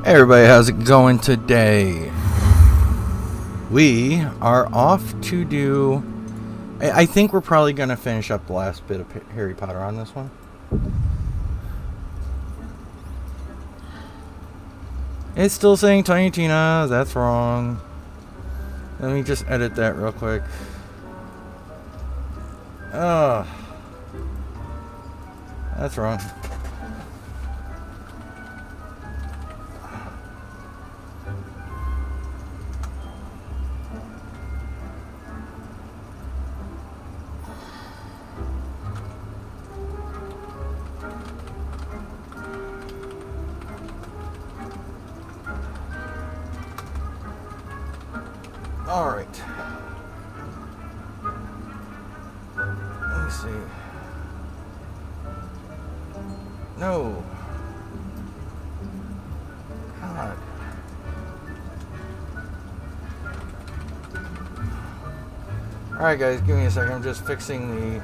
Hey everybody, how's it going today? We are off to do... I think we're probably going to finish up the last bit of Harry Potter on this one. It's still saying Tiny Tina, that's wrong. Let me just edit that real quick. Oh, that's wrong. All right. Let me see. No. God. All right, guys, give me a second. I'm just fixing the.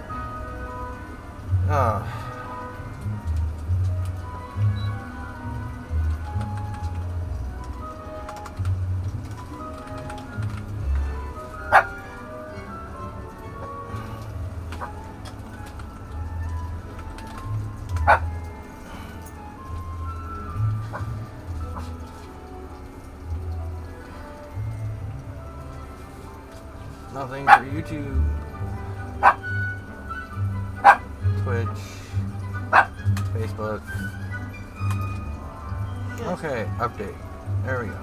Nothing for YouTube, Twitch, Facebook. Okay, update. There we go.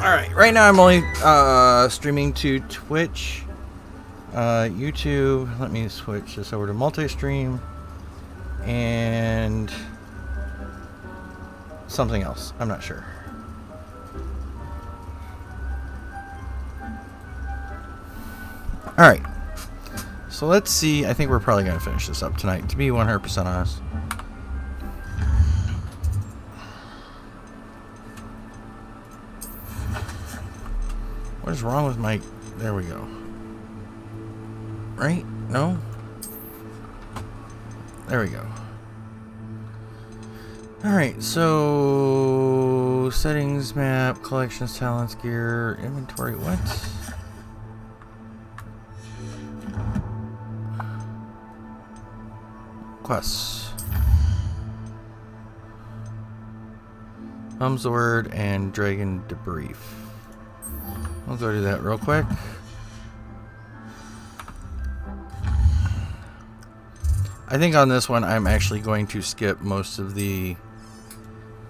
Alright, right now I'm only streaming to Twitch, YouTube. Let me switch this over to multi-stream, and something else. I'm not sure. Alright, so let's see. I think we're probably going to finish this up tonight, to be 100% honest. What is wrong with my... There we go. Right? No? There we go. Alright, so... Settings, map, collections, talents, gear, inventory, what? Quests. Mum's the Word and Dragon Debrief. I'll go do that real quick. I think on this one I'm actually going to skip most of the...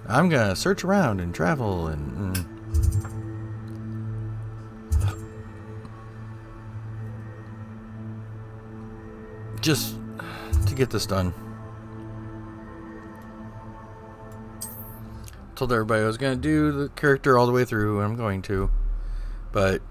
I'm gonna search around and travel and just to get this done. Told everybody I was going to do the character all the way through, and I'm going to, but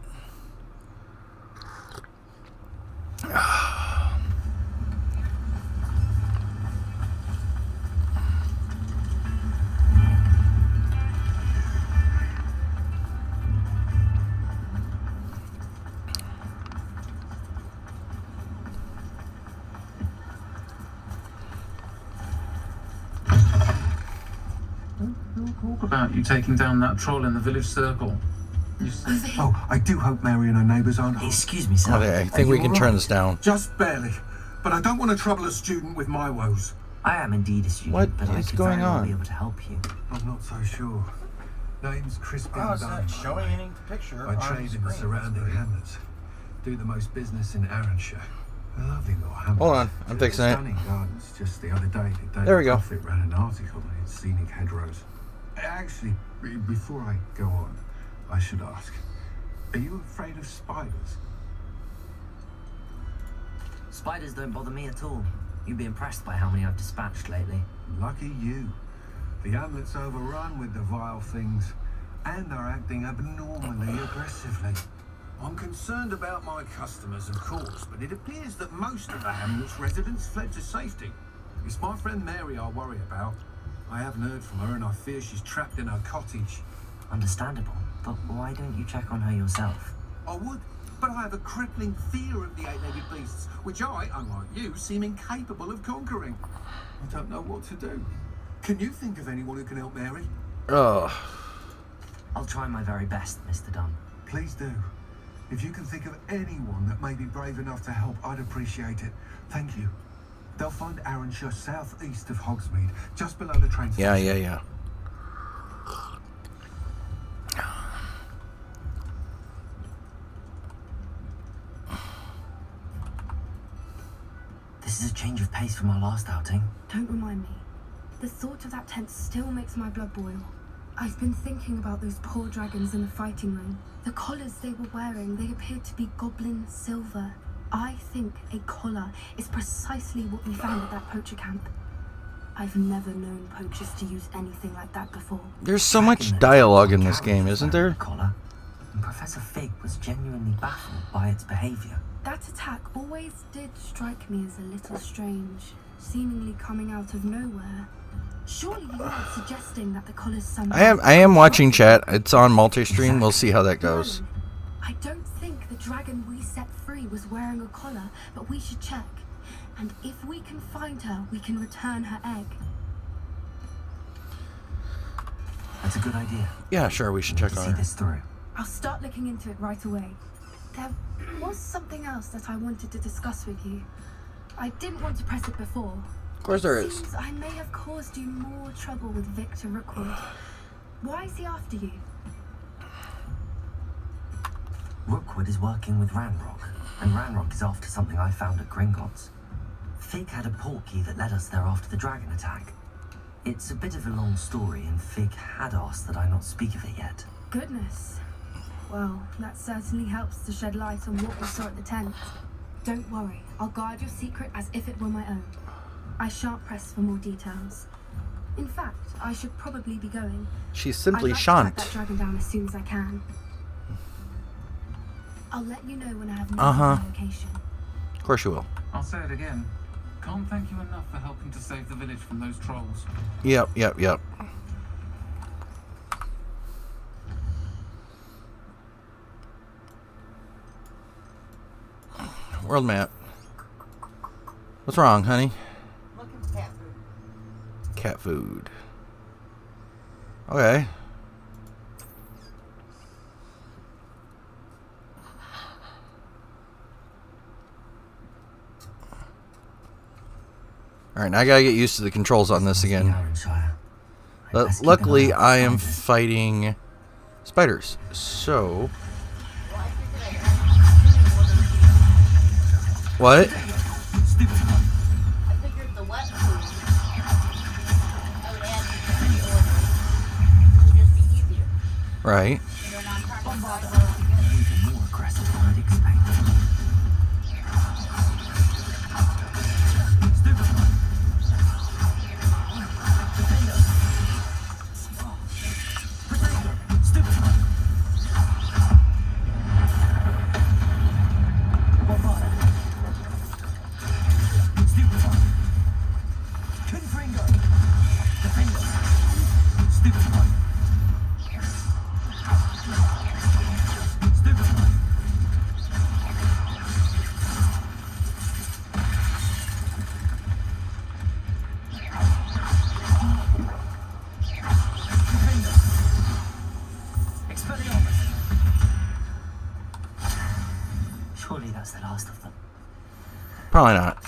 about you taking down that troll in the village circle. Oh, I do hope Mary and her neighbours aren't... Excuse me, sir. okay, I think we can turn this down. Just barely. But I don't want to trouble a student with my woes. I am indeed a student, What but I is could going very well on? be able to help you. I'm not so sure. Name's Crispin Oh, it's Dunn. not showing any picture. I on trade in screen. the surrounding hamlets. Do the most business in Arranshire. A lovely little hamlet. Hold on, I'm fixing it. Stunning gardens. Just the other day, There we go. Prophet ran an article on its scenic hedgerows. Actually, before I go on, I should ask, are you afraid of spiders? Spiders don't bother me at all. You'd be impressed by how many I've dispatched lately. Lucky you. The hamlet's overrun with the vile things, and they're acting abnormally aggressively. I'm concerned about my customers, of course, but it appears that most of the hamlet's residents fled to safety. It's my friend Mary I worry about. I haven't heard from her, and I fear she's trapped in her cottage. Understandable, but why don't you check on her yourself? I would, but I have a crippling fear of the eight-legged beasts, which I, unlike you, seem incapable of conquering. I don't know what to do. Can you think of anyone who can help Mary? Oh, I'll try my very best, Mr. Dunn. Please do. If you can think of anyone that may be brave enough to help, I'd appreciate it. Thank you. They'll find Arranshire southeast of Hogsmeade, just below the train station. yeah. This is a change of pace from our last outing. Don't remind me. The thought of that tent still makes my blood boil. I've been thinking about those poor dragons in the fighting ring. The collars they were wearing, they appeared to be goblin silver. I think a collar is precisely what we found at that poacher camp. I've never known poachers to use anything like that before. There's so much dialogue in this game, isn't there? Collar, and Professor Fig was genuinely baffled by its behavior. That attack always did strike me as a little strange, seemingly coming out of nowhere. Surely you aren't suggesting that the collar's somehow... I am watching chat. It's on multi-stream. We'll see how that goes. I don't think the dragon we set free was wearing a collar, but we should check. And if we can find her, we can return her egg. That's a good idea. Yeah, sure. We should check See on her. this through. I'll start looking into it right away. There was something else that I wanted to discuss with you. I didn't want to press it before. Of course there is. Seems I may have caused you more trouble with Victor Rookwood. Why is he after you? Rookwood is working with Ranrock, and Ranrock is after something I found at Gringotts. Fig had a portkey that led us there after the dragon attack. It's a bit of a long story, and Fig had asked that I not speak of it yet. Goodness. Well, that certainly helps to shed light on what we saw at the tent. Don't worry, I'll guard your secret as if it were my own. I shan't press for more details. In fact, I should probably be going. She simply I'd like to shan't. track that dragon down as soon as I can. I'll let you know when I have Uh-huh. my location. Of course you will. I'll say it again. Can't thank you enough for helping to save the village from those trolls. Yep. World map. What's wrong, honey? Looking for cat food. Cat food. Okay. Alright, now I gotta get used to the controls on this again. Arranshire. I'd But best keep an luckily, eye out for I am spiders. fighting spiders. So, Well, I figured I'd have to what? I figured the wet food I would add to the order. It would just be easier. Right. They're not talking about it all together. Even more aggressive than I'd expected. Surely that's the last of them. Probably not.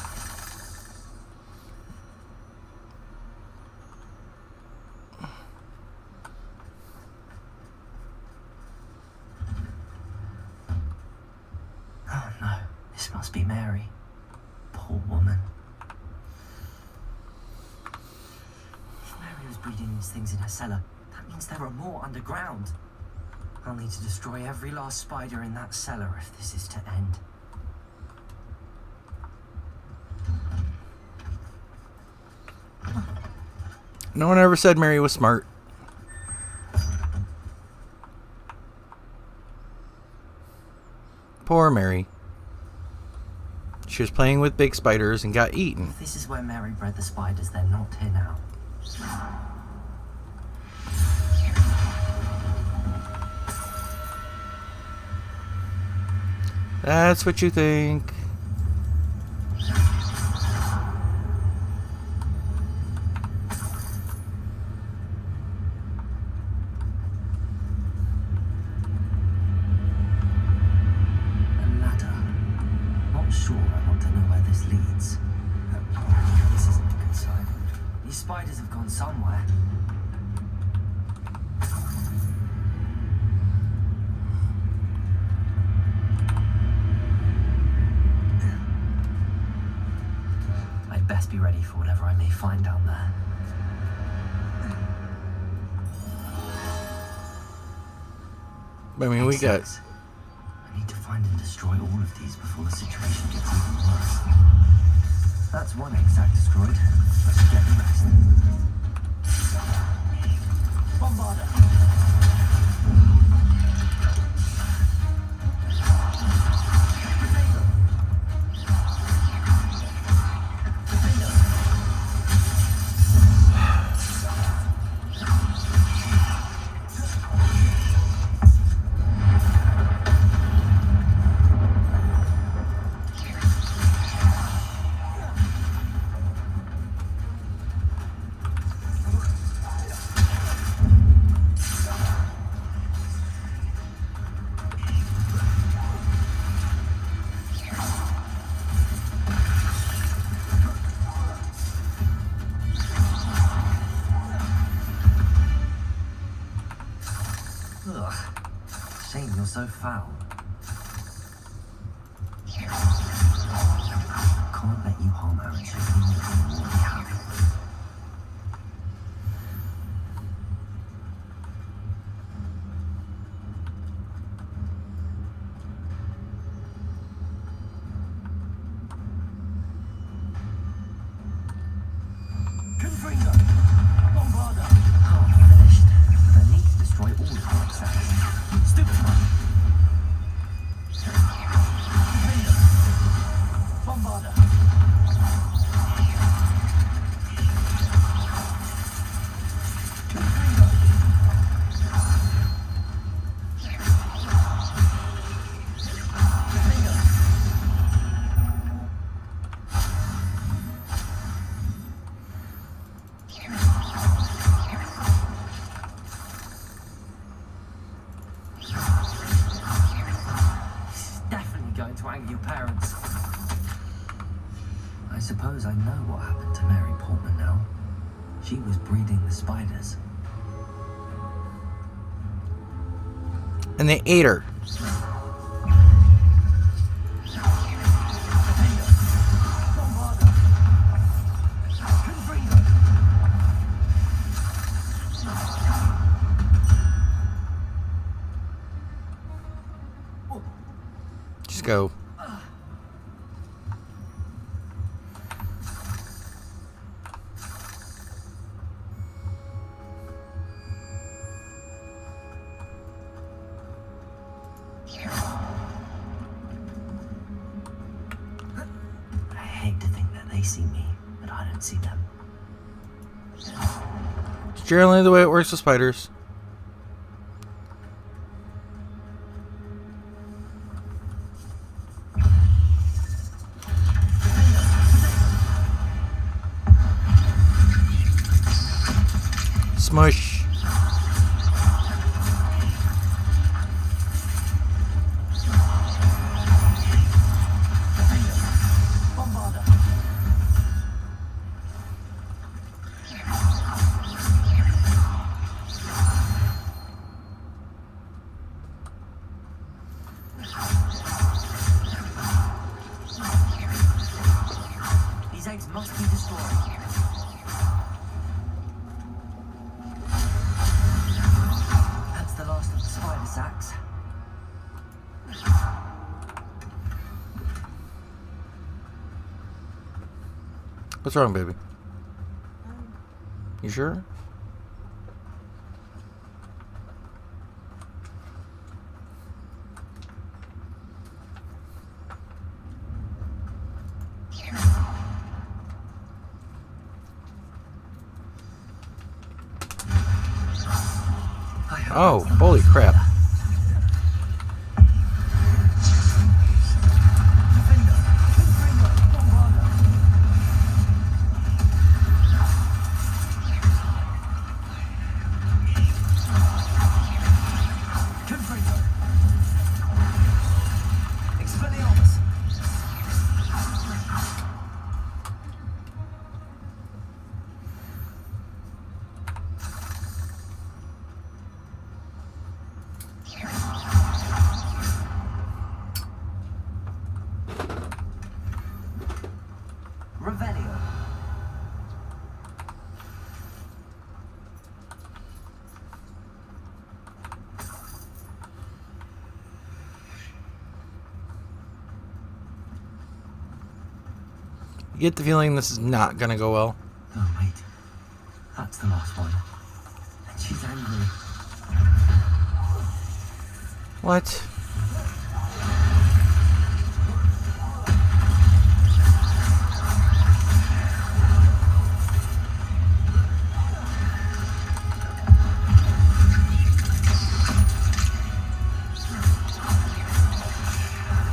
Oh no, this must be Mary. Poor woman. If Mary was breeding these things in her cellar, that means there are more underground. I'll need to destroy every last spider in that cellar if this is to end. No one ever said Mary was smart. Poor Mary. She was playing with big spiders and got eaten. If this is where Mary bred the spiders, they're not here now. That's what you think. These spiders have gone somewhere. I'd best be ready for whatever I may find down there. I mean, we got... Six. I need to find and destroy all of these before the situation gets even worse. That's one exact destroyed. Let's get the rest. Bombarder! Ugh. Shame you're so foul. Can't let you harm Aaron Chicken more than you already have. Confringo! Bombarder! Half finished, but I need to destroy all of the exacts. Stupid one! Confringo! Bombarder! Confringo! Confringo! Definitely going to anger your parents. I suppose I know what happened to Mary Portman now. She was breeding the spiders. And they ate her. Bombarder! Confringo! Just go. I hate to think that they see me, but I don't see them. It's generally the way it works with spiders. Smush. Bombarder! These eggs must be destroyed. That's the last of the spider sacks. What's wrong, baby? You sure? Oh, holy crap. get the feeling this is not gonna go well. Oh, wait. That's the last one. And she's angry. What?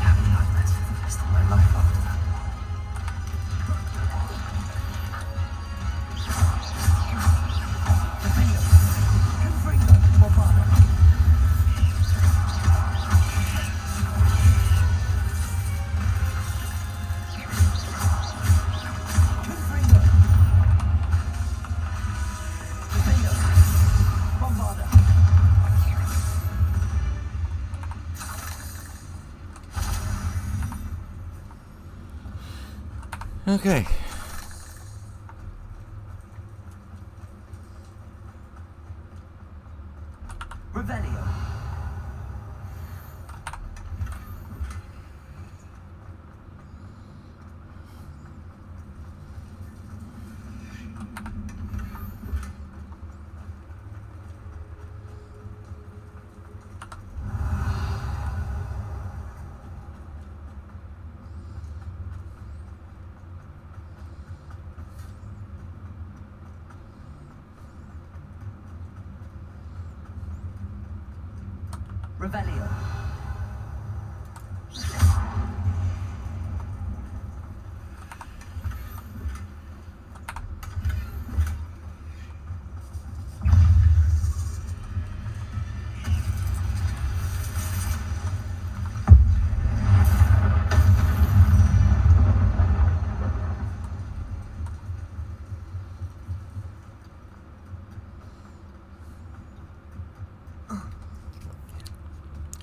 Having nightmares for the rest of my life after that. Okay. Revelio. Revelio.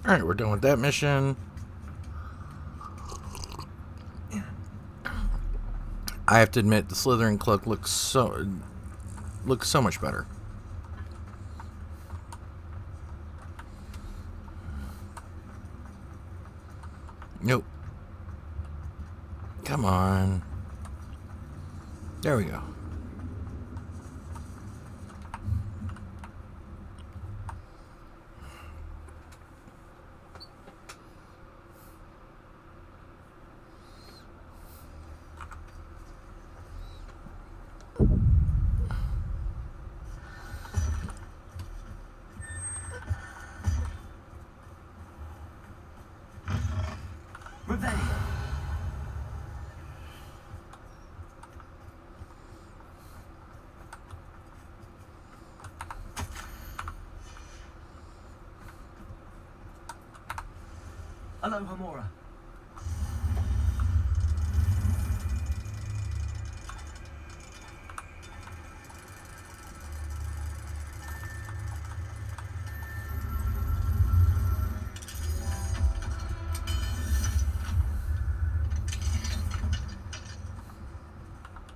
Alright, we're done with that mission. I have to admit, the Slytherin cloak looks so much better. Nope. Come on. There we go. Revelio. Hello, Hamora.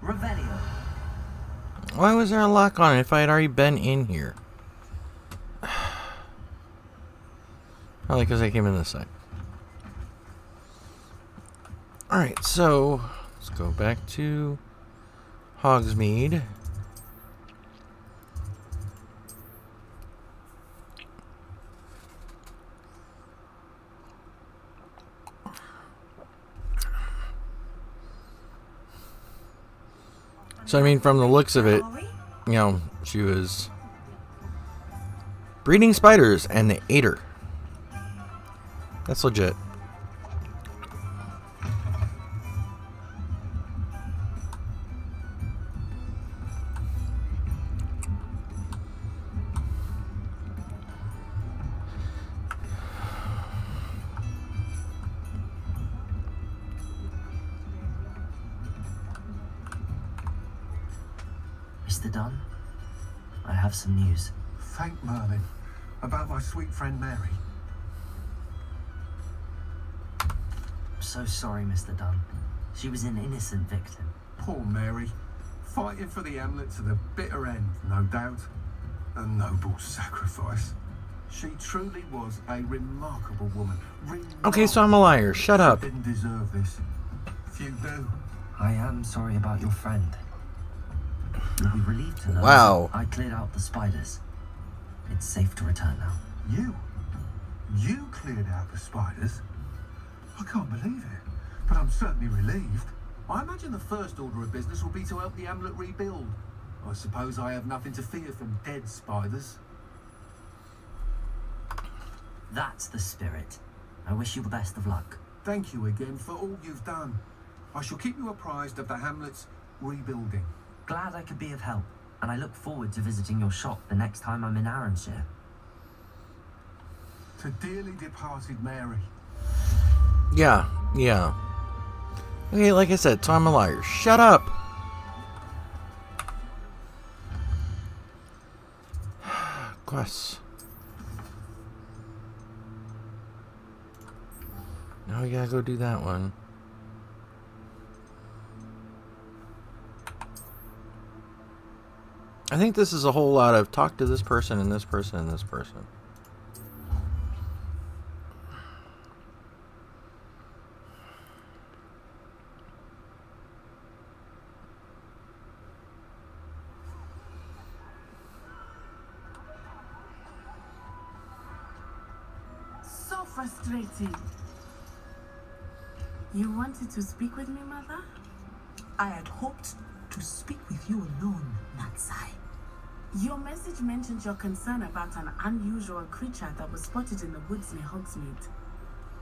Revelio. Why was there a lock on it if I had already been in here? Probably because I came in this side. Alright, so let's go back to Hogsmeade. So, I mean, from the looks of it, you know, she was breeding spiders and they ate her. That's legit. Mr. Dunn, I have some news. Thank Merlin. About my sweet friend Mary. I'm so sorry, Mr. Dunn. She was an innocent victim. Poor Mary. Fighting for the amulet to the bitter end, no doubt. A noble sacrifice. She truly was a remarkable woman. Okay, so I'm a liar. Shut up. She didn't deserve this. Few do. I am sorry about your friend. You'll be relieved to know Wow. I cleared out the spiders. It's safe to return now. You cleared out the spiders? I can't believe it, but I'm certainly relieved. I imagine the first order of business will be to help the amulet rebuild. I suppose I have nothing to fear from dead spiders. That's the spirit. I wish you the best of luck. Thank you again for all you've done. I shall keep you apprised of the hamlet's rebuilding. Glad I could be of help, and I look forward to visiting your shop the next time I'm in Arranshire. To dearly departed Mary. Yeah. Okay, like I said, so I'm a liar. Shut up! Quests. Now we gotta go do that one. I think this is a whole lot of talk to this person and this person and this person. So frustrating. You wanted to speak with me, Mother? I had hoped to speak with you alone, Natsai. Your message mentioned your concern about an unusual creature that was spotted in the woods near Hogsmeade.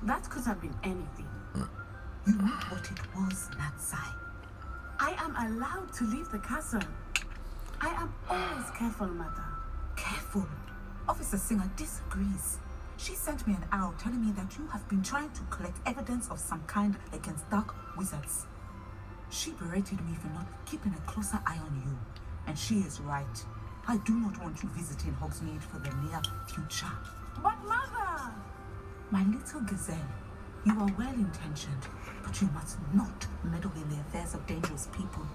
That could have been anything. You knew what it was, Natsai. I am allowed to leave the castle. I am always careful, Mother. Careful. Officer Singer disagrees. She sent me an arrow telling me that you have been trying to collect evidence of some kind against dark wizards. She berated me for not keeping a closer eye on you. And she is right. I do not want you visiting Hogsmeade for the near future. But Mother! My little gazelle, you are well-intentioned, but you must not meddle in the affairs of dangerous people.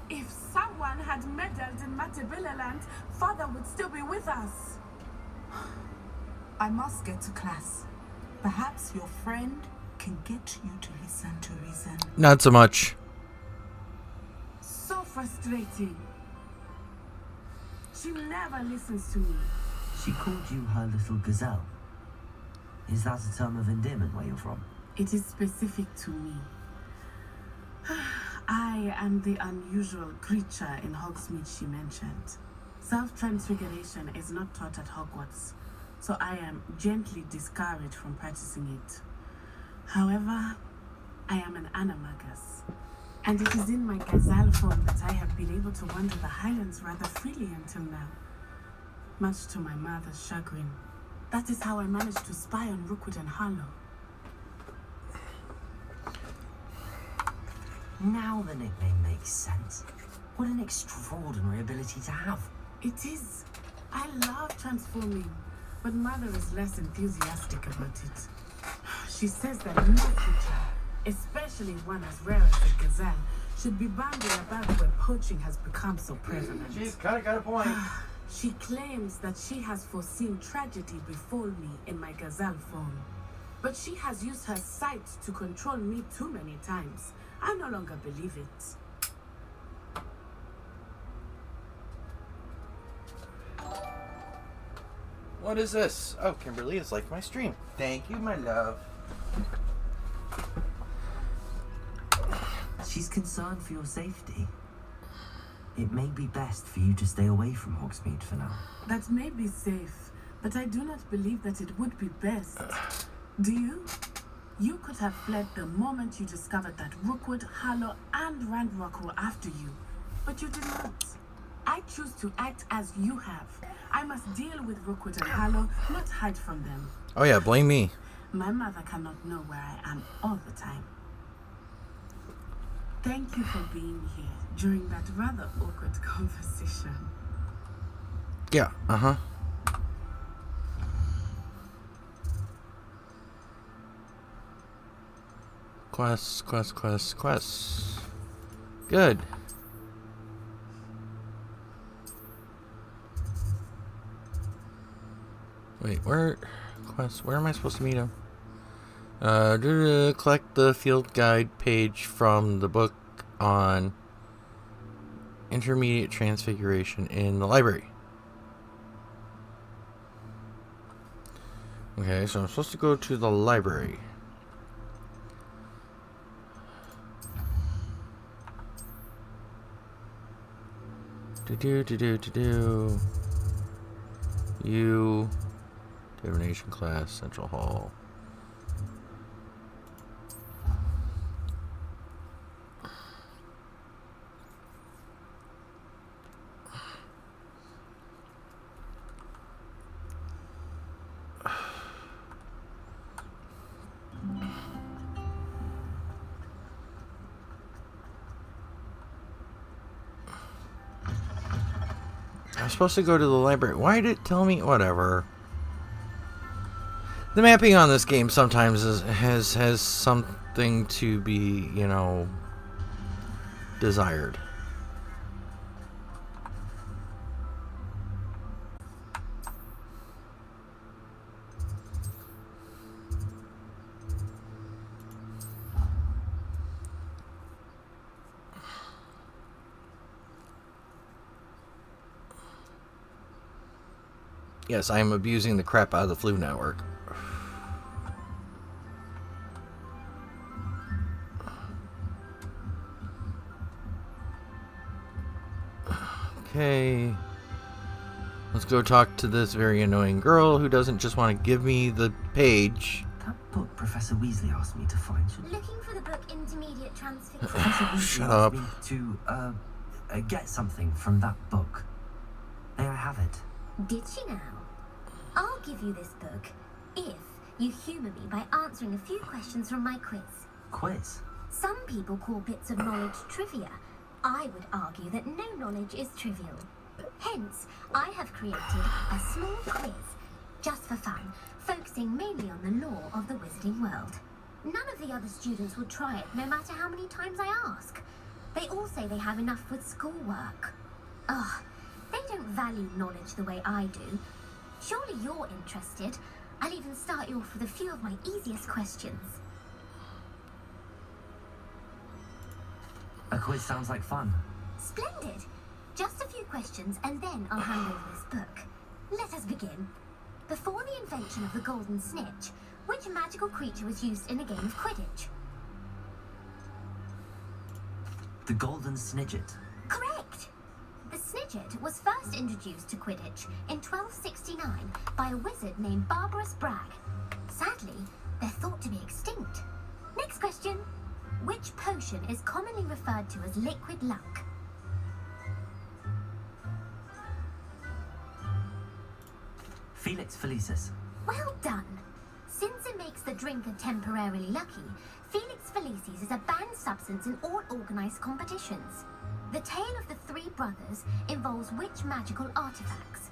If someone had meddled in Matabeleland, Father would still be with us. I must get to class. Perhaps your friend can get you to listen to reason. Not so much. So frustrating. She never listens to me. She called you her little gazelle. Is that a term of endearment where you're from? It is specific to me. I am the unusual creature in Hogsmeade she mentioned. Self-transfiguration is not taught at Hogwarts, so I am gently discouraged from practicing it. However, I am an animagus, and it is in my gazelle form that I have been able to wander the Highlands rather freely until now, much to my mother's chagrin. That is how I managed to spy on Rookwood and Harlow. Now the nickname makes sense. What an extraordinary ability to have. It is. I love transforming, but Mother is less enthusiastic about it. She says that no creature, especially one as rare as the gazelle, should be bounding about where poaching has become so prevalent. She's kind of got a point. She claims that she has foreseen tragedy befall me in my gazelle form. But she has used her sight to control me too many times. I no longer believe it. What is this? Oh, Kimberly has liked my stream. Thank you, my love. She's concerned for your safety. It may be best for you to stay away from Hogsmeade for now. That may be safe, but I do not believe that it would be best. Do you? You could have fled the moment you discovered that Rookwood, Harlow, and Ranrock were after you, but you did not. I choose to act as you have. I must deal with Rookwood and Harlow, not hide from them. Oh yeah, blame me. My mother cannot know where I am all the time. Thank you for being here during that rather awkward conversation. Yeah, uh-huh. Quests. Good. Wait, where am I supposed to meet him? Collect the field guide page from the book on intermediate transfiguration in the library. Okay, so I'm supposed to go to the library. You divination class, Central Hall. I'm supposed to go to the library. Why did it tell me? Whatever. The mapping on this game sometimes has something to be, you know, desired. Yes, I am abusing the crap out of the Flu Network. Okay. Let's go talk to this very annoying girl who doesn't just want to give me the page. That book Professor Weasley asked me to find. Looking for the book Intermediate Transfiguration. Professor Weasley Shut asked up. me to get something from that book. May I have it? Did she now? I'll give you this book if you humour me by answering a few questions from my quiz. Quiz? Some people call bits of knowledge trivia. I would argue that no knowledge is trivial. Hence, I have created a small quiz, just for fun, focusing mainly on the lore of the wizarding world. None of the other students will try it, no matter how many times I ask. They all say they have enough with schoolwork. Ugh, they don't value knowledge the way I do. Surely you're interested. I'll even start you off with a few of my easiest questions. A quiz sounds like fun. Splendid! Just a few questions and then I'll hand over this book. Let us begin. Before the invention of the golden snitch, which magical creature was used in a game of Quidditch? The Golden Snidget. Correct! The Snidget was first introduced to Quidditch in 1269 by a wizard named Barbarous Bragg. Sadly, they're thought to be extinct. Next question. Which potion is commonly referred to as liquid luck? Felix Felicis. Well done. Since it makes the drinker temporarily lucky, Felix Felicis is a banned substance in all organised competitions. The tale of the three brothers involves which magical artifacts?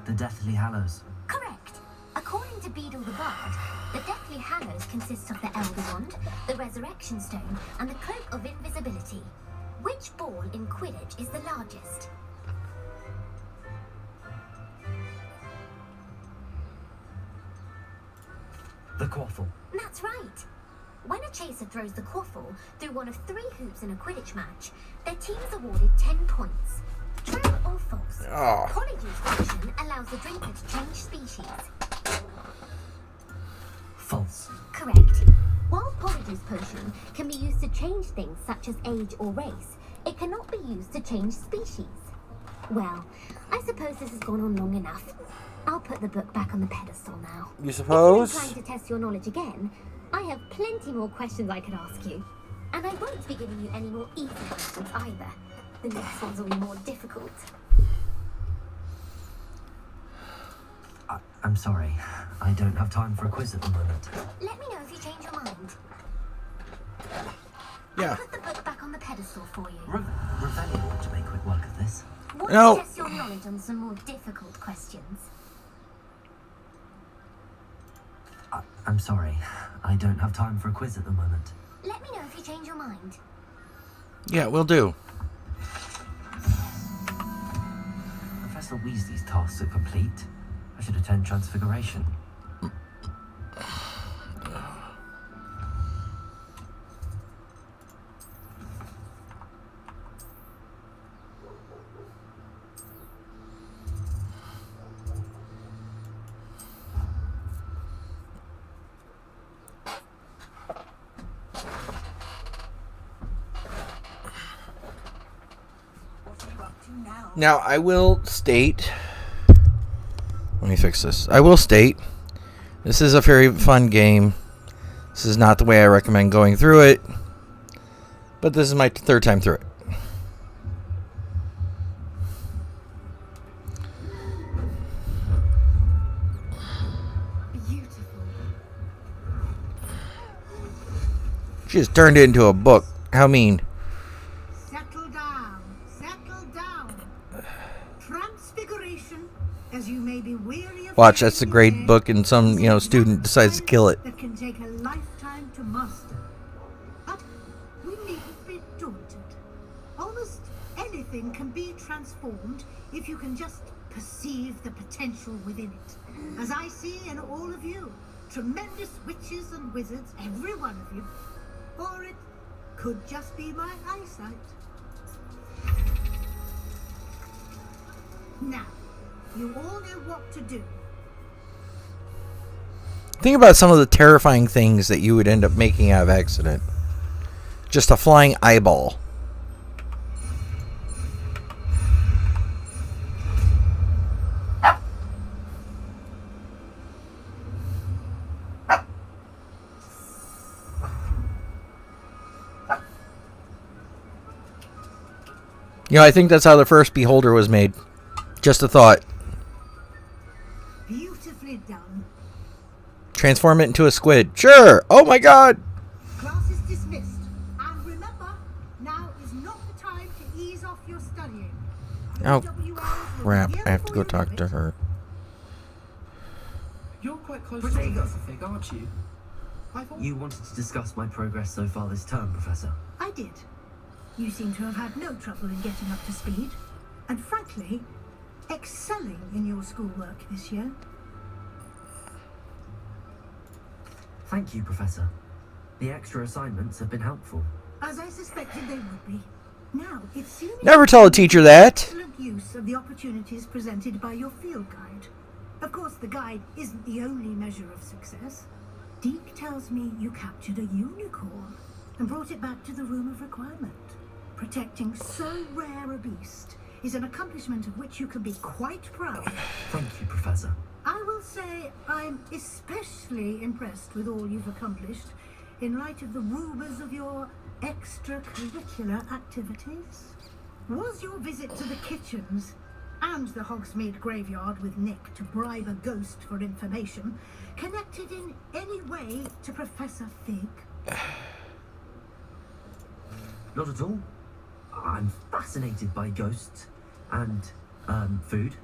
The Deathly Hallows. Correct. According to Beedle the Bard, the Deathly Hallows consists of the Elder Wand, the Resurrection Stone, and the Cloak of Invisibility. Which ball in Quidditch is the largest? The Quaffle. That's right. When a chaser throws the quaffle through one of 3 hoops in a Quidditch match, their team is awarded 10 points. True or false? Oh. Polyjuice potion allows the drinker to change species. False. Correct. While Polyjuice potion can be used to change things such as age or race, it cannot be used to change species. Well, I suppose this has gone on long enough. I'll put the book back on the pedestal now. You suppose? If you're trying to test your knowledge again, I have plenty more questions I could ask you. And I won't be giving you any more easy questions either. The next ones will be more difficult. I'm sorry. I don't have time for a quiz at the moment. Let me know if you change your mind. Yeah. I'll put the book back on the pedestal for you. Revelio ought to make quick work of this. Want No. to test your knowledge on some more difficult questions? I'm sorry. I don't have time for a quiz at the moment. Let me know if you change your mind. Yeah, we'll do. Professor Weasley's tasks are complete. I should attend Transfiguration. Now, I will state... Let me fix this. I will state, this is a very fun game. This is not the way I recommend going through it. But this is my third time through it. Beautiful. She just turned it into a book. How mean. Settle down. Settle down. Transfiguration, as you may be weary of Watch, that's a hearing great say, book and some, is a student decides to kill it. That can take a lifetime to master. But we needn't be daunted. Almost anything can be transformed if you can just perceive the potential within it. As I see in all of you, tremendous witches and wizards, every one of you. Or it could just be my eyesight. Now, you all know what to do. Think about some of the terrifying things that you would end up making out of accident. Just a flying eyeball. I think that's how the first beholder was made. Just a thought. Beautifully done. Transform it into a squid. Sure. Oh my god. Class is dismissed. And remember, now is not the time to ease off your studying. Oh, WLs will be crap. here I have to before go you know talk to it. her. You're quite close to the Pacific, aren't you? I thought... You wanted to discuss my progress so far this term, Professor. I did. You seem to have had no trouble in getting up to speed. And frankly, excelling in your schoolwork this year. Thank you, Professor. The extra assignments have been helpful. As I suspected they would be. Now, it seems Never tell a teacher that. excellent use of the opportunities presented by your field guide. Of course, the guide isn't the only measure of success. Deke tells me you captured a unicorn and brought it back to the room of requirement. Protecting so rare a beast is an accomplishment of which you can be quite proud. Thank you, Professor. I will say I'm especially impressed with all you've accomplished in light of the rumors of your extracurricular activities. Was your visit to the kitchens and the Hogsmeade graveyard with Nick to bribe a ghost for information connected in any way to Professor Fig? Not at all. I'm fascinated by ghosts and food,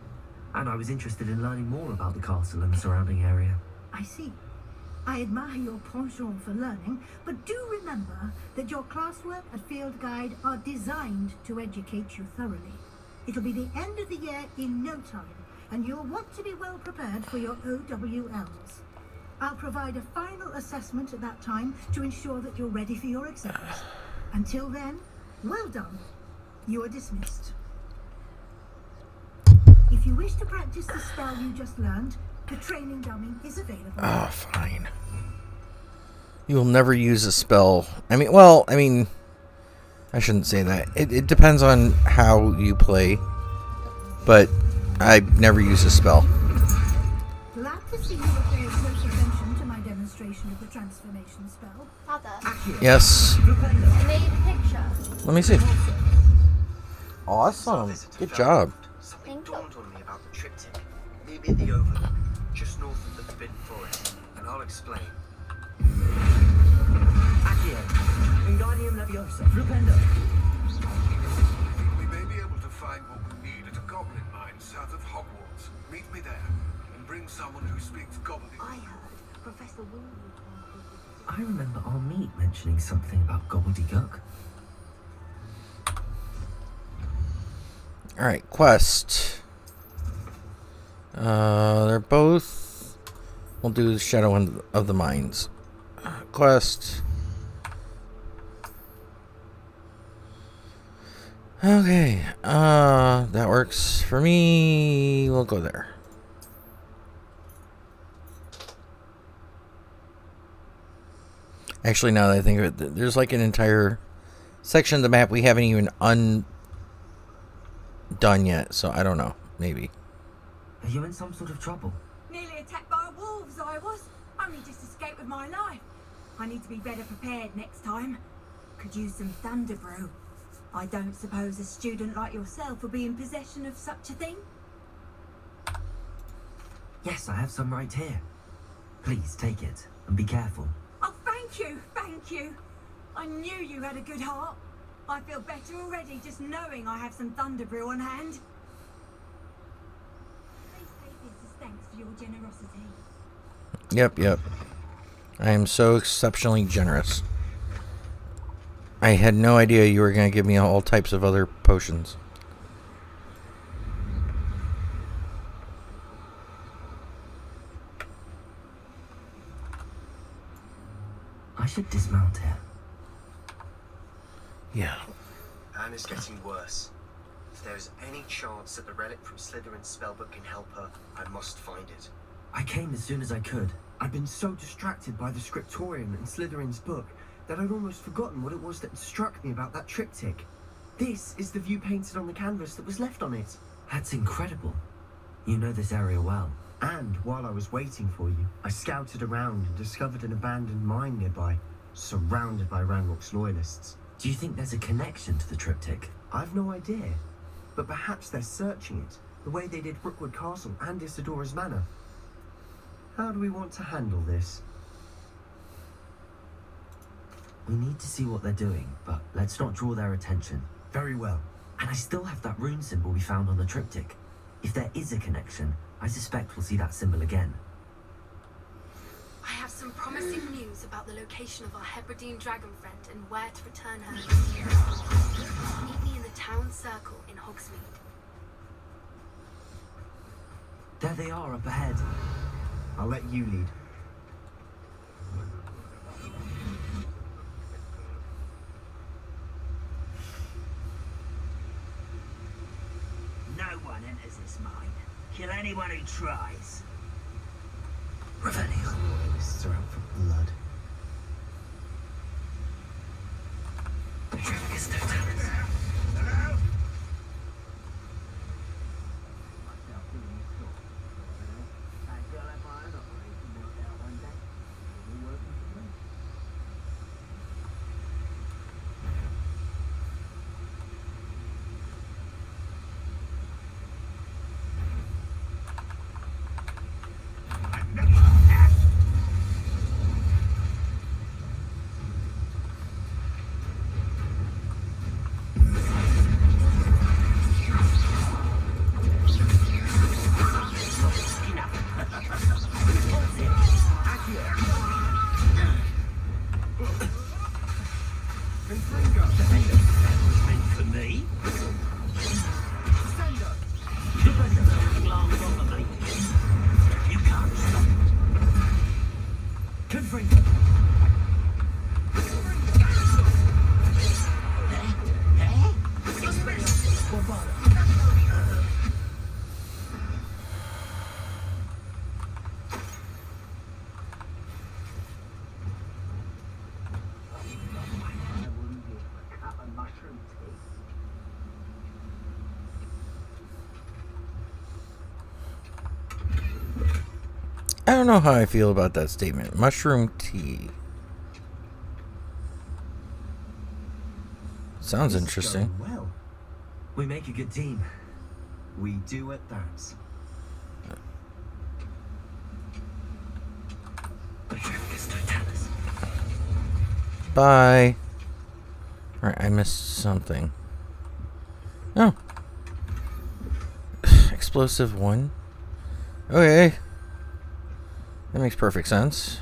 and I was interested in learning more about the castle and the surrounding area. I see. I admire your penchant for learning, but do remember that your classwork and field guide are designed to educate you thoroughly. It'll be the end of the year in no time, and you'll want to be well prepared for your OWLs. I'll provide a final assessment at that time to ensure that you're ready for your exams. Until then, well done. You are dismissed. If you wish to practice the spell you just learned, the training dummy is available. Oh, fine. You'll never use a spell. I shouldn't say that. It depends on how you play. But I never use a spell. Glad to see you were paying close attention to my demonstration of the transformation spell. Father, Yes. I made a picture. Let me see. Awesome. Good job. Something Thank you. dawned on me about the triptych. Maybe at the Oval, just north of the Forbidden Forest. And I'll explain. Accio, Wingardium Leviosa, Flupendo. We may be able to find what we need at a goblin mine south of Hogwarts. Meet me there and bring someone who speaks gobbledygook. I heard Professor William. I remember our meet mentioning something about gobbledygook. Alright, quest. They're both... We'll do the Shadow of the Mines. Quest. Okay, that works for me. We'll go there. Actually, now that I think of it, there's like an entire section of the map we haven't even done yet, so I don't know. Maybe. Are you in some sort of trouble? Nearly attacked by wolves, I was. Only just escaped with my life. I need to be better prepared next time. Could use some thunder brew. I don't suppose a student like yourself will be in possession of such a thing? Yes, I have some right here. Please take it and be careful. Oh, thank you, thank you. I knew you had a good heart. I feel better already just knowing I have some thunder brew on hand. Please take this as thanks for your generosity. Yep. I am so exceptionally generous. I had no idea you were going to give me all types of other potions. I should dismount here. Yeah. Anne is getting worse. If there is any chance that the relic from Slytherin's spellbook can help her, I must find it. I came as soon as I could. I'd been so distracted by the scriptorium and Slytherin's book that I'd almost forgotten what it was that struck me about that triptych. This is the view painted on the canvas that was left on it. That's incredible. You know this area well. And while I was waiting for you, I scouted around and discovered an abandoned mine nearby, surrounded by Ranrock's loyalists. Do you think there's a connection to the triptych? I've no idea, but perhaps they're searching it, the way they did Brookwood Castle and Isidora's Manor. How do we want to handle this? We need to see what they're doing, but let's not draw their attention. Very well. And I still have that rune symbol we found on the triptych. If there is a connection, I suspect we'll see that symbol again. I have some promising news about the location of our Hebridean dragon friend and where to return her. Meet me in the town circle in Hogsmeade. There they are up ahead. I'll let you lead. No one enters this mine. Kill anyone who tries. Revelio. Loyalists are out for blood. I don't know how I feel about that statement. Mushroom tea. Sounds interesting. Well, We make a good team. we do at that. Bye. Alright, I missed something. Oh. Explosive 1. Okay. That makes perfect sense.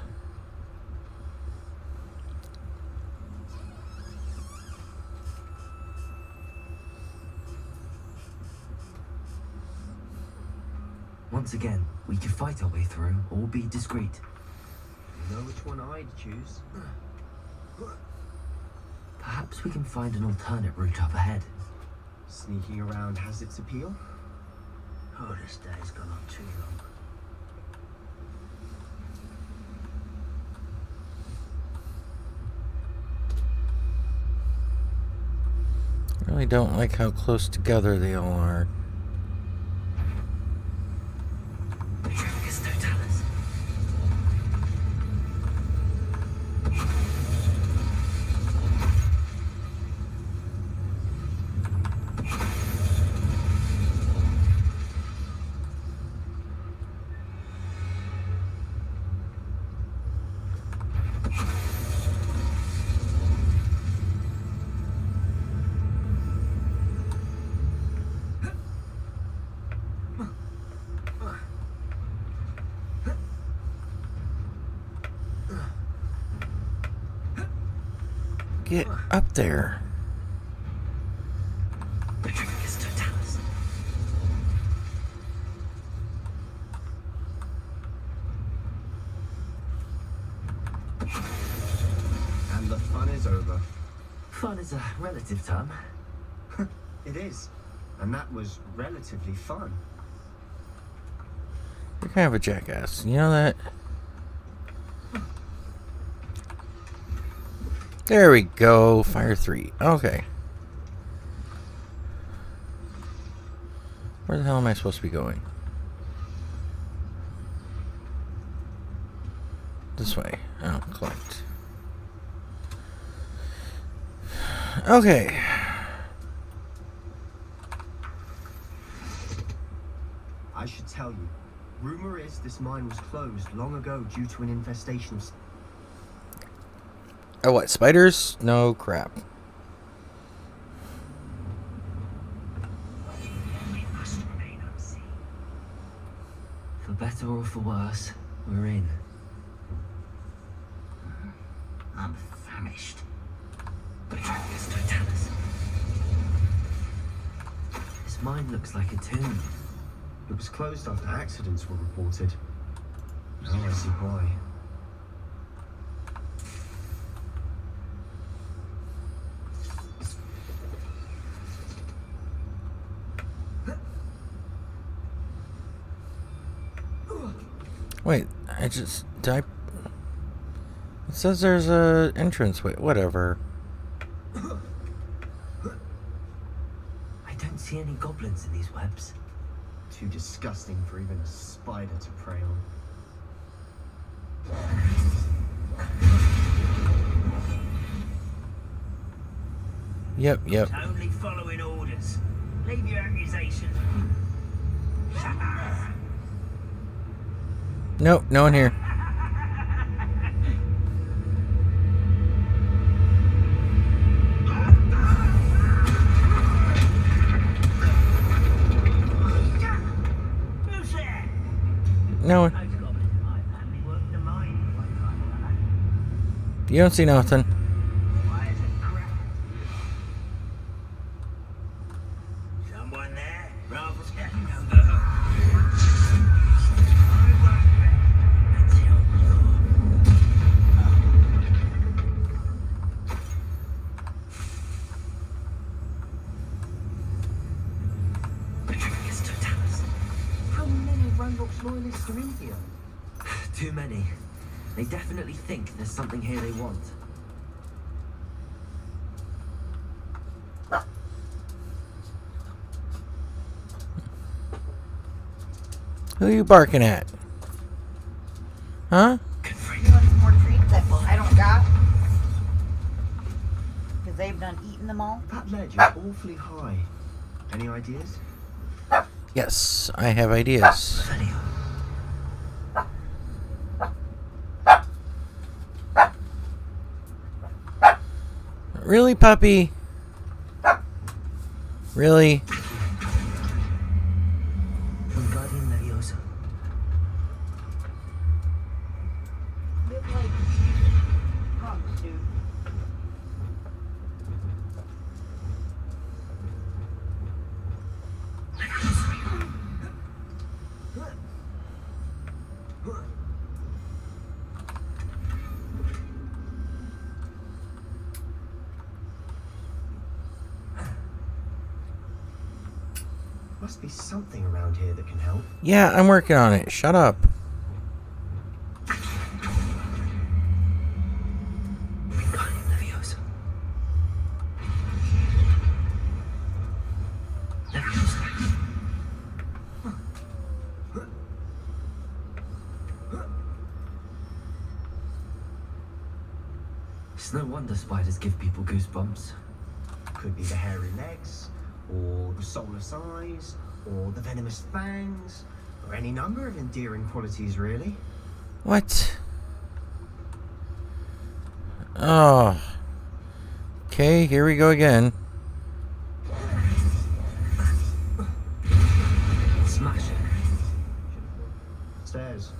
Once again, we could fight our way through or be discreet. You know which one I'd choose? Perhaps we can find an alternate route up ahead. Sneaking around has its appeal. Oh, this day's gone on too long. Really don't like how close together they all are. Get up there. And the fun is over. Fun is a relative term. It is. And that was relatively fun. You're kind of a jackass. You know that? There we go. Fire 3. Okay. Where the hell am I supposed to be going? This way. Oh, collect. Okay. I should tell you. Rumor is this mine was closed long ago due to an infestation of... Oh, what? Spiders? No crap. We must remain unseen. For better or for worse, we're in. I'm famished. This mine looks like a tomb. It was closed after accidents were reported. Now I see why. Wait, I just... Did I... It says there's a entrance. Wait, whatever. I don't see any goblins in these webs. Too disgusting for even a spider to prey on. Yep. Only following orders. Leave your accusations. Shut up. Nope, no one here. Who's there? No one. Those goblins in my family worked the mine one time or other. You don't see nothing. Why is it crap? Someone there? Rather How many Ranrock's loyalists are in here? Too many. They definitely think there's something here they want. Who are you barking at? Huh? You want some more treats that I don't got? Because they've done eating them all? That ledge is awfully high. Any ideas? Yes, I have ideas. Really, puppy? Really? Wingardium Leviosa. Bit like crumbs, dude. Must be something around here that can help. Yeah, I'm working on it. Shut up. Wingardium Leviosa. no wonder spiders give people goosebumps. Could be the hairy legs, or the soulless eyes, or the venomous fangs, or any number of endearing qualities, really. What? Oh. Okay, here we go again. Smash it. Stairs.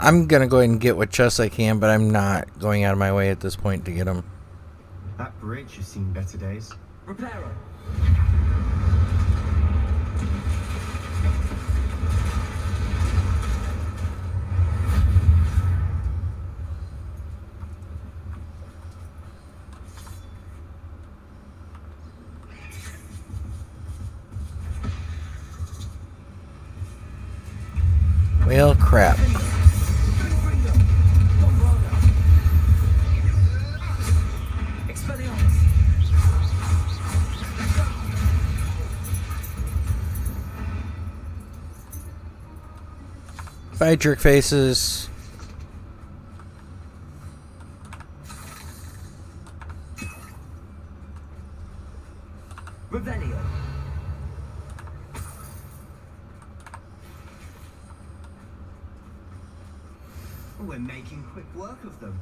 I'm gonna go ahead and get what chests I can, but I'm not going out of my way at this point to get them. That bridge has seen better days. Reparo. Well, crap. Bye, jerk faces. Revelio. We're making quick work of them.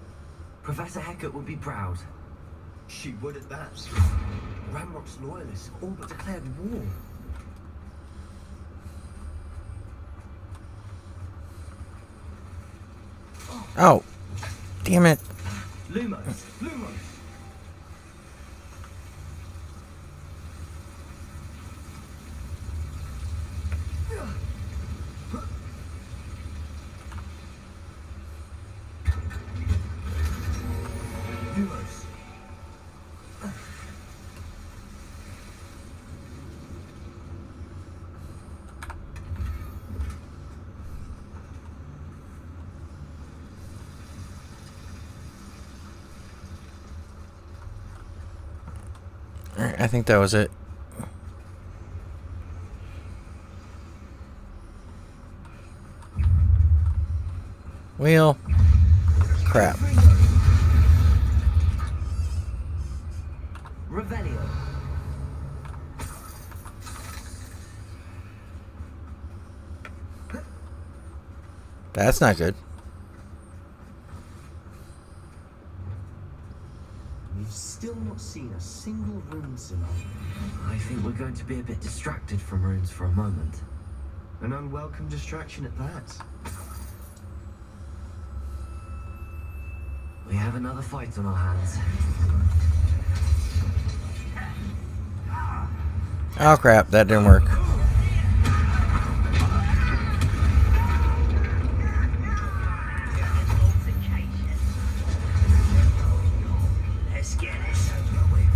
Professor Hecat would be proud. She would at that. Ramrock's loyalists all but declared war. Oh, damn it. Lumos! Lumos! Lumos! Alright, I think that was it. Well, crap. Revelio. That's not good. We've still not seen a single rune symbol. I think we're going to be a bit distracted from runes for a moment. An unwelcome distraction at that. We have another fight on our hands. Oh crap, that didn't work. Let's get this over with.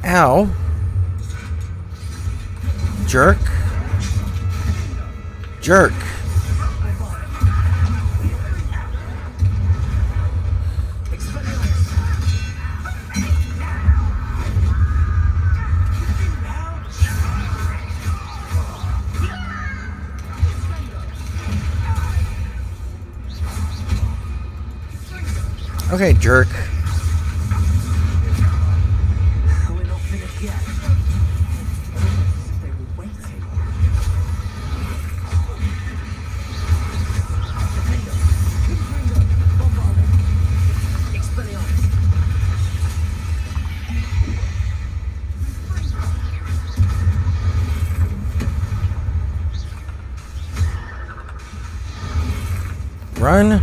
Ow. Jerk. Jerk. Okay, jerk. We're not finished yet. They were waiting. Run.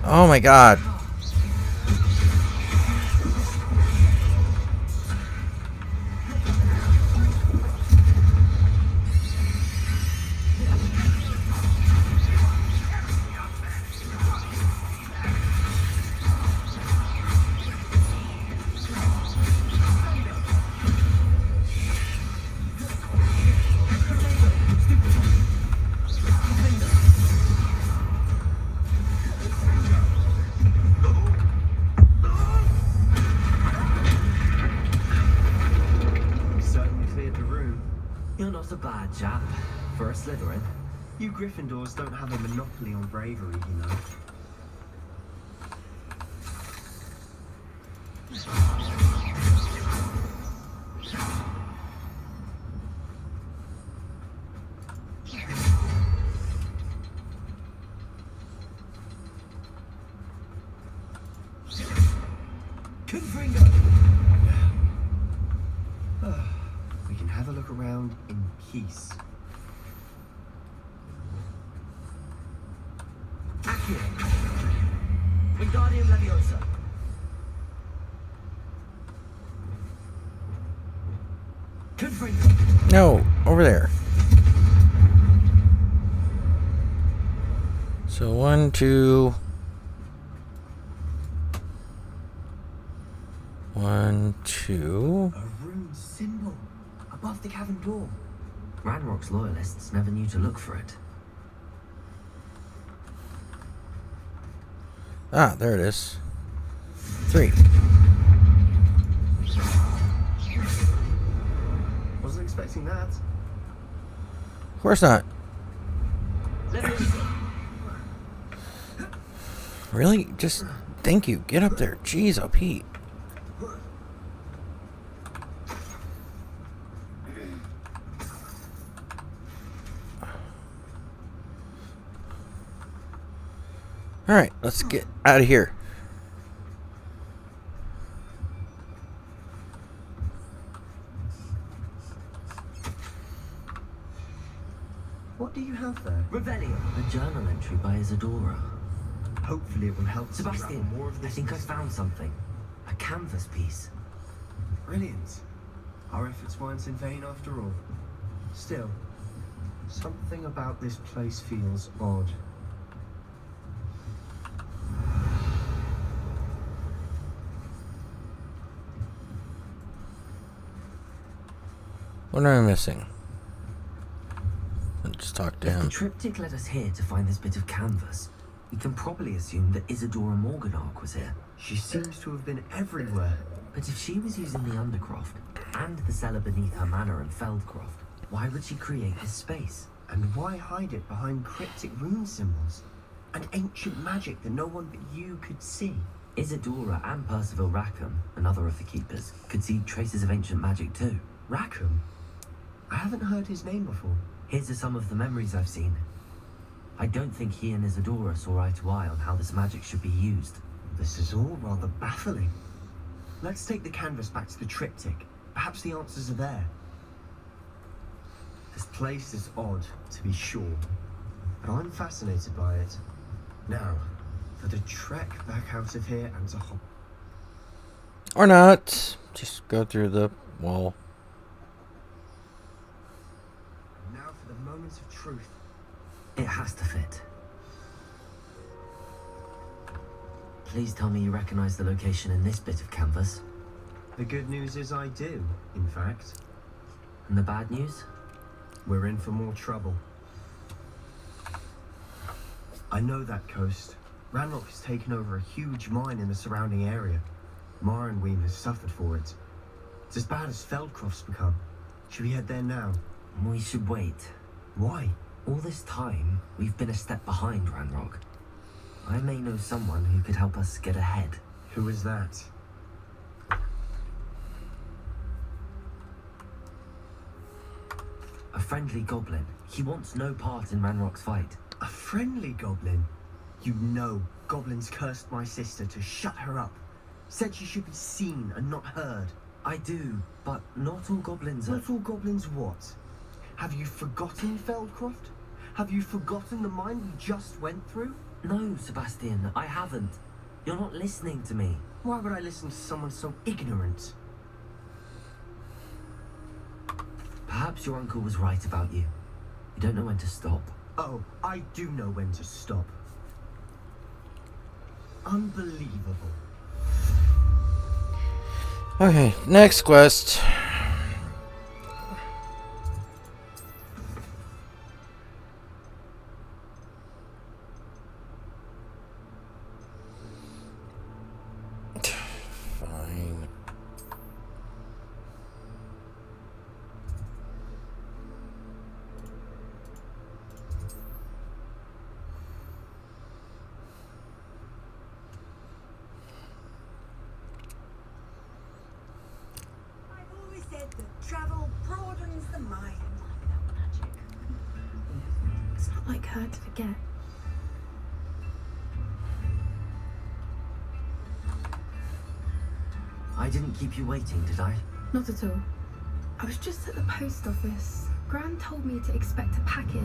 Oh my god. chap. For a Slytherin. You Gryffindors don't have a monopoly on bravery, you know. Confringo! We can have a look around in peace. Accio! Wingardium Leviosa! Confringo! No, over there. So 1, 2. 1, 2. A rune symbol above the cavern door. Ranrock's loyalists never knew to look for it. Ah, there it is. 3. Wasn't expecting that. Of course not. Really? Just thank you. Get up there. Jeez, oh Pete. Alright, let's get out of here. What do you have there? Revelio. A journal entry by Isadora. Hopefully it will help us Sebastian, unravel more of I this think I mystery. found something. A canvas piece. Brilliant. Our efforts weren't in vain after all. Still, something about this place feels odd. What am I missing? I'll just talk to If the him. triptych led us here to find this bit of canvas, we can probably assume that Isadora Morganach was here. She seems to have been everywhere. But if she was using the Undercroft and the cellar beneath her manor in Feldcroft, why would she create this space? And why hide it behind cryptic rune symbols? And ancient magic that no one but you could see? Isadora and Percival Rackham, another of the Keepers, could see traces of ancient magic too. Rackham? I haven't heard his name before. Here's some of the memories I've seen. I don't think he and Isadora saw eye to eye on how this magic should be used. This is all rather baffling. Let's take the canvas back to the triptych. Perhaps the answers are there. This place is odd, to be sure, but I'm fascinated by it. Now, for the trek back out of here and to Hogwarts. Or not. Just go through the wall. Now for the moments of truth. It has to fit. Please tell me you recognize the location in this bit of canvas. The good news is I do, in fact. And the bad news? We're in for more trouble. I know that coast. Ranrock has taken over a huge mine in the surrounding area. Marrenweem has suffered for it. It's as bad as Feldcroft's become. Should we head there now? We should wait. Why? All this time, we've been a step behind Ranrock. I may know someone who could help us get ahead. Who is that? A friendly goblin. He wants no part in Ranrock's fight. A friendly goblin? You know goblins cursed my sister to shut her up. Said she should be seen and not heard. I do, but not all goblins are... Not all goblins what? Have you forgotten Feldcroft? Have you forgotten the mine we just went through? No, Sebastian, I haven't. You're not listening to me. Why would I listen to someone so ignorant? Perhaps your uncle was right about you. You don't know when to stop. Oh, I do know when to stop. Unbelievable. Okay, next quest. Fine. like her to forget. I didn't keep you waiting, did I? Not at all. I was just at the post office. Gran told me to expect a package,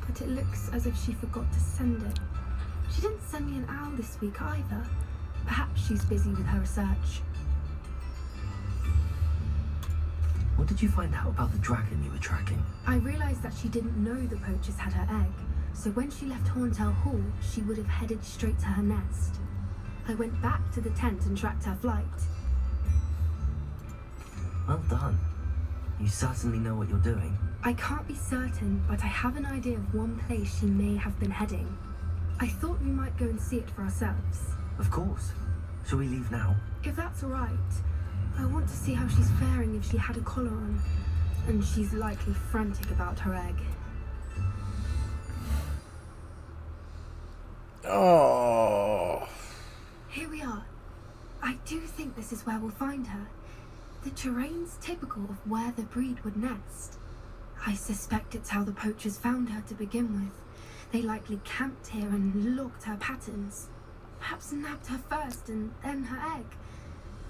but it looks as if she forgot to send it. She didn't send me an owl this week either. Perhaps she's busy with her research. What did you find out about the dragon you were tracking? I realized that she didn't know the poachers had her egg, so when she left Horntail Hall, she would have headed straight to her nest. I went back to the tent and tracked her flight. Well done. You certainly know what you're doing. I can't be certain, but I have an idea of one place she may have been heading. I thought we might go and see it for ourselves. Of course. Shall we leave now? If that's all right. I want to see how she's faring if she had a collar on. And she's likely frantic about her egg. Oh. Here we are. I do think this is where we'll find her. The terrain's typical of where the breed would nest. I suspect it's how the poachers found her to begin with. They likely camped here and logged her patterns. Perhaps nabbed her first and then her egg.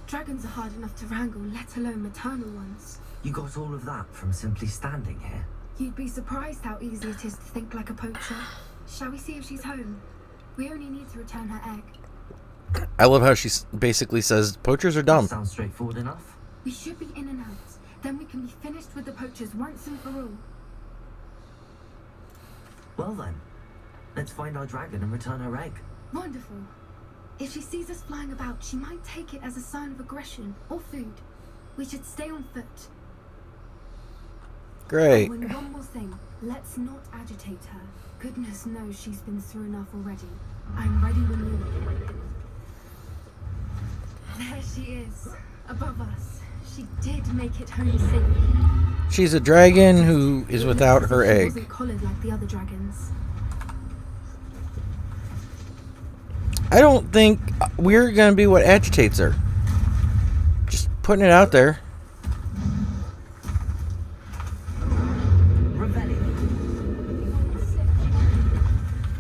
Dragons are hard enough to wrangle, let alone maternal ones. You got all of that from simply standing here? You'd be surprised how easy it is to think like a poacher. Shall we see if she's home? We only need to return her egg. I love how she basically says poachers are dumb. That sounds straightforward enough. We should be in and out. Then we can be finished with the poachers once and for all. Well then, let's find our dragon and return her egg. Wonderful. If she sees us flying about, she might take it as a sign of aggression or food. We should stay on foot. Great. Oh, and one more thing. Let's not agitate her. Goodness knows she's been through enough already. I'm ready when you are. There she is, above us. She did make it home safely. She's a dragon who is without her She egg. wasn't collared like the other dragons. I don't think we're going to be what agitates her. Just putting it out there.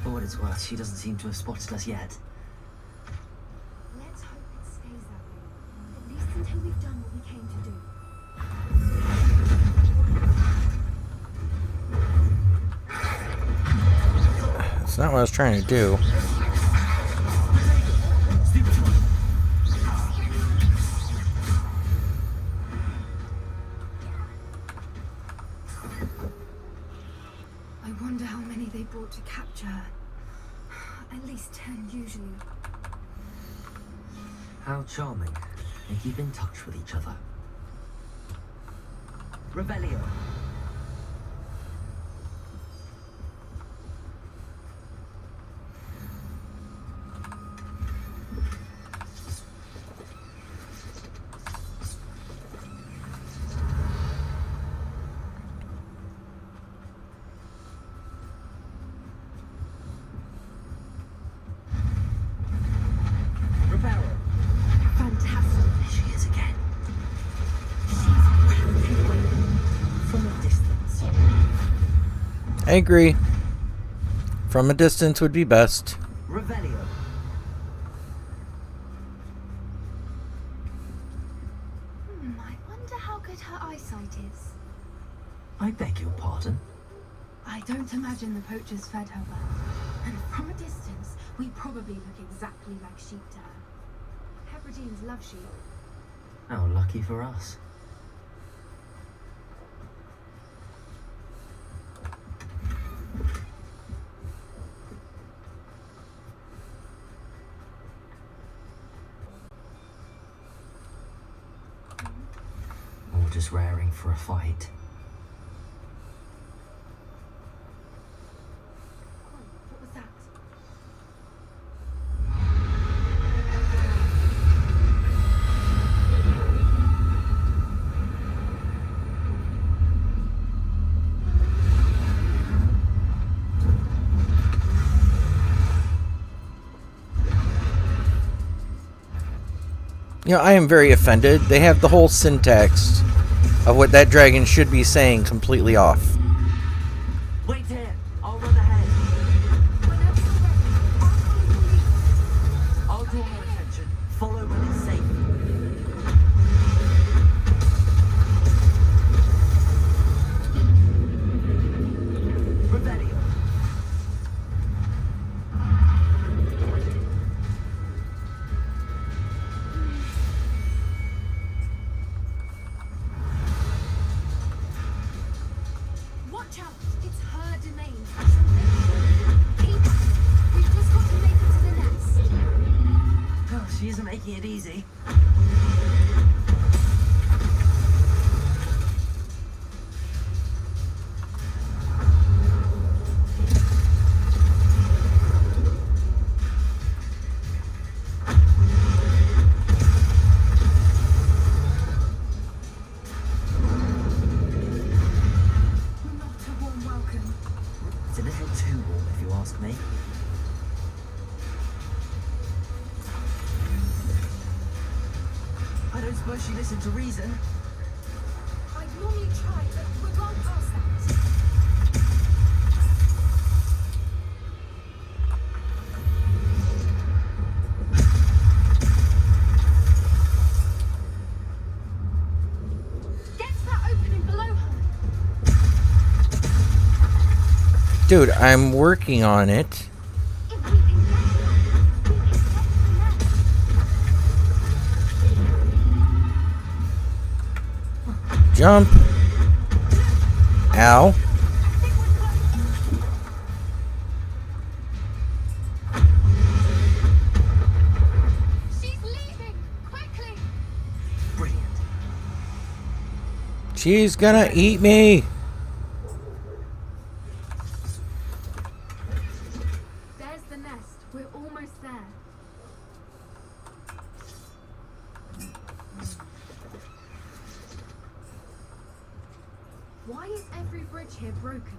For what it's worth, she doesn't seem to have spotted us yet. Let's hope it stays that way. At least until we've done what we came to do. That's not what I was trying to do. I wonder how many they brought to capture her. At least 10 usually. How charming. They keep in touch with each other. Rebellion. Fantastic. There she is again. She's from a distance. I agree. From a distance would be best. Revelio. I wonder how good her eyesight is. I beg your pardon. I don't imagine the poachers fed her well. And from a distance, we probably look exactly like sheep to her. Hebrideans love sheep. How lucky for us. Or just raring for a fight. What was that? You know, I am very offended. They have the whole syntax of what that dragon should be saying completely off. Wait here. I'll run ahead. draw our attention. Follow when it's safe. Revelio. Watch out! It's her domain. Keep up. We've just got to make it to the nest. Oh, she isn't making it easy. Not a warm welcome. It's a little too warm, if you ask me. I don't suppose she listened to reason. I'd normally try, but we're well past that. Get to that opening below her. Dude, I'm working on it. If we can get that, we can get to the nest. Jump. Ow. She's leaving! Quickly! Brilliant. She's gonna eat me. There's the nest. We're almost there. Why is every bridge here broken?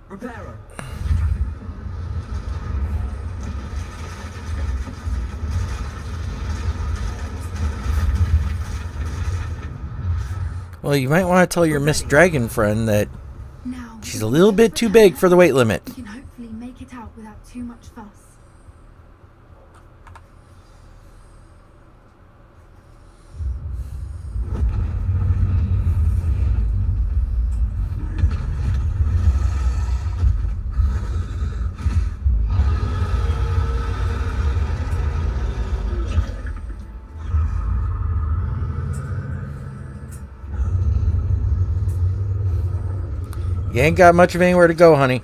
Reparo. Well, you might want to tell your Miss Dragon friend that Now, she's a little bit too big for the weight limit. we can hopefully make it out without too much fuss. You ain't got much of anywhere to go, honey.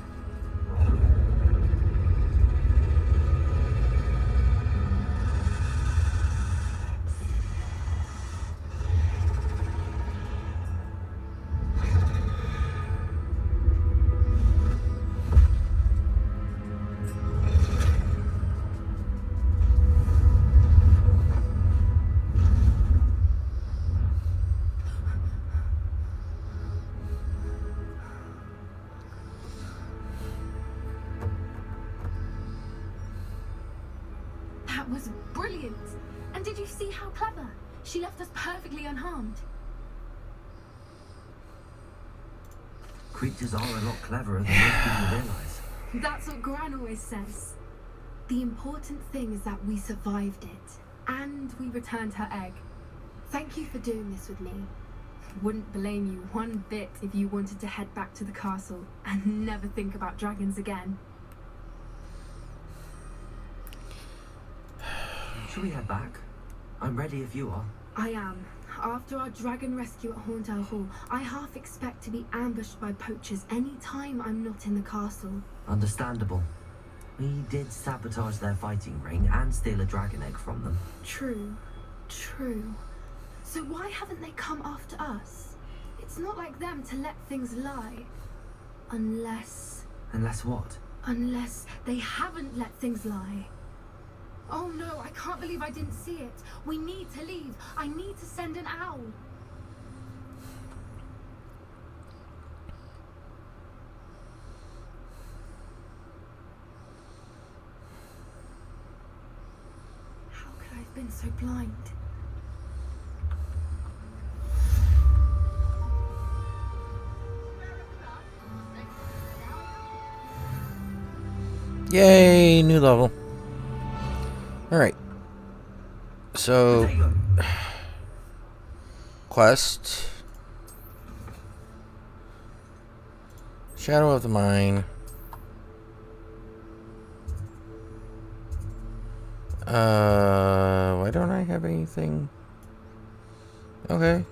That was brilliant! And did you see how clever? She left us perfectly unharmed. Creatures are a lot cleverer than most people realise. That's what Gran always says. The important thing is that we survived it. And we returned her egg. Thank you for doing this with me. Wouldn't blame you one bit if you wanted to head back to the castle and never think about dragons again. Should we head back? I'm ready if you are. I am. After our dragon rescue at Horndale Hall, I half expect to be ambushed by poachers any time I'm not in the castle. Understandable. We did sabotage their fighting ring and steal a dragon egg from them. True. True. So why haven't they come after us? It's not like them to let things lie. Unless what? Unless they haven't let things lie. Oh no, I can't believe I didn't see it. We need to leave. I need to send an owl. How could I have been so blind? Yay, new level. Alright. So, quest. Shadow of the Mine. Why don't I have anything? Okay.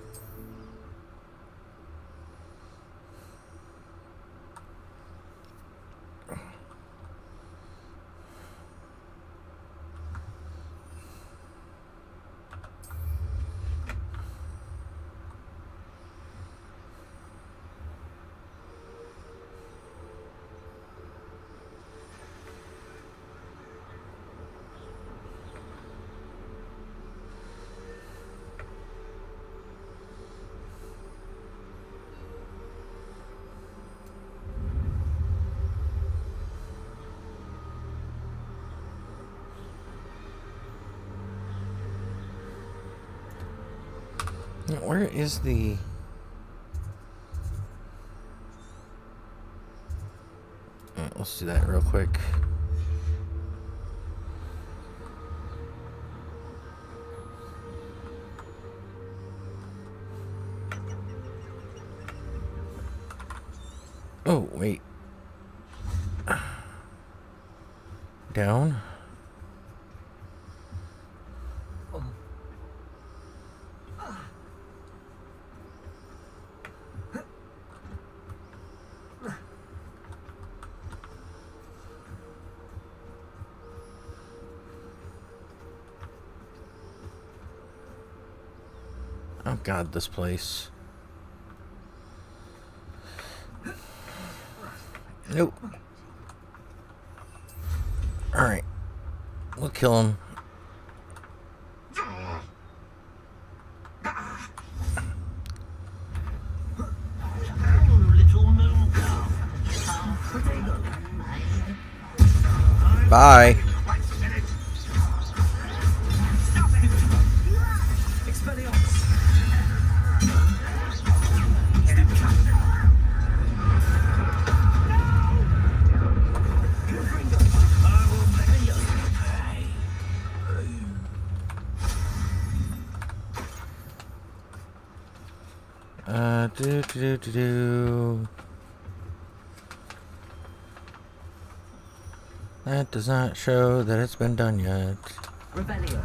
Where is the... Alright, let's do that real quick. Oh, wait. Down. Oh God, this place. Nope. Alright. We'll kill him. Bye. That does not show that it's been done yet. Rebellion.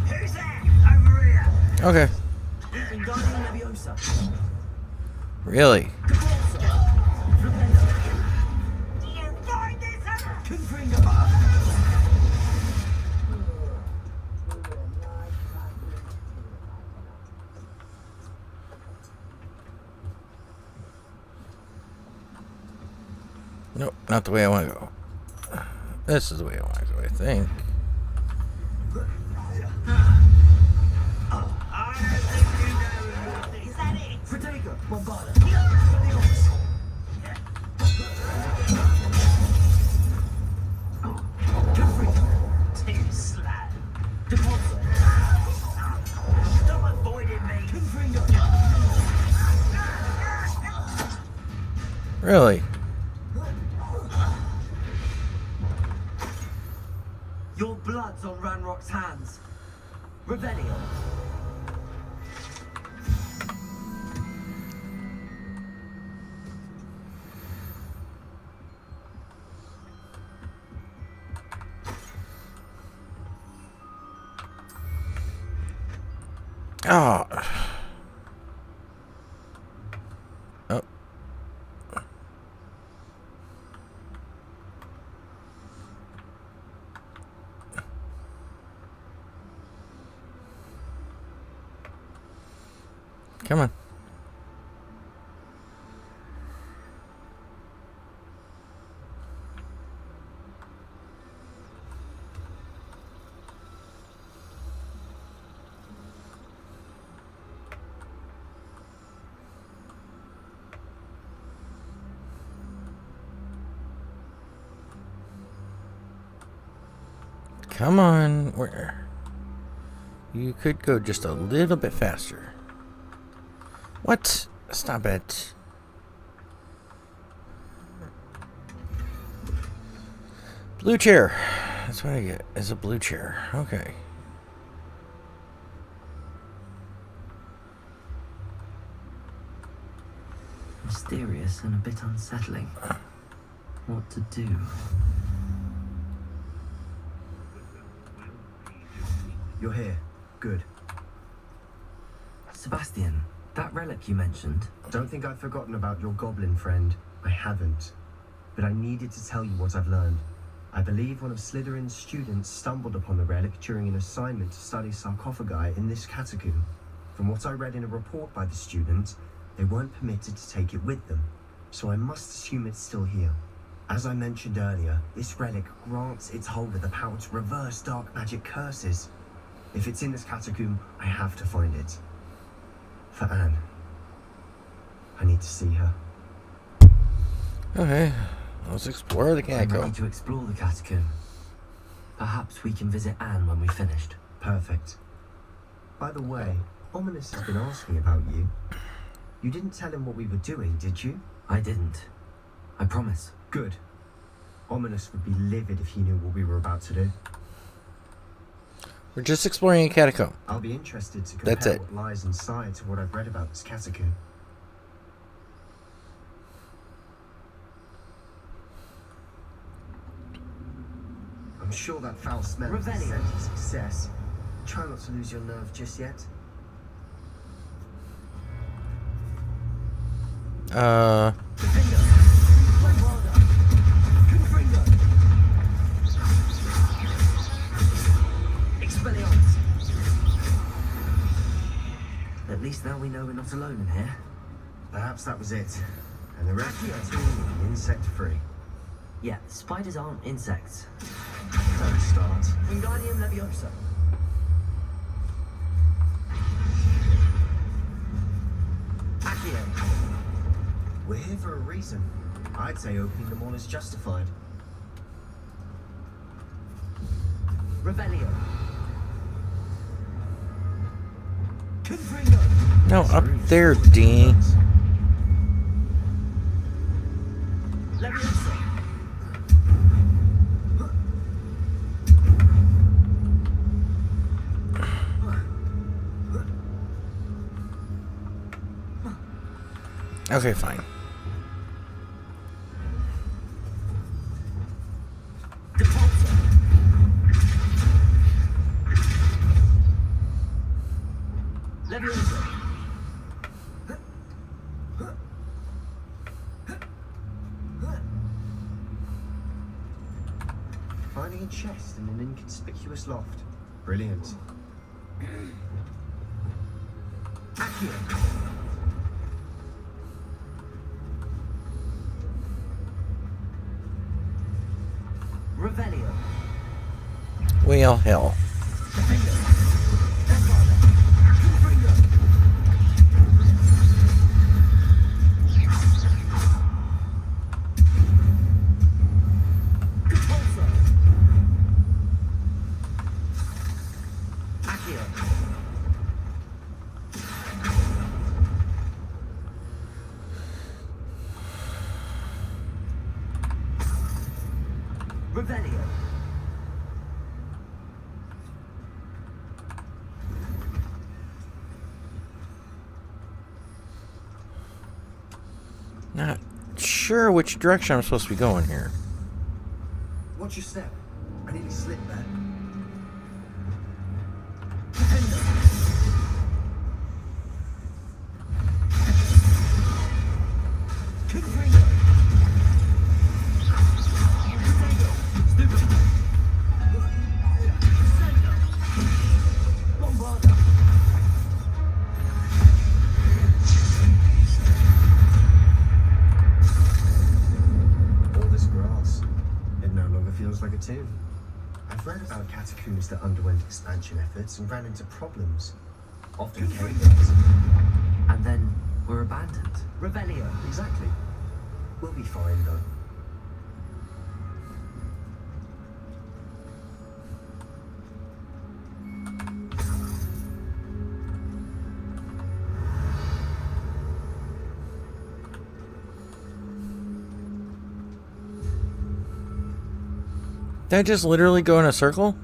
Who's there? Over here. Okay. Really? Do you find this? Nope, not the way I want to go. This is the way I want to go, I think. Is that it? Protego, Bombarda. Too slow. Deposit. Stop avoiding me. Really? Your blood's on Ranrock's hands. Rebellion. Oh. Oh. Come on. Come on. Where? You could go just a little bit faster. What? Stop it. Blue chair. That's what I get, is a blue chair. Okay. Mysterious and a bit unsettling. What to do? You're here. Good. Sebastian, that relic you mentioned. Don't think I've forgotten about your goblin friend. I haven't. But I needed to tell you what I've learned. I believe one of Slytherin's students stumbled upon the relic during an assignment to study sarcophagi in this catacomb. From what I read in a report by the student, they weren't permitted to take it with them, so I must assume it's still here. As I mentioned earlier, this relic grants its holder the power to reverse dark magic curses. If it's in this catacomb, I have to find it. For Anne. I need to see her. Okay. Let's explore the I'm catacomb. ready to explore the catacomb. Perhaps we can visit Anne when we've finished. Perfect. By the way, Ominous has been asking about you. You didn't tell him what we were doing, did you? I didn't. I promise. Good. Ominous would be livid if he knew what we were about to do. We're just exploring a catacomb. I'll be interested to That's compare it. what lies inside to what I've read about this catacomb. I'm sure that foul smell is a Revelio. sense of success. Try not to lose your nerve just yet. At least now we know we're not alone in here. Perhaps that was it. And the rest of the team will be insect-free. Yeah, spiders aren't insects. Don't start. Wingardium Leviosa. Accio. We're here for a reason. I'd say opening them all is justified. Revelio. No, up there, Dean. Leviosa. Okay, fine. Leviosa. Finding a chest in an inconspicuous loft. Brilliant. Accio. Revelio. Well, hell. Revelio. Not sure which direction I'm supposed to be going here. Watch your step. I nearly slipped there. All this grass. It no longer feels like a tomb. I've read about catacombs that underwent expansion efforts and ran into problems. Often caves. And then we're abandoned. Revelio. Exactly. We'll be fine though. Did I just literally go in a circle?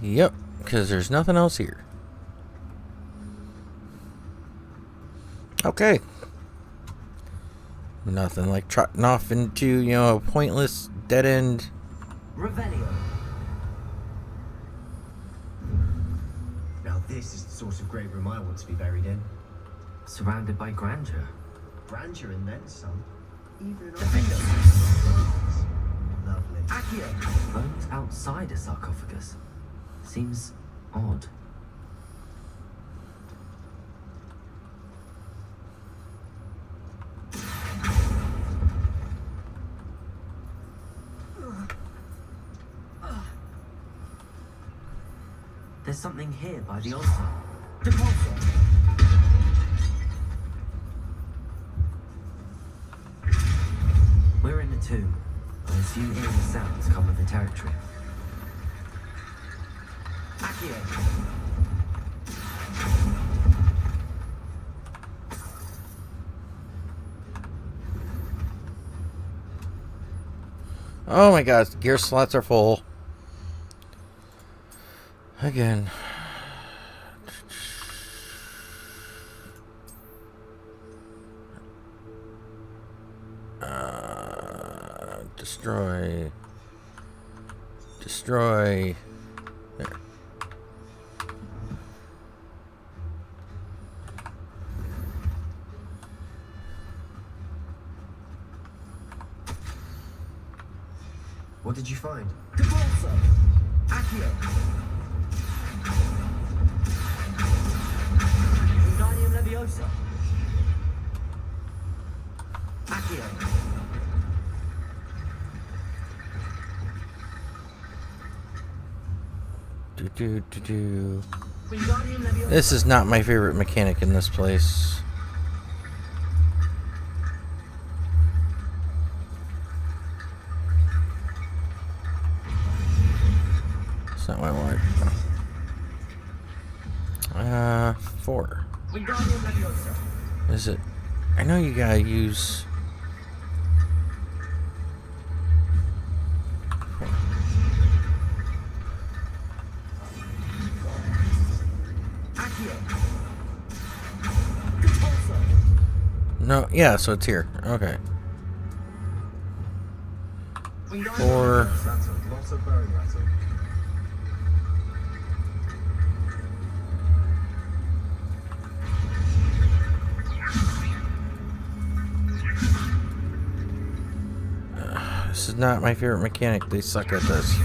Yep, because there's nothing else here. Okay. Nothing like trotting off into, you know, a pointless dead end. Revelio. Now this is the sort of great room I want to be buried in. Surrounded by grandeur. Grandeur and then some. Even in Lovely. Accio. Bones outside a sarcophagus. Seems odd. There's something here by the altar. We're in a tomb. I assume eerie sounds come with the territory. Accio. Oh my god, gear slots are full. Again. Destroy. Destroy. There. What did you find? Devolso. Accio. Wingardium Leviosa. Accio. This is not my favorite mechanic in this place. That's not what I want. 4. Wingardium Leviosa. Is it? I know you gotta use. No, yeah, so it's here. Okay. 4. That's a lot of bone rattle. This is not my favorite mechanic. They suck at this.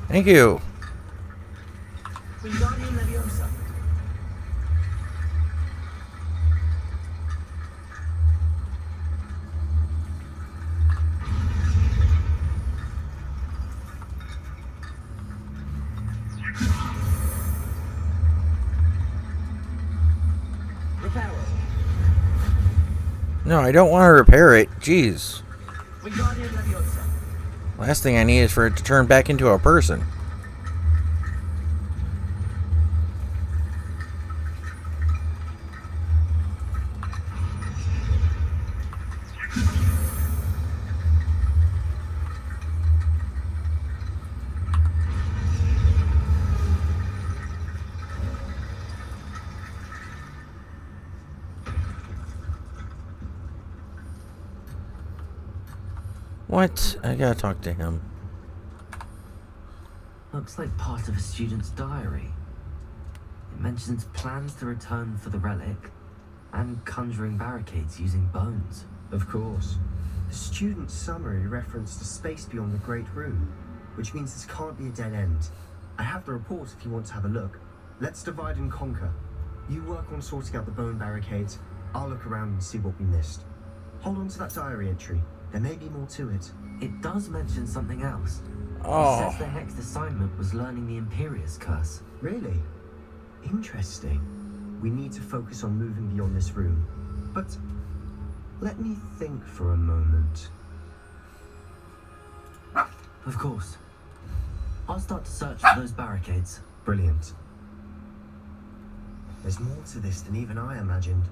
Thank you. Wingardium Leviosa. Repair. No, I don't want to repair it. Jeez. Wingardium Leviosa. Last thing I need is for it to turn back into a person. What? I gotta talk to him. Looks like part of a student's diary. It mentions plans to return for the relic and conjuring barricades using bones. Of course. The student's summary referenced a space beyond the Great Room, which means this can't be a dead end. I have the report if you want to have a look. Let's divide and conquer. You work on sorting out the bone barricades. I'll look around and see what we missed. Hold on to that diary entry. There may be more to it. It does mention something else. Oh. It says their next assignment was learning the Imperius Curse. Really? Interesting. We need to focus on moving beyond this room. But Let me think for a moment. Of course. I'll start to search for those barricades. Brilliant. There's more to this than even I imagined.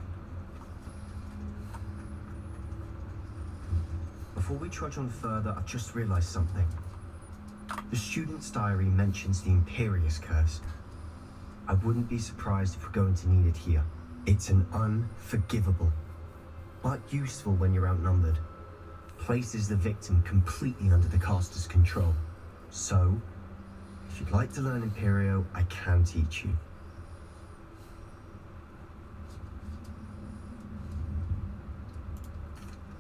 Before we trudge on further, I've just realized something. The student's diary mentions the Imperious Curse. I wouldn't be surprised if we're going to need it here. It's an unforgivable, but useful when you're outnumbered. Places the victim completely under the caster's control. So, if you'd like to learn Imperio, I can teach you.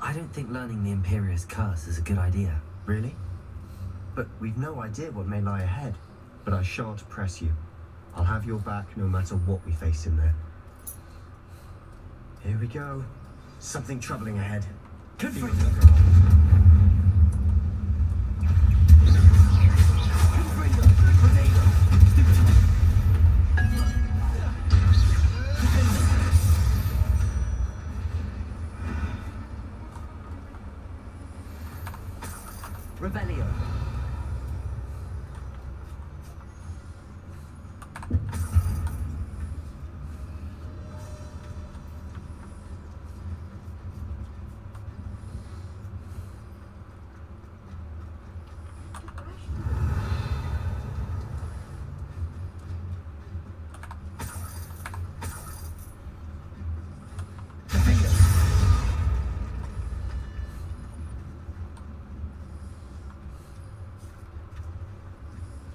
I don't think learning the Imperious Curse is a good idea. Really? But we've no idea what may lie ahead. But I shan't press you. I'll have your back no matter what we face in there. Here we go. Something troubling ahead. Confront the girl. Rebellion.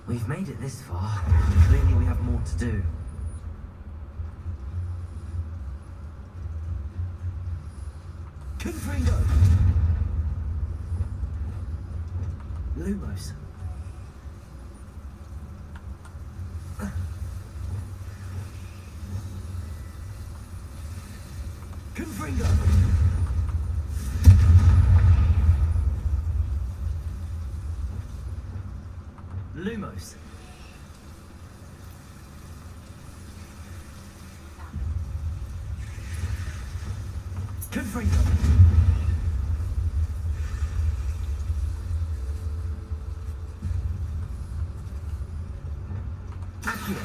We've made it this far. Clearly we have more to do. Confringo! Lumos. Confringo! Lumos. Confringo! Accio!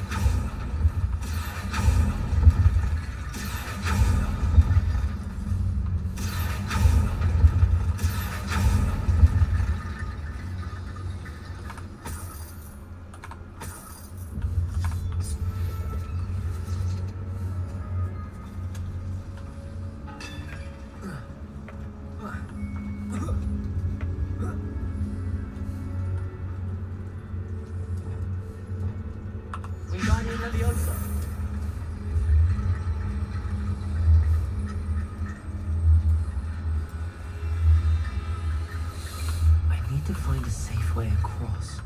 I need to find a safe way across.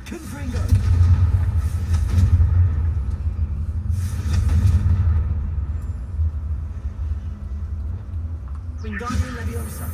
Confringo! Wingardium Leviosa.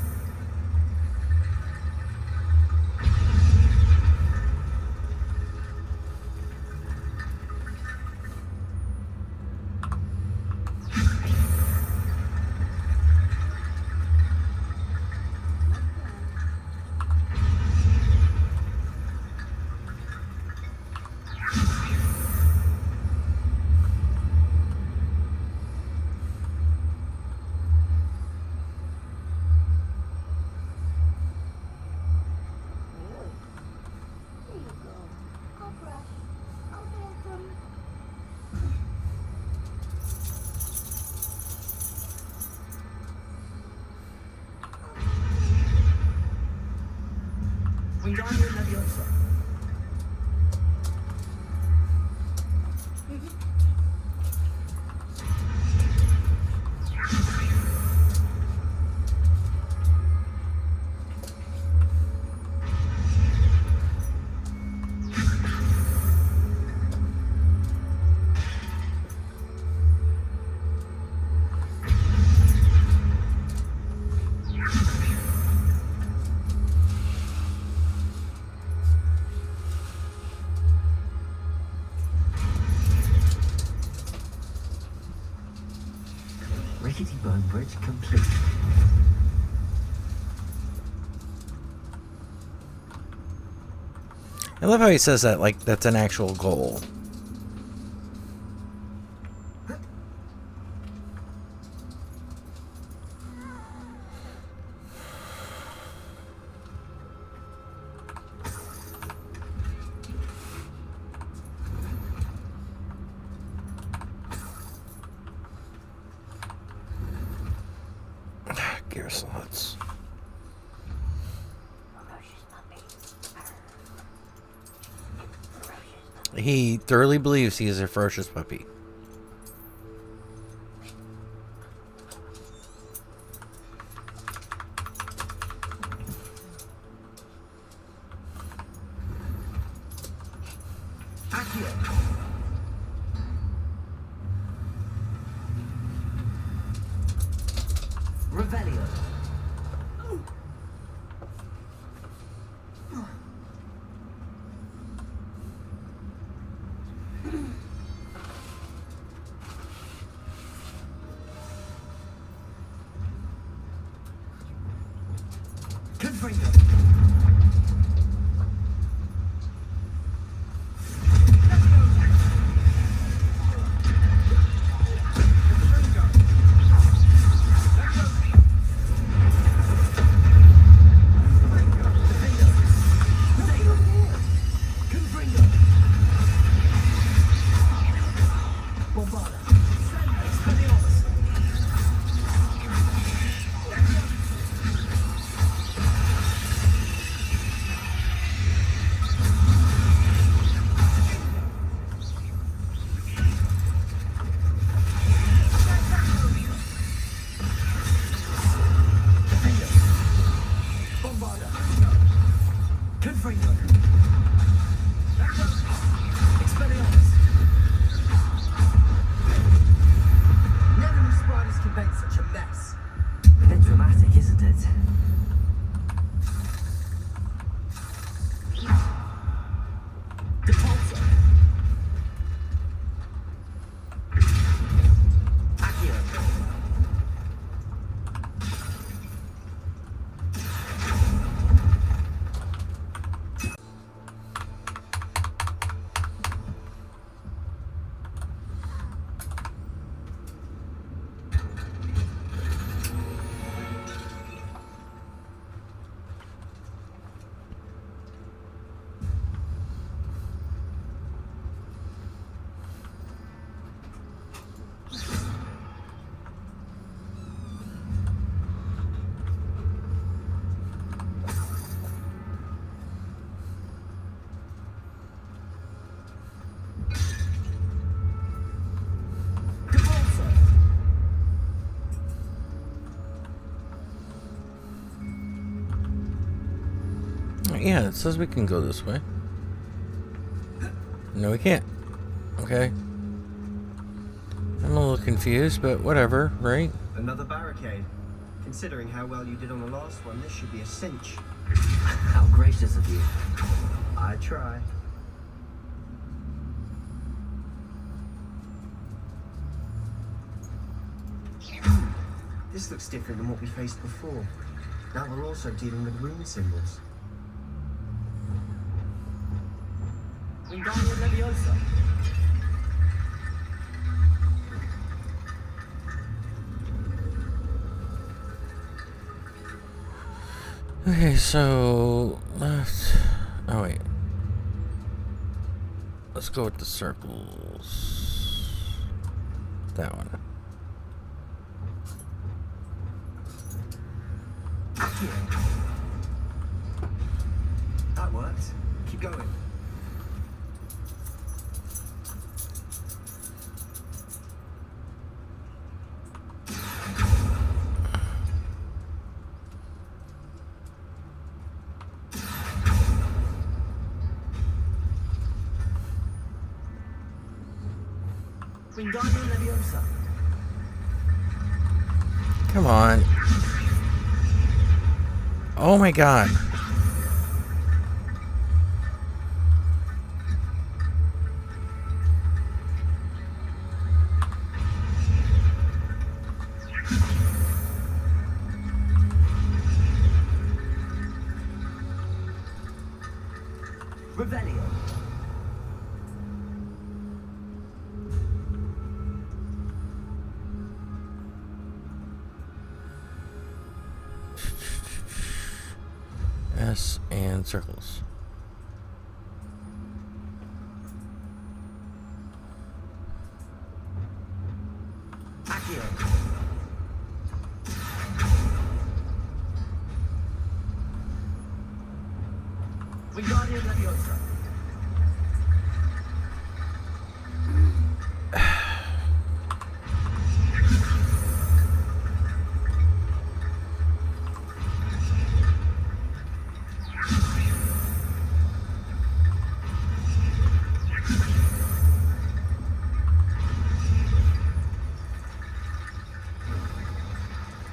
Wingardium Leviosa. Crossbone Bridge complete. I love how he says that like that's an actual goal. Gear slots. He thoroughly believes he is a ferocious puppy. Revelio. Confringo. Yeah, it says we can go this way. No, we can't. Okay. I'm a little confused, but whatever, right? Another barricade. Considering how well you did on the last one, this should be a cinch. How gracious of you. I try. This looks different than what we faced before. Now we're also dealing with rune symbols. Wingardium Leviosa. Okay, so left. Oh wait. Let's go with the circles. That one. That worked. Keep going. Wingardium Leviosa. Come on. Oh my god. Revelio. S and circles. Accio. Wingardium Leviosa.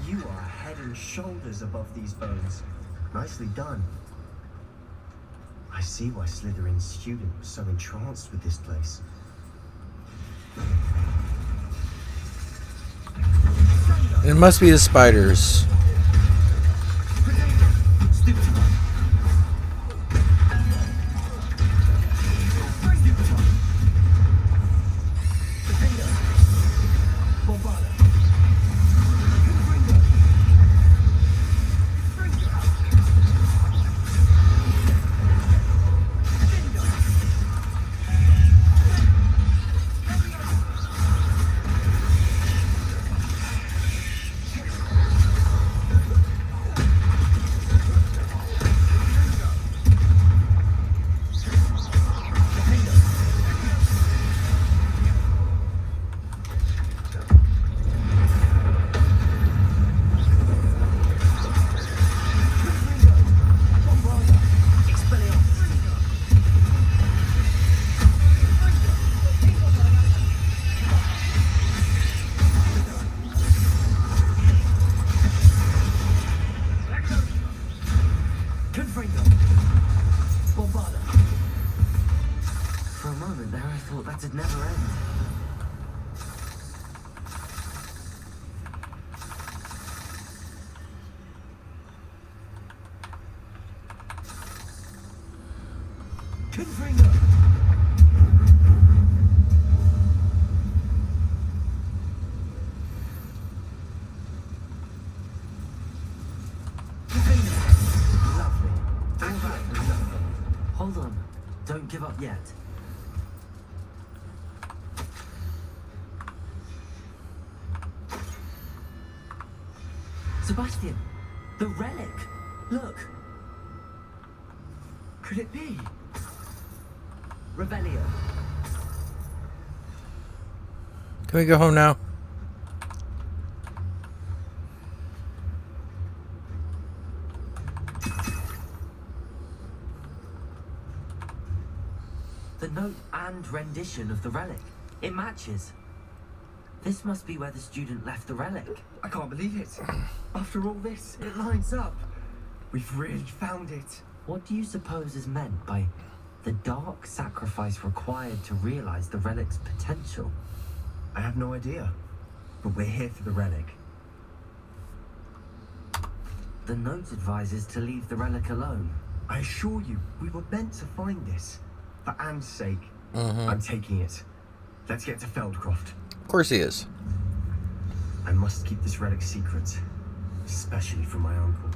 You are head and shoulders above these bones. Nicely done. I see why Slytherin's student was so entranced with this place. It must be the spiders. For a moment there, I thought that'd never end. Hold on. Don't give up yet. Sebastian, the relic. Look. Could it be? Revelio. Can we go home now? The note and rendition of the relic. It matches. This must be where the student left the relic. I can't believe it. After all this, it lines up. We've really found it. What do you suppose is meant by the dark sacrifice required to realize the relic's potential? I have no idea. But we're here for the relic. The note advises to leave the relic alone. I assure you, we were meant to find this. For Anne's sake, I'm taking it. Let's get to Feldcroft. Of course he is. I must keep this relic secret, especially from my uncle.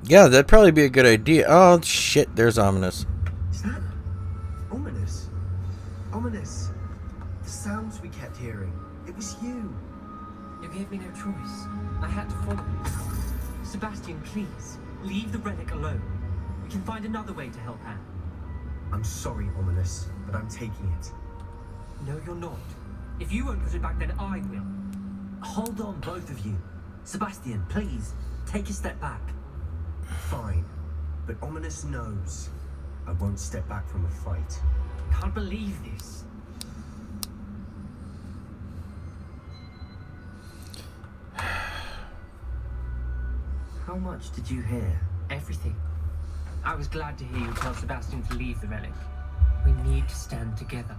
Yeah, that'd probably be a good idea. Oh, shit, there's Ominous. Is that ominous? Ominous. The sounds we kept hearing. It was you. You gave me no choice. I had to follow you. Sebastian, please, leave the relic alone. We can find another way to help Anne. I'm sorry, Ominous, but I'm taking it. No, you're not. If you won't put it back, then I will. Hold on, both of you. Sebastian, please, take a step back. Fine, but Ominous knows I won't step back from a fight. Can't believe this. How much did you hear? Everything. I was glad to hear you tell Sebastian to leave the relic. We need to stand together.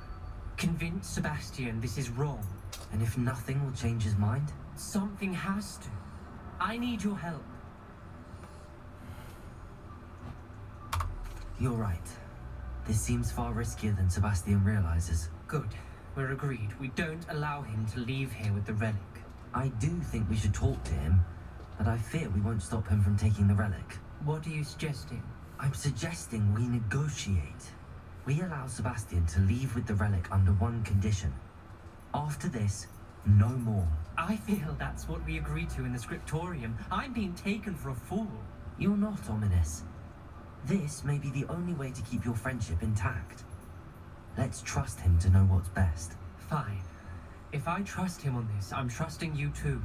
Convince Sebastian this is wrong. And if nothing will change his mind? Something has to. I need your help. You're right. This seems far riskier than Sebastian realizes. Good. We're agreed. We don't allow him to leave here with the relic. I do think we should talk to him, but I fear we won't stop him from taking the relic. What are you suggesting? I'm suggesting we negotiate. We allow Sebastian to leave with the relic under one condition. After this, no more. I feel that's what we agreed to in the scriptorium. I'm being taken for a fool. You're not, Ominous. This may be the only way to keep your friendship intact. Let's trust him to know what's best. Fine. If I trust him on this, I'm trusting you too.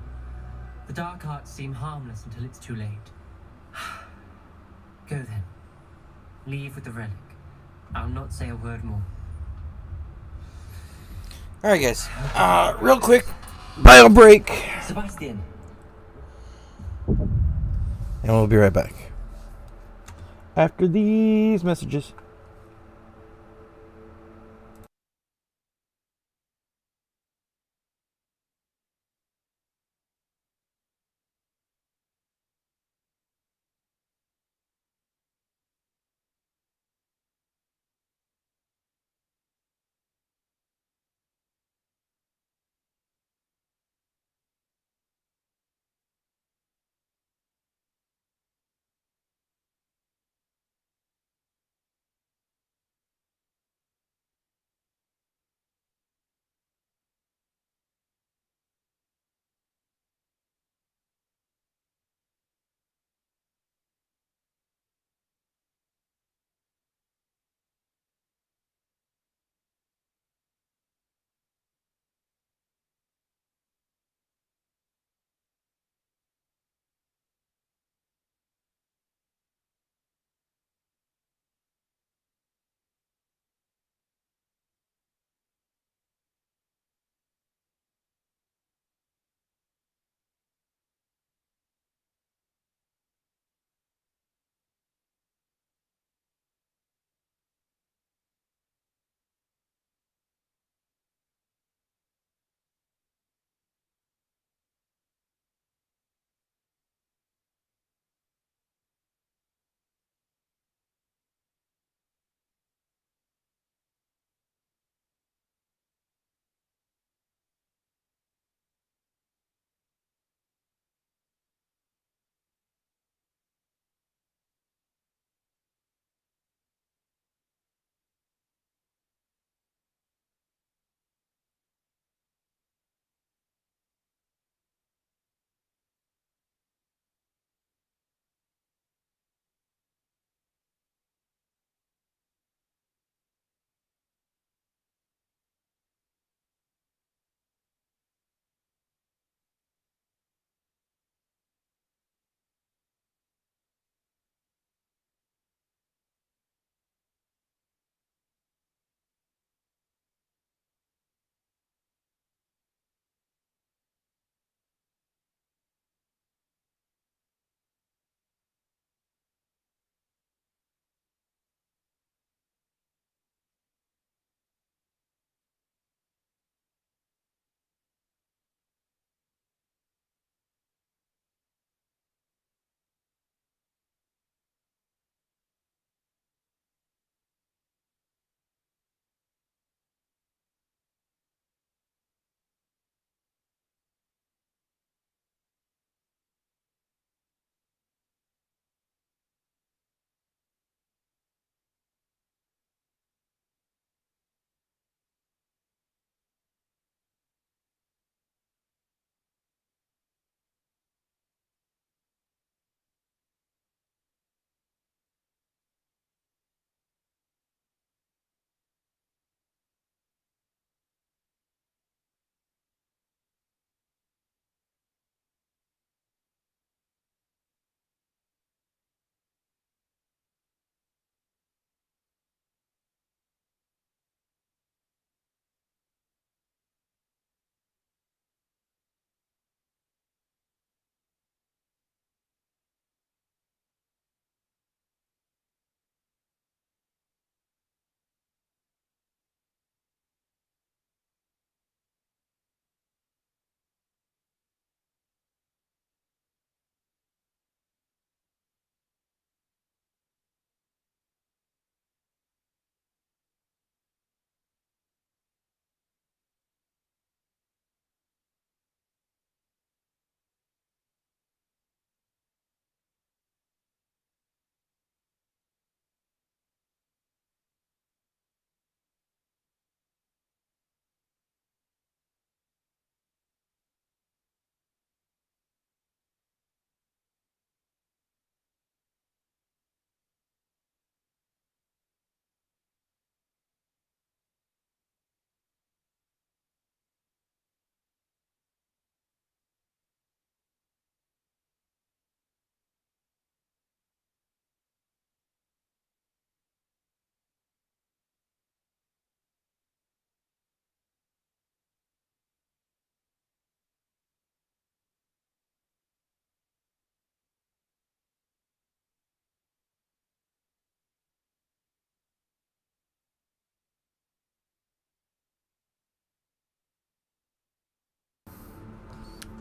The dark arts seem harmless until it's too late. Go then. Leave with the relic. I'll not say a word more. Alright, guys. Real quick, bio break. Sebastian! And we'll be right back. After these messages.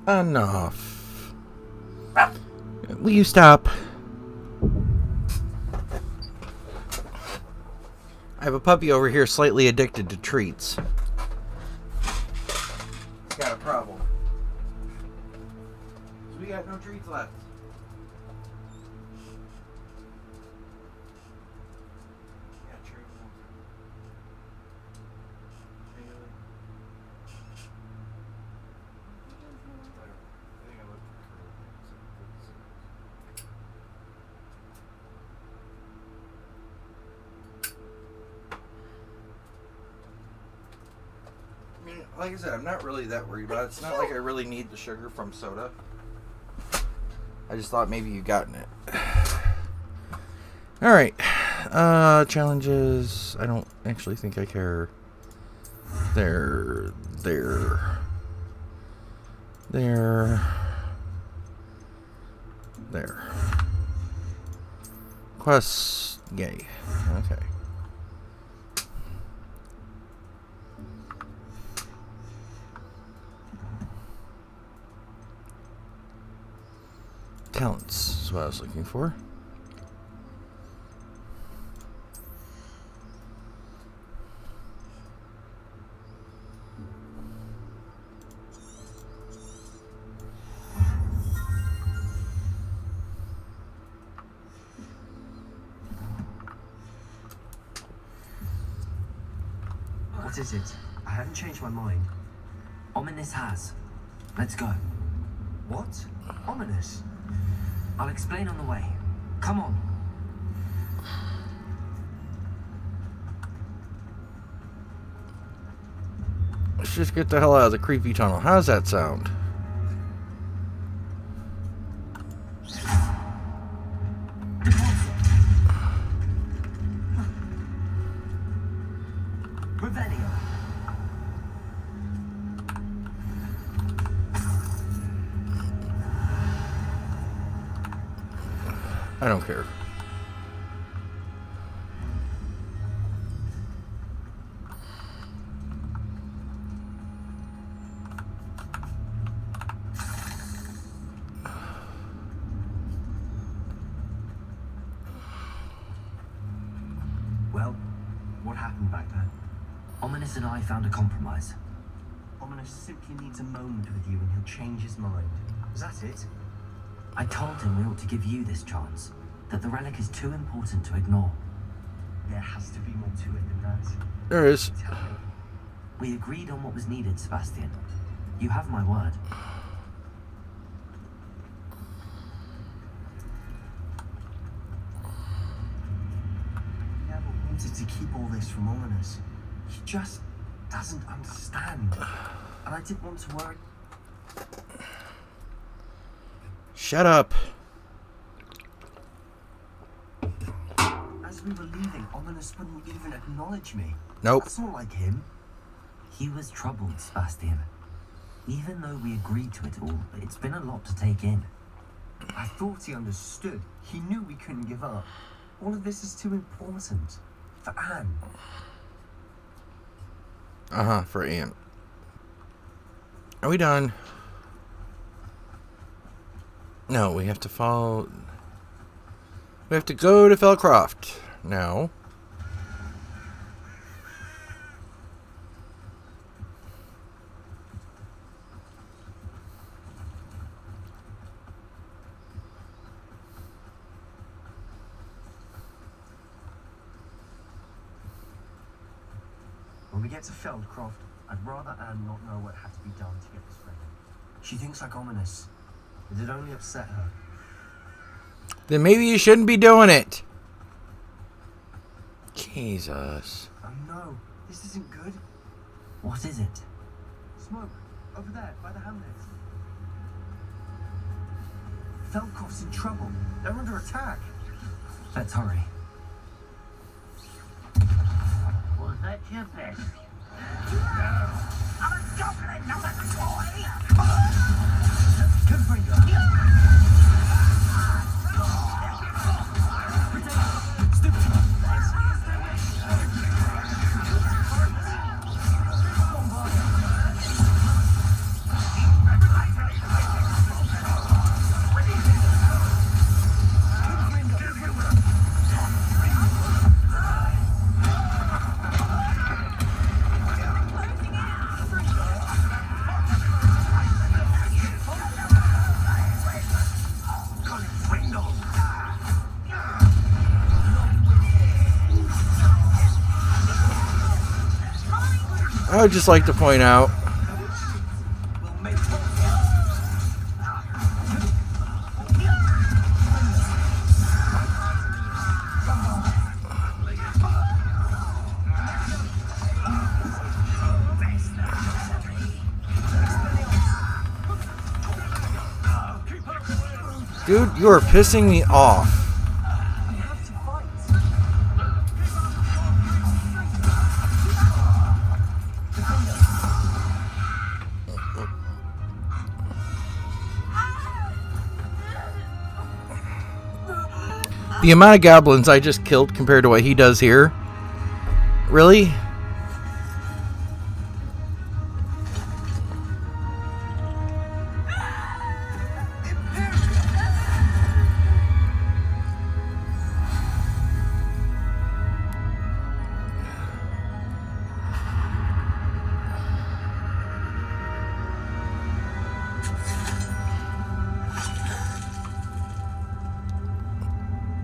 Enough. Will you stop? I have a puppy over here slightly addicted to treats. He's got a problem. So we got no treats left. Like I said, I'm not really that worried about it. It's not like I really need the sugar from soda. I just thought maybe you've gotten it. Alright. Challenges. I don't actually think I care. There. Quests. Yay. Okay. Talents is what I was looking for. What is it? I haven't changed my mind. Ominous has. Let's go. What? Ominous? I'll explain on the way. Come on. Let's just get the hell out of the creepy tunnel. How's that sound? I don't care. Well, what happened back then? Ominous and I found a compromise. Ominous simply needs a moment with you and he'll change his mind. Is that it? I told him we ought to give you this chance, that the relic is too important to ignore. There has to be more to it than that. There is. We agreed on what was needed, Sebastian. You have my word. I never wanted to keep all this from Ominous. He just doesn't understand. And I didn't want to worry. Shut up. As we were leaving, Ominous wouldn't even acknowledge me. Nope. That's not like him. He was troubled, Sebastian. Even though we agreed to it all, it's been a lot to take in. I thought he understood. He knew we couldn't give up. All of this is too important. For Anne. For Anne. Are we done? No, we have to follow... We have to go to Felcroft now. When we get to Feldcroft, I'd rather Anne not know what had to be done to get this ready. She thinks like Ominous. It'd only upset her. Then maybe you shouldn't be doing it. Jesus. Oh no, this isn't good. What is it? Smoke, over there, by the hamlet. Feldcroft's in trouble. They're under attack. Let's hurry. Was that your best? No! I'm a goblin, not a toy! Confringo! I'd just like to point out, dude, you are pissing me off. The amount of goblins I just killed compared to what he does here. Really?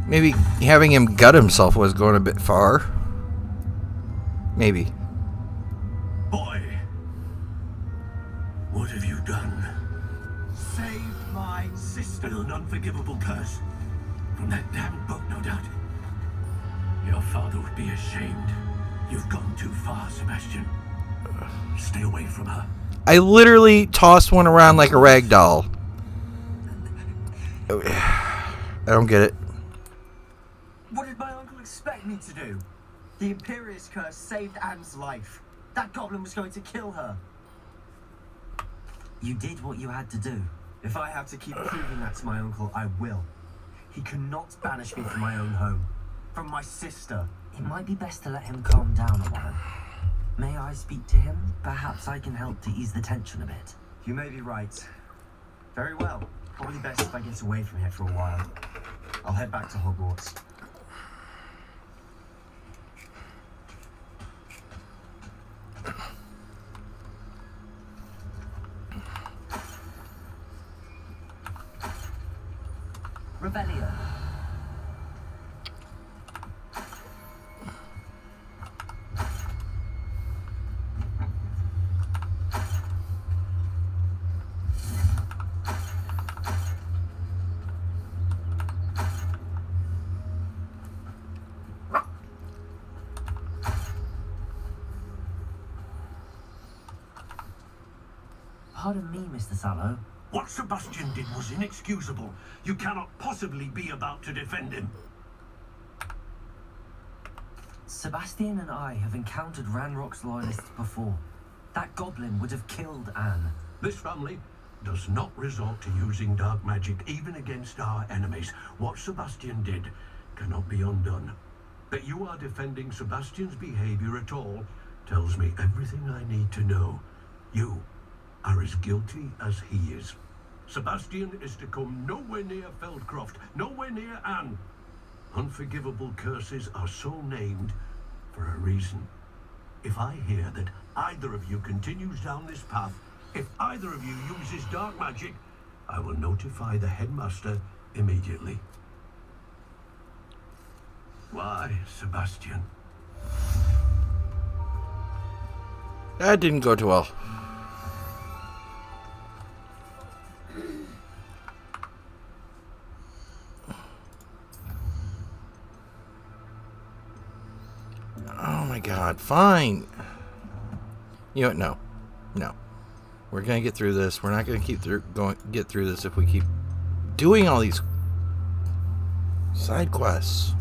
Maybe having him gut himself was going a bit far. Maybe. Boy, what have you done? Saved my sister. With an unforgivable curse. From that damned book, no doubt. Your father would be ashamed. You've gone too far, Sebastian. Stay away from her. I literally tossed one around like a rag doll. I don't get it. What did my uncle expect me to do? The Imperious curse saved Anne's life. That goblin was going to kill her. You did what you had to do. If I have to keep proving that to my uncle, I will. He cannot banish me from my own home. From my sister. It might be best to let him calm down a while. May I speak to him? Perhaps I can help to ease the tension a bit. You may be right. Very well. Probably best if I get away from here for a while. I'll head back to Hogwarts. Revelio. Pardon me, Mr. Sallow. What Sebastian did was inexcusable. You cannot possibly be about to defend him. Sebastian and I have encountered Ranrock's loyalists before. That goblin would have killed Anne. This family does not resort to using dark magic even against our enemies. What Sebastian did cannot be undone. That you are defending Sebastian's behavior at all tells me everything I need to know. You are as guilty as he is. Sebastian is to come nowhere near Feldcroft, nowhere near Anne. Unforgivable curses are so named for a reason. If I hear that either of you continues down this path, if either of you uses dark magic, I will notify the headmaster immediately. Why, Sebastian? That didn't go too well. Oh my god, fine. You know what? No. No. We're gonna get through this. We're not gonna get through this if we keep doing all these side quests.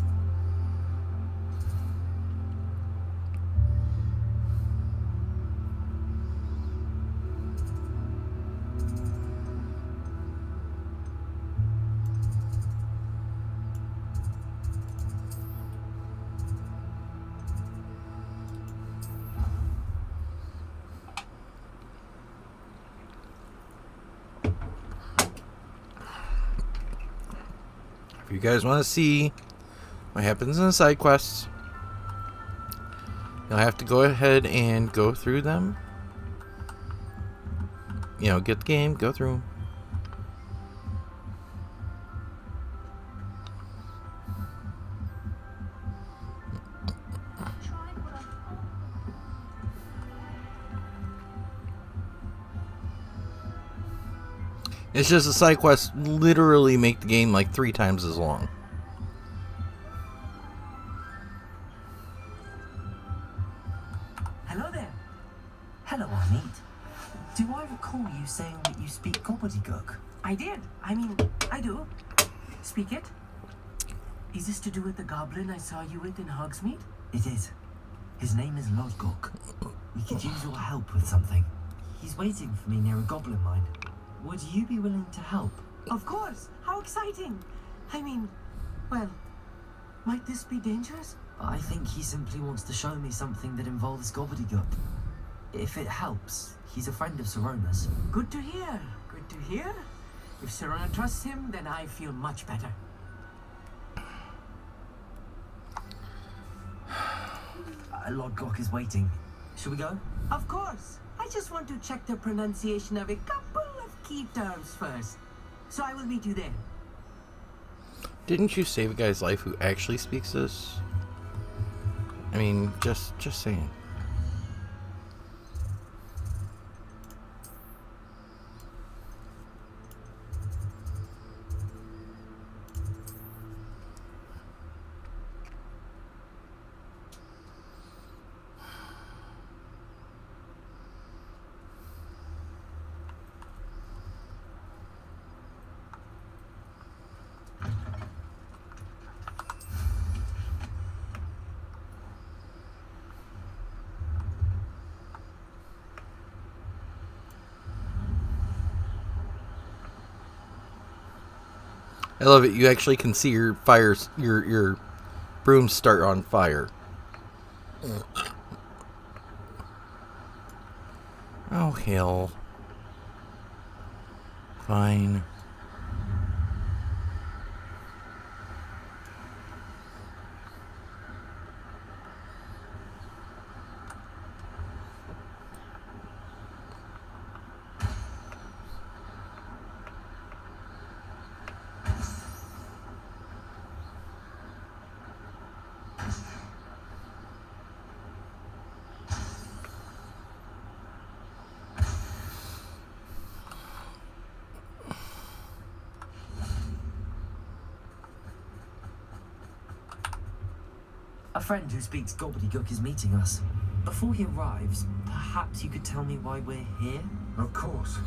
If you guys want to see what happens in the side quests, you'll have to go ahead and go through them. You know, get the game, go through them. It's just the side quests literally make the game like 3 times as long. Hello there. Hello, Amit. Do I recall you saying that you speak gobbledygook? I did. I do. Speak it. Is this to do with the goblin I saw you with in Hogsmeade? It is. His name is Lodgok. We could use your help with something. He's waiting for me near a goblin mine. Would you be willing to help? Of course. How exciting. Well, might this be dangerous? I think he simply wants to show me something that involves gobbledygook. If it helps, he's a friend of Sirona's. Good to hear. Good to hear. If Sirona trusts him, then I feel much better. Lodgok is waiting. Shall we go? Of course. I just want to check the pronunciation of a couple of key terms first. So I will meet you there. Didn't you save a guy's life who actually speaks this? I mean, just saying. I love it. You actually can see your fires, your brooms start on fire. Oh hell. Fine. A friend who speaks gobbledygook is meeting us. Before he arrives, perhaps you could tell me why we're here? Of course.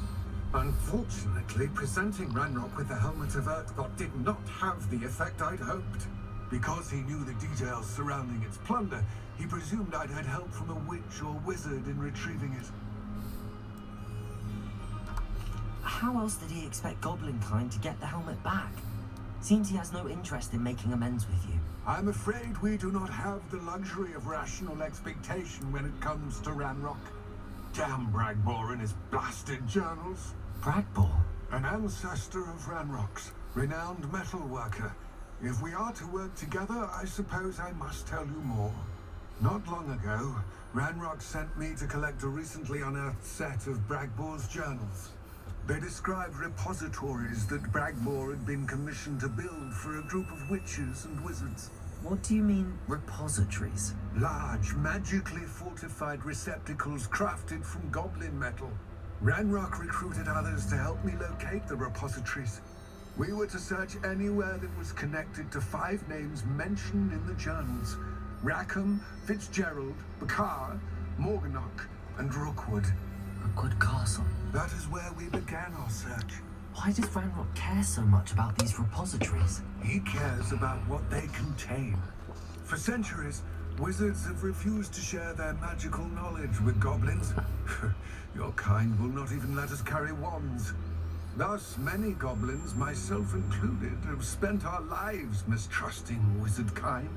Unfortunately, presenting Ranrock with the Helmet of Urtkot did not have the effect I'd hoped. Because he knew the details surrounding its plunder, he presumed I'd had help from a witch or wizard in retrieving it. How else did he expect Goblinkind to get the helmet back? Seems he has no interest in making amends with you. I'm afraid we do not have the luxury of rational expectation when it comes to Ranrock. Damn Bragbor and his blasted journals. Bragbor? An ancestor of Ranrock's, renowned metal worker. If we are to work together, I suppose I must tell you more. Not long ago, Ranrock sent me to collect a recently unearthed set of Bragbor's journals. They described repositories that Bragbor had been commissioned to build for a group of witches and wizards. What do you mean, repositories? Large, magically fortified receptacles crafted from goblin metal. Ranrock recruited others to help me locate the repositories. We were to search anywhere that was connected to 5 names mentioned in the journals. Rackham, Fitzgerald, Bakar, Morganach, and Rookwood. Rookwood Castle. That is where we began our search. Why does Ranrock care so much about these repositories? He cares about what they contain. For centuries, wizards have refused to share their magical knowledge with goblins. Your kind will not even let us carry wands. Thus, many goblins, myself included, have spent our lives mistrusting wizard kind.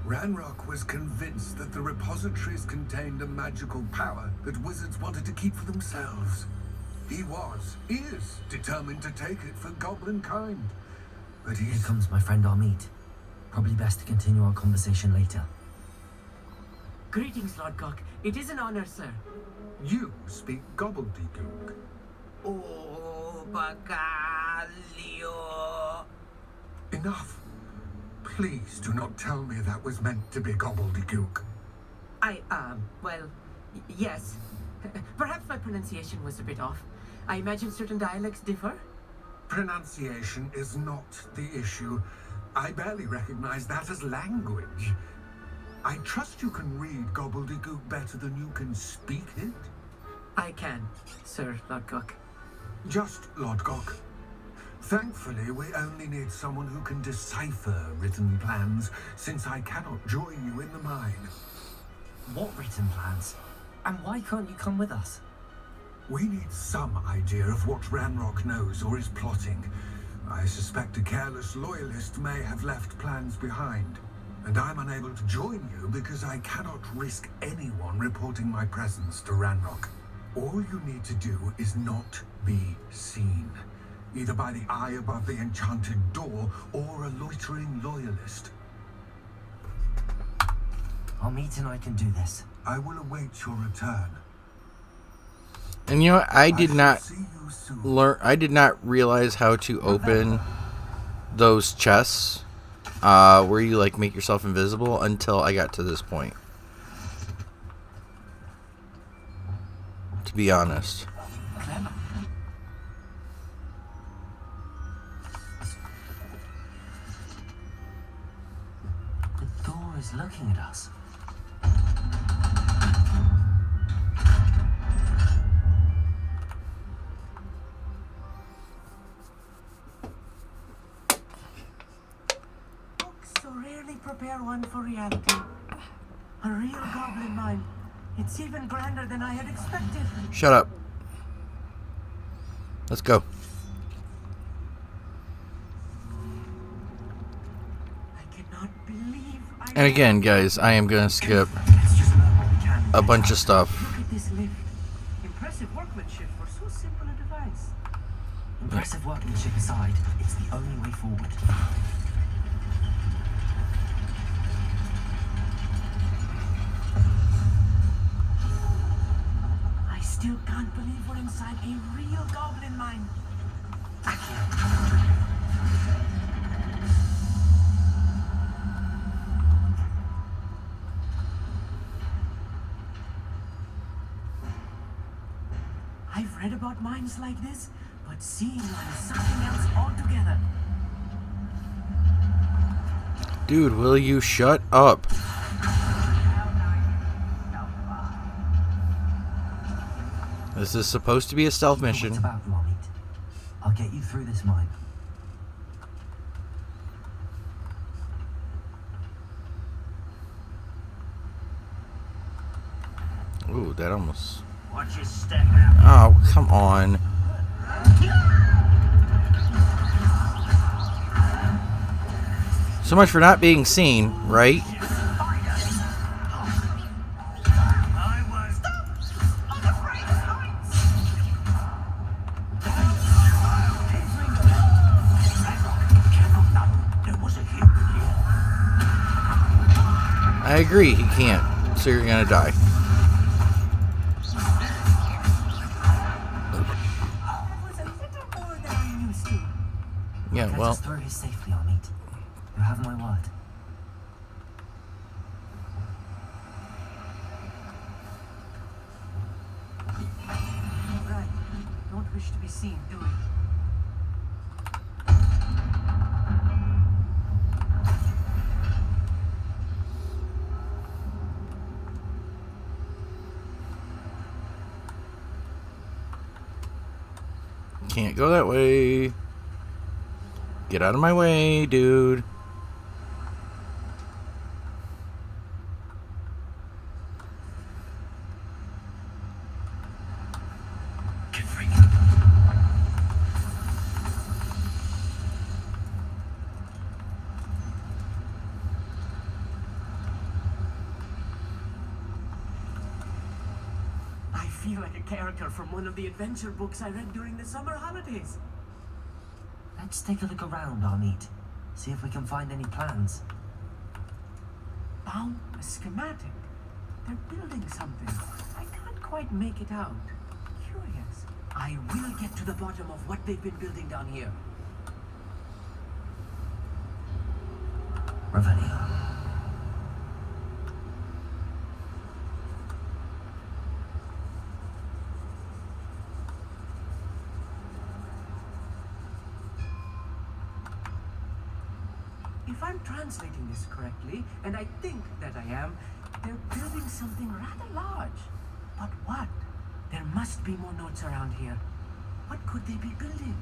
Ranrock was convinced that the repositories contained a magical power that wizards wanted to keep for themselves. He is determined to take it for goblin kind. But Here comes my friend Amit. Probably best to continue our conversation later. Greetings, Lodgok. It is an honor, sir. You speak gobbledygook. Oh, Bacalio. Enough. Please do not tell me that was meant to be gobbledygook. Yes. Perhaps my pronunciation was a bit off. I imagine certain dialects differ? Pronunciation is not the issue. I barely recognize that as language. I trust you can read gobbledygook better than you can speak it? I can, Sir Lodgok. Just Lodgok. Thankfully, we only need someone who can decipher written plans, since I cannot join you in the mine. What written plans? And why can't you come with us? We need some idea of what Ranrock knows or is plotting. I suspect a careless loyalist may have left plans behind. And I'm unable to join you because I cannot risk anyone reporting my presence to Ranrock. All you need to do is not be seen, either by the eye above the enchanted door or a loitering loyalist. Amit and I can do this. I will await your return. And you know what? I did not learn. I did not realize how to open those chests where you like make yourself invisible until I got to this point. To be honest. The door is looking at us. So rarely prepare one for reality. A real goblin mine. It's even grander than I had expected. Shut up. Let's go. I cannot believe And again, guys, I am going to skip a bunch of stuff. Look at this lift. Impressive workmanship for so simple a device. Impressive workmanship aside, it's the only way forward. I still can't believe we're inside a real goblin mine. I've read about mines like this, but seeing one is something else altogether. Dude, will you shut up? This is supposed to be a stealth mission. What about you, Amit? I'll get you through this mine. Ooh, that almost... Watch your step out. Oh, come on. So much for not being seen, right? I agree, he can't. So you're gonna die. Yeah, Get well... us through here safely, Amit. You have my word. Right. Don't wish to be seen, do we? Can't go that way. Get out of my way, dude. Get free. I feel like a character from one of the adventure books I read during the summer holidays. Let's take a look around, Amit. See if we can find any plans. Found a schematic. They're building something. I can't quite make it out. Curious. I will get to the bottom of what they've been building down here. Revelio. If I'm translating this correctly, and I think that I am, they're building something rather large. But what? There must be more notes around here. What could they be building?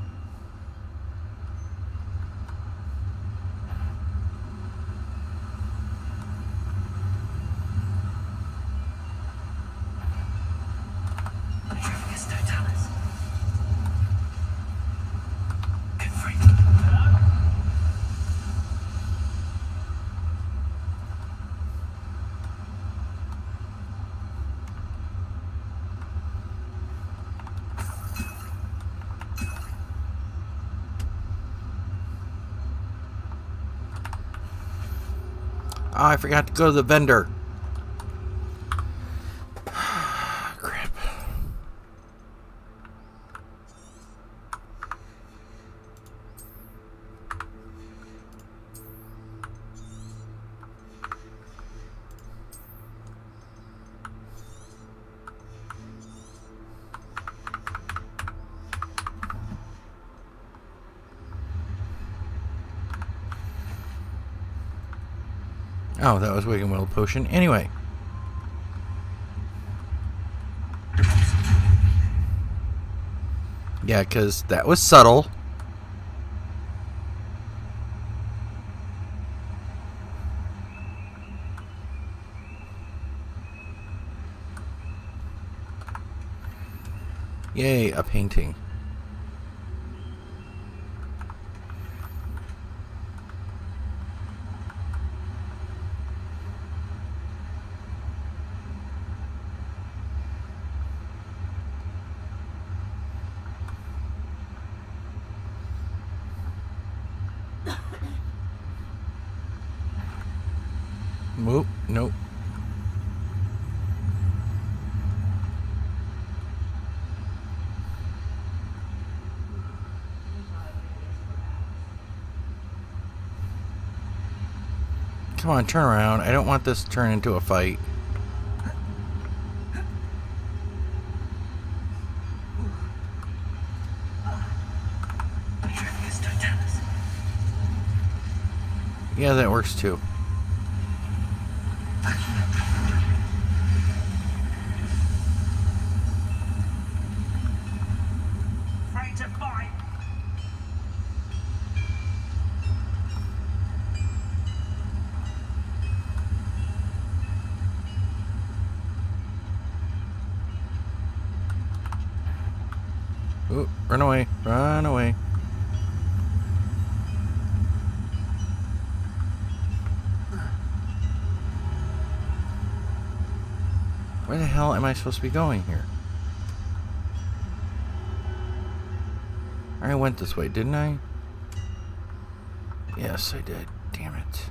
Oh, I forgot to go to the vendor. Crap. Oh, that was Wigan Will Potion. Anyway. Yeah, because that was subtle. Yay, a painting. Nope, nope. Come on, turn around. I don't want this to turn into a fight. Yeah, that works too. Afraid to fight. Ooh, run away, run away. Where the hell am I supposed to be going here? I went this way, didn't I? Yes, I did. Damn it.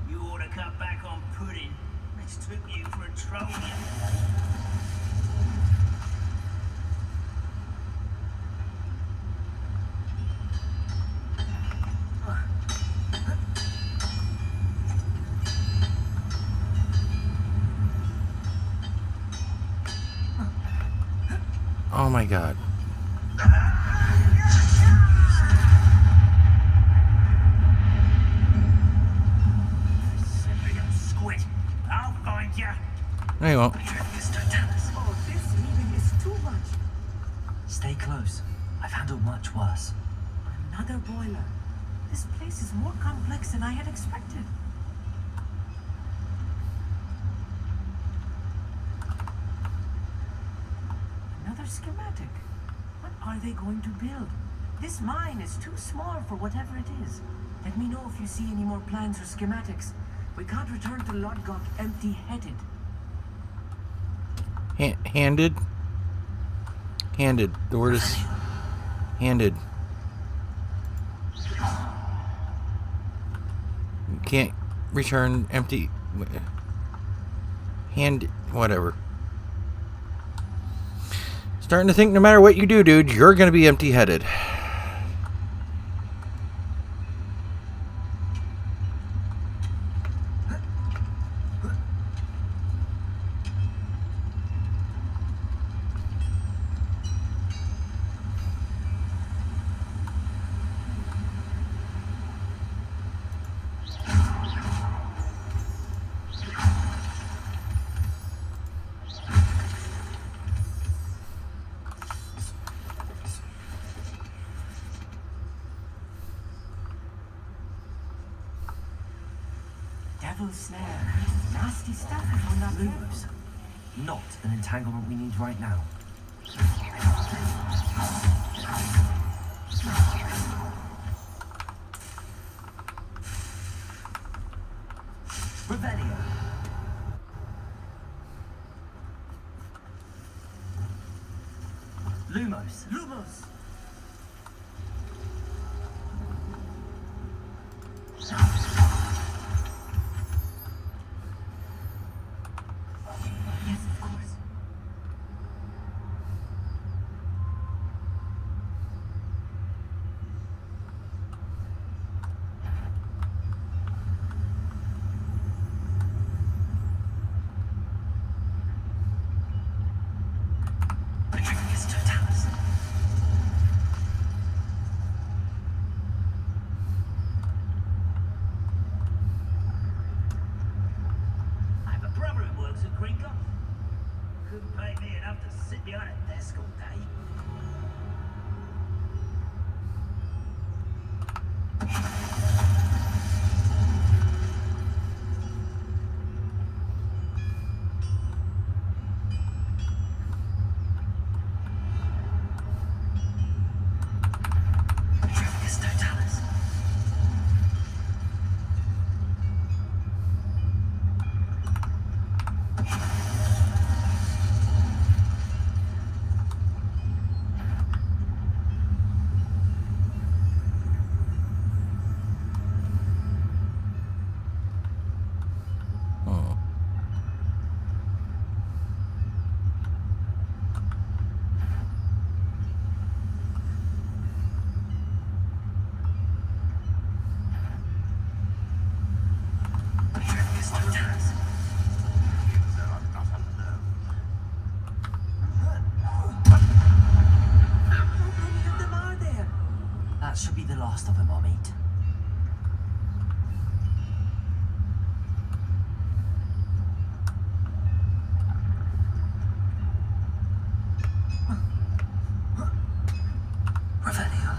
You ought to cut back on pudding. Mistook you for a Trojan. Oh my god. Squid, I'll find you. No, you won't. Oh, this even is too much. Stay close. I've handled much worse. Another boiler. This place is more complex than I had expected. Another schematic. What are they going to build? This mine is too small for whatever it is. Let me know if you see any more plans or schematics. We can't return to Lodgok empty-headed. Handed? Handed. The word is handed. You can't return empty. Hand. Whatever. Starting to think no matter what you do, dude, you're going to be empty-headed. devil's snare. Nasty stuff if we're not Lumos. Not an entanglement we need right now. Revelio. Lumos. Lumos! Yes, of course. Patricius Totalis. I have a brother who works at Gringotts. Couldn't pay me enough to sit behind a desk all day. Patricius Totalis. Oh. Patricius Totalis. How many of them are there? That should be the last of them, I'll meet. Revelio.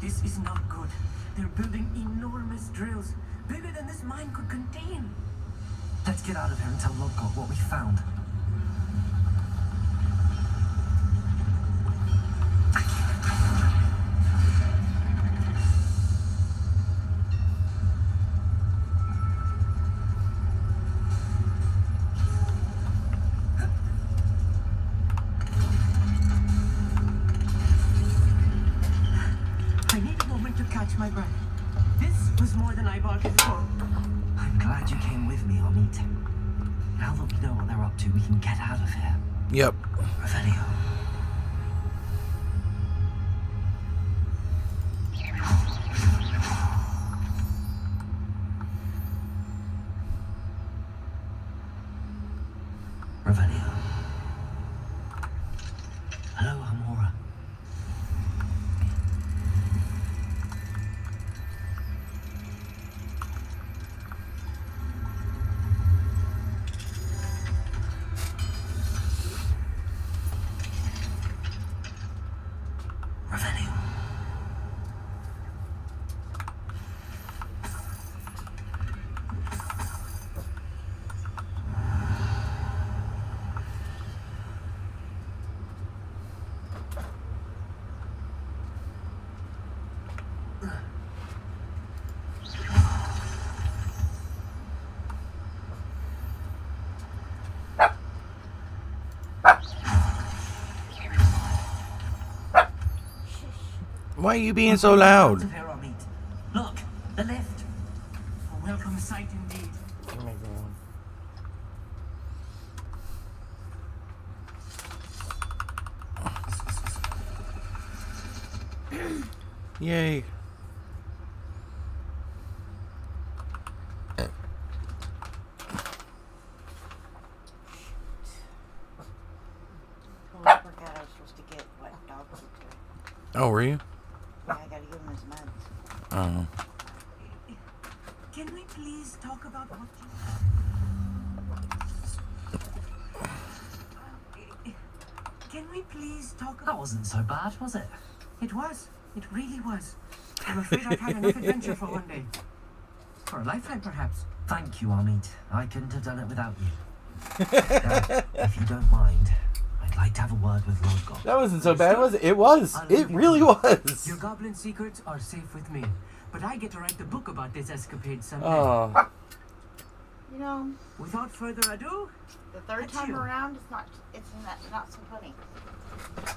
This is not good. They're building enormous drills, bigger than this mine could contain. Let's get out of here and tell Lodgott what we found. I need a moment to catch my breath. This was more than I bargained for. I'm glad you came with me, Amit. Now that we know what they're up to, we can get out of here. Yep. Revelio. Revelio. Hello, Amora. Revelio. Why are you being so loud? Look, the lift. A welcome sight indeed. Yay. Totally forgot I was supposed to get wet dog food today. Oh, were you? Yeah, I gotta give him his meds. Oh. Can we please talk about what you... Can we please talk about... That wasn't so bad, was it? It was. It really was. I'm afraid I've had enough adventure for one day. For a lifetime, perhaps. Thank you, Amit. I couldn't have done it without you. If you don't mind, I'd like to have a word with Lord God. That wasn't so bad, was it? It was. It really was. Your goblin secrets are safe with me. But I get to write the book about this escapade someday. Oh. You know, without further ado, the third time around, it's not so funny.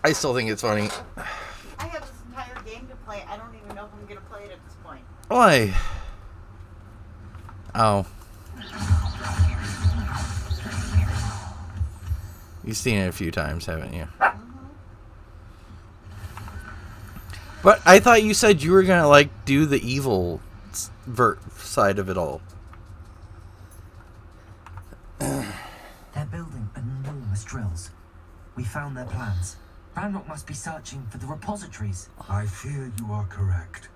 I still think it's funny. I have this entire game to play. I don't even know if I'm gonna play it at this point. Why? Oh. You've seen it a few times, haven't you? But I thought you said you were gonna do the evil side of it all. They're building enormous drills. We found their plans. Ranrock must be searching for the repositories. I fear you are correct.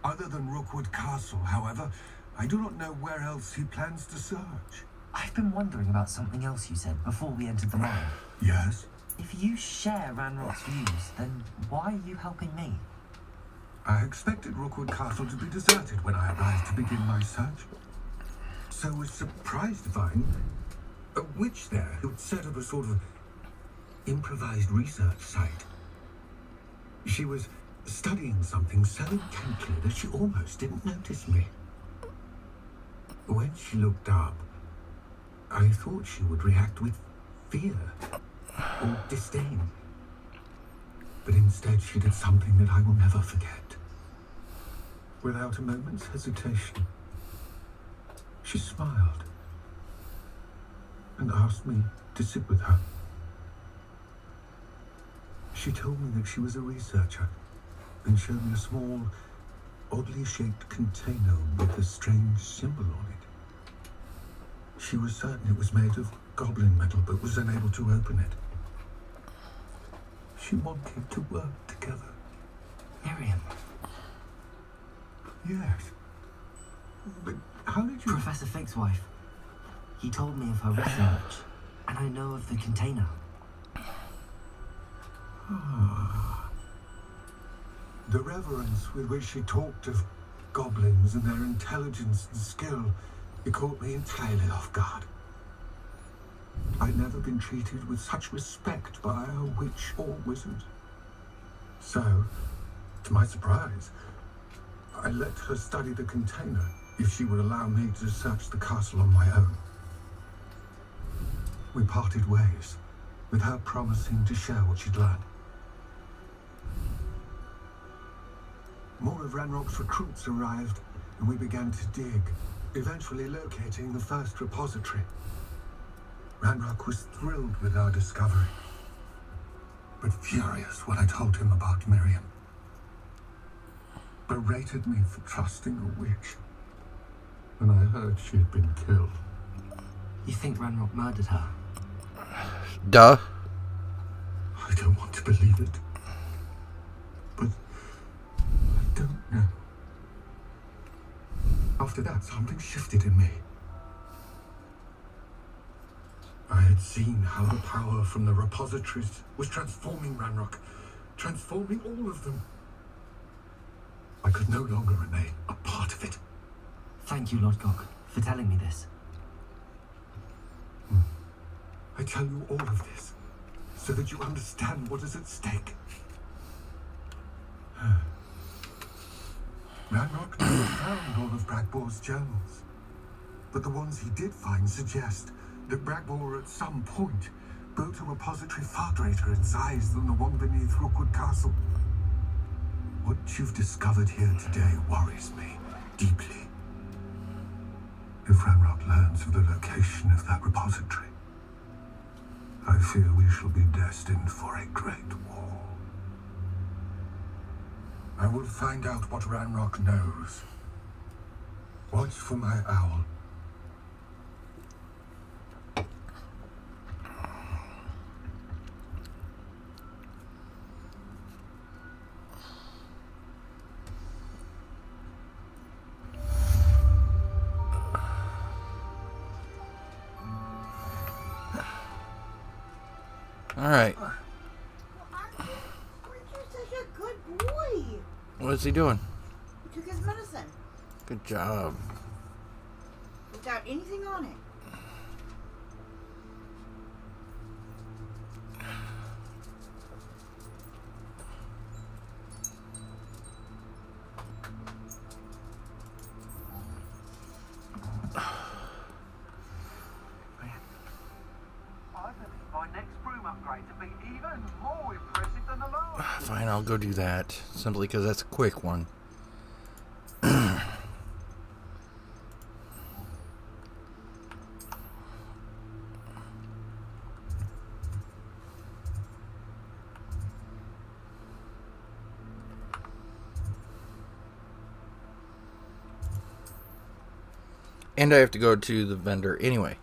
Other than Rookwood Castle, however, I do not know where else he plans to search. I've been wondering about something else you said before we entered the mine. Yes? If you share Ranrock's views, then why are you helping me? I expected Rookwood Castle to be deserted when I arrived to begin my search. So was surprised to find a witch there who'd set up a sort of improvised research site. She was studying something so intently that she almost didn't notice me. When she looked up, I thought she would react with fear or disdain. But instead she did something that I will never forget. Without a moment's hesitation, she smiled and asked me to sit with her. She told me that she was a researcher and showed me a small, oddly shaped container with a strange symbol on it. She was certain it was made of goblin metal but was unable to open it. She wanted to work together. Miriam. Yes. But how did you... Professor Fick's wife. He told me of her research, and I know of the container. The reverence with which she talked of goblins and their intelligence and skill, it caught me entirely off guard. I'd never been treated with such respect by a witch or wizard. So, to my surprise, I let her study the container if she would allow me to search the castle on my own. We parted ways, with her promising to share what she'd learned. More of Ranrock's recruits arrived, and we began to dig, eventually locating the first repository. Ranrock was thrilled with our discovery, but furious when I told him about Miriam. Berated me for trusting a witch, and I heard she had been killed. You think Ranrock murdered her? Duh. I don't want to believe it, but I don't know. After that, something shifted in me. I had seen how the power from the repositories was transforming Ranrock, transforming all of them. I could no longer remain a part of it. Thank you, Lord Gok, for telling me this. I tell you all of this so that you understand what is at stake. Ranrock never found all of Bragbor's journals, but the ones he did find suggest that Bragbor at some point built a repository far greater in size than the one beneath Rookwood Castle. What you've discovered here today worries me deeply. If Ranrock learns of the location of that repository, I fear we shall be destined for a great war. I will find out what Ranrock knows. Watch for my owl. All right. You're such a good boy. What's he doing? He took his medicine Good job. without anything on it. My next broom upgrade to be even more impressive than the last. Fine, I'll go do that. Simply because that's a quick one. And I have to go to the vendor anyway.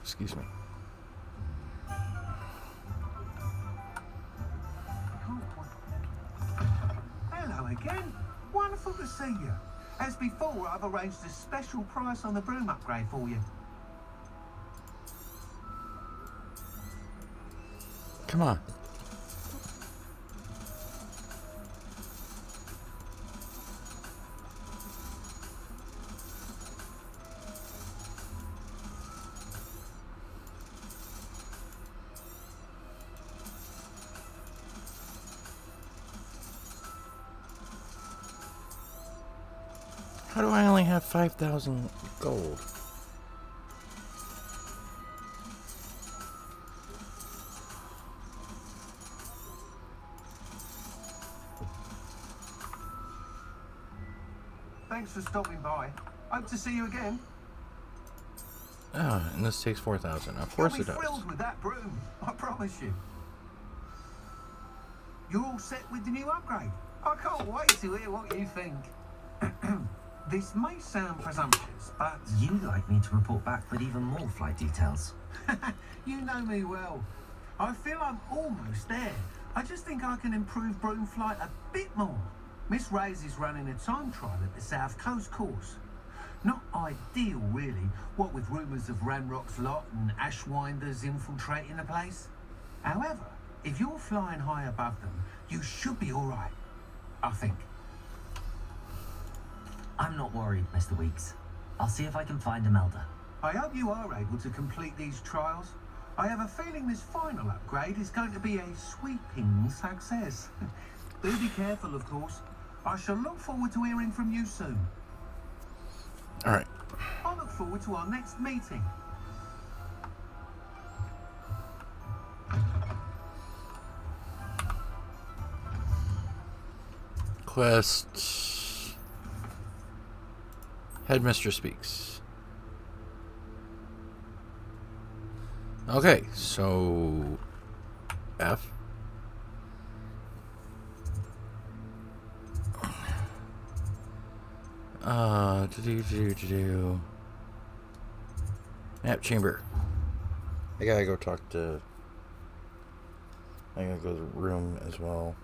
Excuse me. Hello again. Wonderful to see you. As before, I've arranged a special price on the broom upgrade for you. Come on. How do I only have 5,000 gold? Thanks for stopping by. Hope to see you again. Ah, and this takes 4,000. Of course it You'll be does. thrilled with that broom, I promise you. You're all set with the new upgrade. I can't wait to hear what you think. This may sound presumptuous, but You'd like me to report back with even more flight details. you know me well. I feel I'm almost there. I just think I can improve broom flight a bit more. Miss Ray's is running a time trial at the South Coast course. Not ideal, really, what with rumours of Ranrock's lot and Ashwinders infiltrating the place. However, if you're flying high above them, you should be all right, I think. I'm not worried, Mr. Weeks. I'll see if I can find Imelda. I hope you are able to complete these trials. I have a feeling this final upgrade is going to be a sweeping success. Do be careful, of course. I shall look forward to hearing from you soon. All right. I look forward to our next meeting. Quest. Headmistress speaks. Okay, so F. Map chamber. I gotta go talk to. I gotta go to the room as well.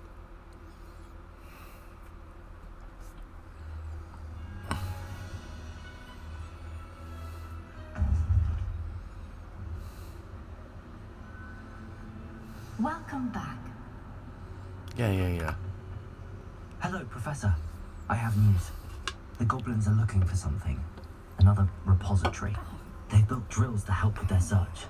Welcome back. Yeah. Hello, Professor. I have news. The goblins are looking for something. Another repository. They've built drills to help with their search.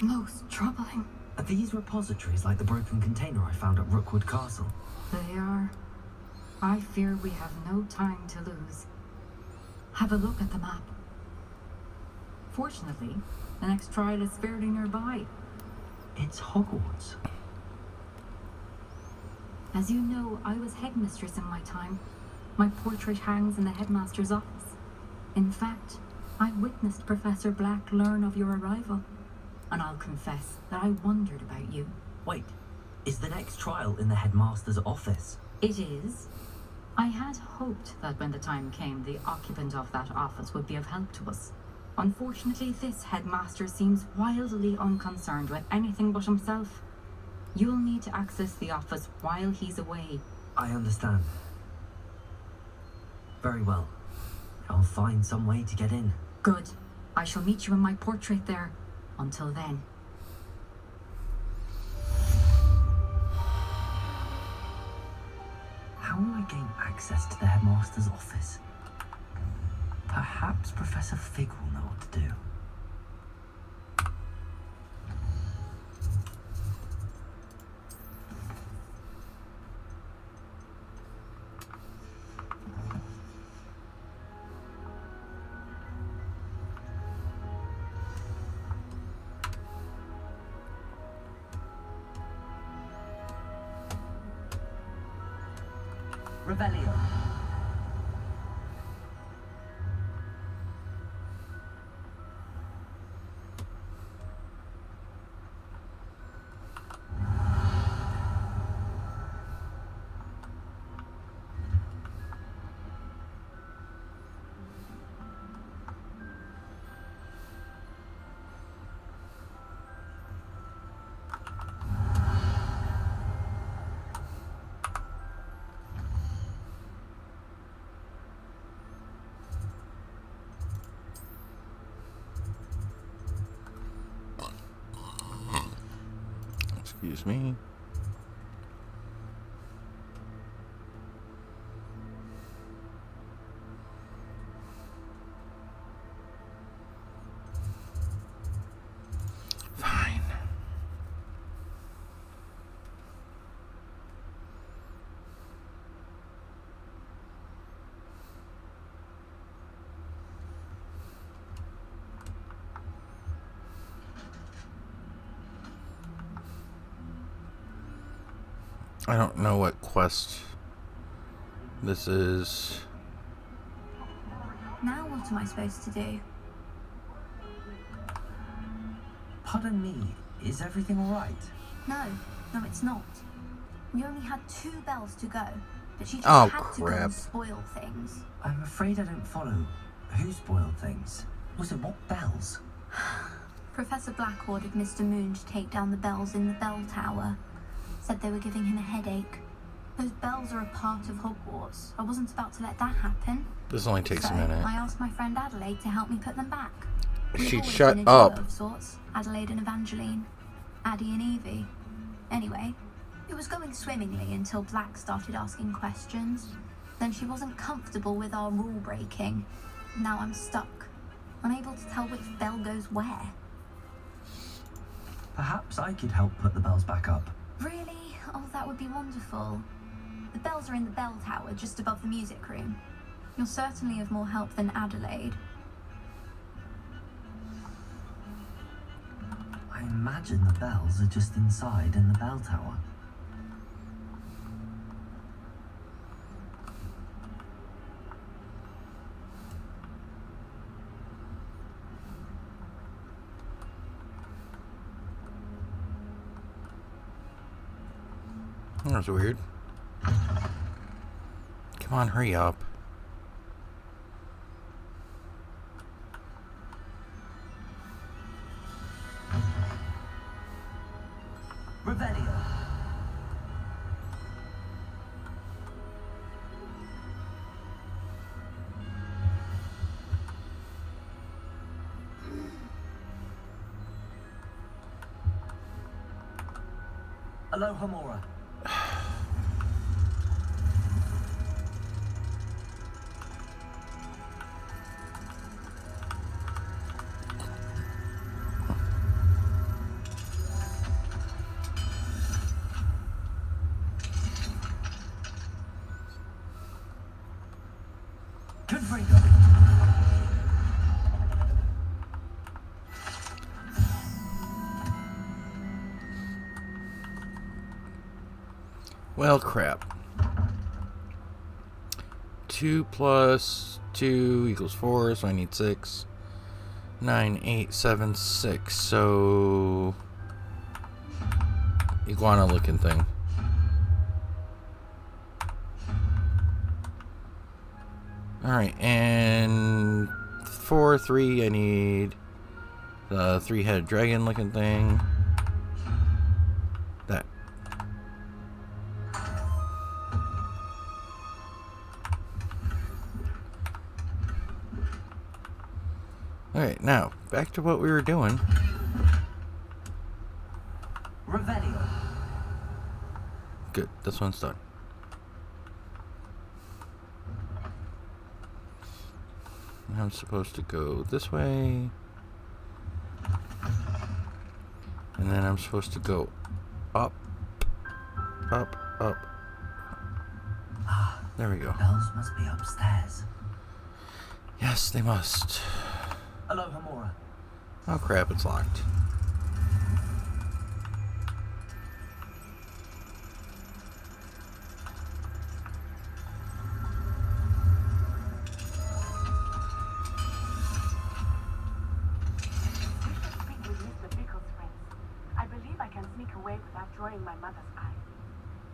Most troubling. Are these repositories like the broken container I found at Rookwood Castle? They are. I fear we have no time to lose. Have a look at the map. Fortunately, the next trial is fairly nearby. It's Hogwarts. As you know, I was headmistress in my time. My portrait hangs in the headmaster's office. In fact, I witnessed Professor Black learn of your arrival. and I'll confess that I wondered about you. Wait, is the next trial in the headmaster's office? It is. I had hoped that when the time came, the occupant of that office would be of help to us. Unfortunately, this headmaster seems wildly unconcerned with anything but himself. You'll need to access the office while he's away. I understand. Very well. I'll find some way to get in. Good. I shall meet you in my portrait there. Until then. How will I gain access to the headmaster's office? Perhaps Professor Fig will know what to do. Revelio. Excuse me. Fine. I don't know what quest this is. Now what am I supposed to do? Pardon me, is everything alright? No, it's not. We only had 2 bells to go, but she just Oh, had to go crap. and spoil things. I'm afraid I don't follow. Who spoiled things? Was it what bells? Professor Black ordered Mr. Moon to take down the bells in the bell tower. Said they were giving him a headache. Those bells are a part of Hogwarts. I wasn't about to let that happen. This only takes a minute. I asked my friend Adelaide to help me put them back. We've She'd always shut been a duo up. of sorts. Adelaide and Evangeline. Addie and Evie. Anyway, it was going swimmingly until Black started asking questions. Then she wasn't comfortable with our rule breaking. Now I'm stuck, unable to tell which bell goes where. Perhaps I could help put the bells back up. Really? Oh, that would be wonderful. The bells are in the bell tower just above the music room. You're certainly of more help than Adelaide. I imagine the bells are just inside in the bell tower. That's weird. Come on, hurry up. Revelio. Aloha Mora. Confringo. Well, crap. 2 plus 2 equals 4, so I need 6. 9876. So iguana looking thing. Alright, and for 3 I need the 3-headed dragon looking thing. That. Alright, now back to what we were doing. Revelio. Good, this one's done. I'm supposed to go this way. And then I'm supposed to go up, up, up. There we go. Bells must be upstairs. Yes, they must. Hello, Hamura. Oh crap, it's locked. I believe I can sneak away without drawing my mother's eye.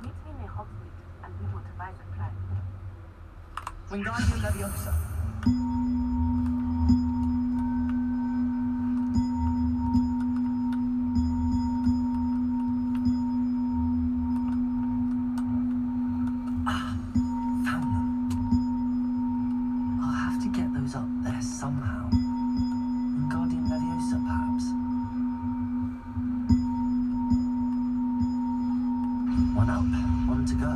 Meet me near Hogsmeade, and we will devise a plan. Wingardium Leviosa. Found them. I'll have to get those up there somehow. Wingardium Leviosa, perhaps. One up, one to go.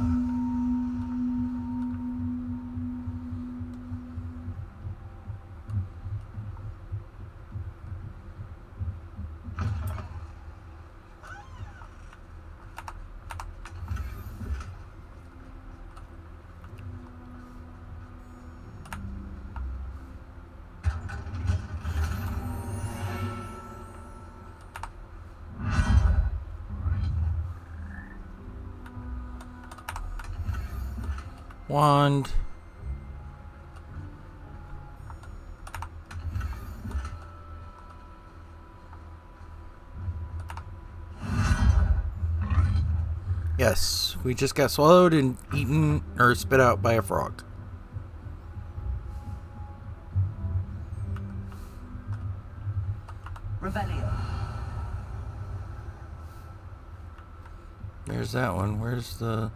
Wand. Yes, we just got swallowed and eaten or spit out by a frog. Revelio. There's that one. Where's the...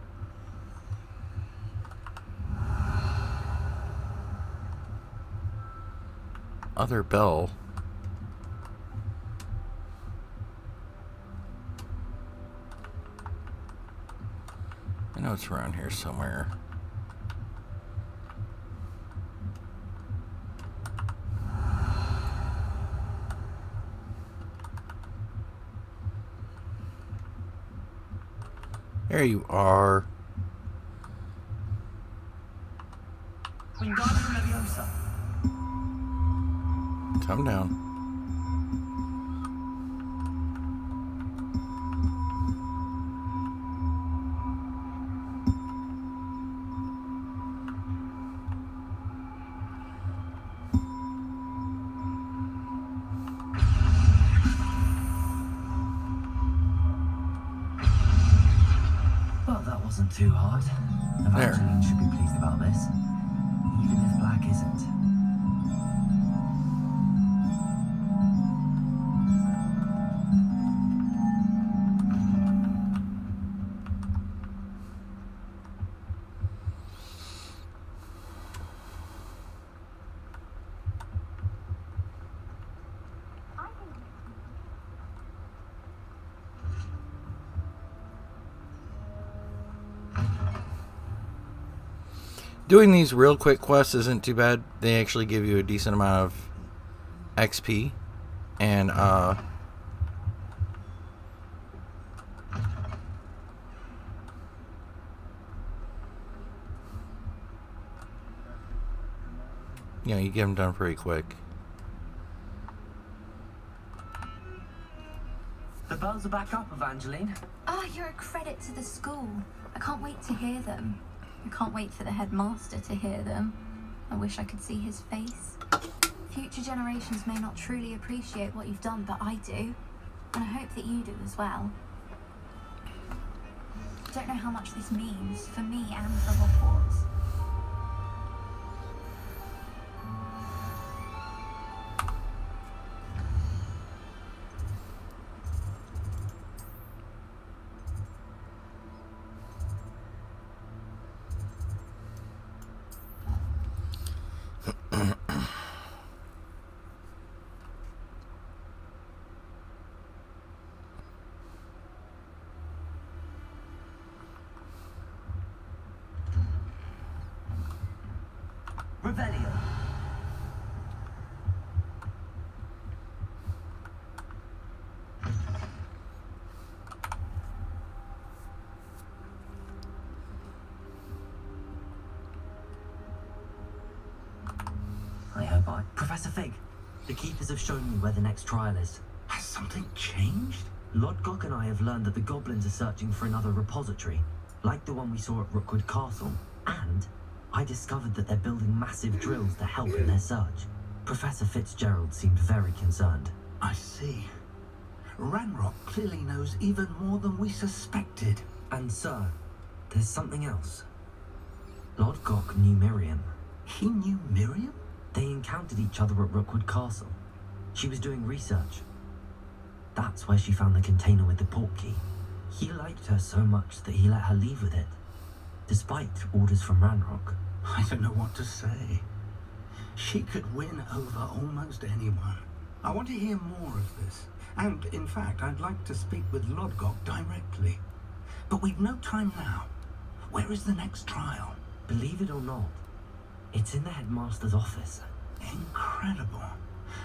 other bell? I know it's around here somewhere. There you are. Wingardium Leviosa. Come down. Well, that wasn't too hard. Evangeline should be pleased about this, even if Black isn't. Doing these real quick quests isn't too bad. They actually give you a decent amount of XP. And, you know, you get them done pretty quick. The bells are back up, Evangeline. Ah, you're a credit to the school. I can't wait to hear them. I can't wait for the headmaster to hear them. I wish I could see his face. If Future generations may not truly appreciate what you've done, but I do. And I hope that you do as well. I don't know how much this means for me and for Hogwarts. Revelio. I hope Professor Fig, the Keepers have shown me where the next trial is. Has something changed? Lodgok and I have learned that the goblins are searching for another repository, like the one we saw at Rookwood Castle, and I discovered that they're building massive drills to help in their search. Professor Fitzgerald seemed very concerned. I see. Ranrock clearly knows even more than we suspected. And sir, there's something else. Lodgok knew Miriam. He knew Miriam? They encountered each other at Rookwood Castle. She was doing research. That's where she found the container with the port key. He liked her so much that he let her leave with it, despite orders from Ranrock. I don't know what to say. She could win over almost anyone. I want to hear more of this. And, in fact, I'd like to speak with Lodgok directly. But we've no time now. Where is the next trial? Believe it or not, it's in the headmaster's office. Incredible.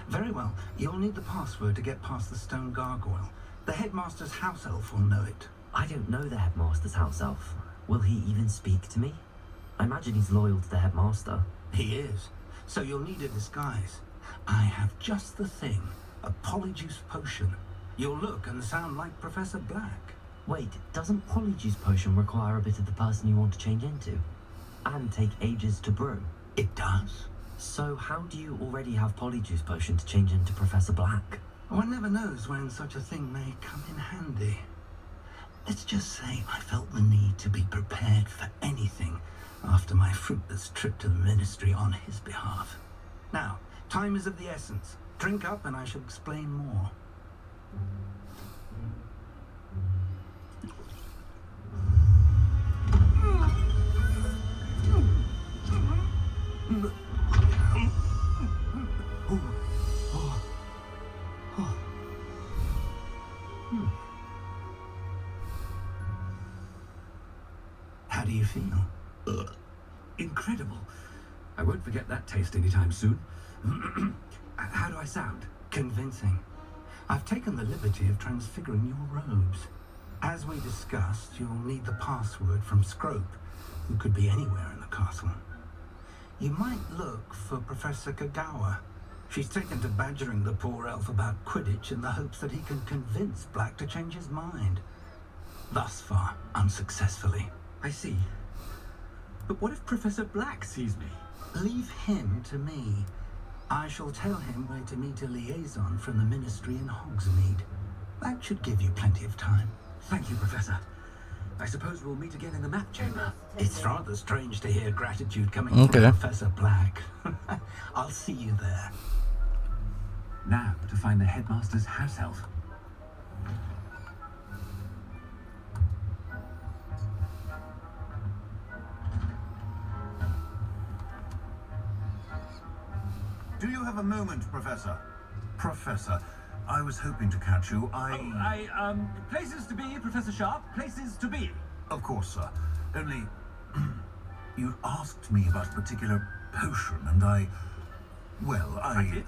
Very well, you'll need the password to get past the stone gargoyle. The headmaster's house elf will know it. I don't know the headmaster's house elf. Will he even speak to me? I imagine he's loyal to the headmaster. He is. So you'll need a disguise. I have just the thing. A polyjuice potion. You'll look and sound like Professor Black. Wait, doesn't polyjuice potion require a bit of the person you want to change into? And take ages to brew? It does. So how do you already have polyjuice potion to change into Professor Black? One never knows when such a thing may come in handy. Let's just say I felt the need to be prepared for anything after my fruitless trip to the ministry on his behalf. Now, time is of the essence. Drink up and I shall explain more. How do you feel? Incredible. I won't forget that taste anytime soon. How do I sound? Convincing. I've taken the liberty of transfiguring your robes. As we discussed, you'll need the password from Scrope, who could be anywhere in the castle. You might look for Professor Kagawa. She's taken to badgering the poor elf about Quidditch in the hopes that he can convince Black to change his mind. Thus far, unsuccessfully. I see. But what if Professor Black sees me? Leave him to me. I shall tell him where to meet a liaison from the ministry in Hogsmeade. That should give you plenty of time. Thank you, Professor. I suppose we'll meet again in the map chamber. It's rather strange to hear gratitude coming from Professor Black. I'll see you there. Now to find the headmaster's house elf. Do you have a moment, Professor? Professor, I was hoping to catch you. Places to be, Professor Sharp. Places to be. Of course, sir. Only, you asked me about a particular potion, and I did?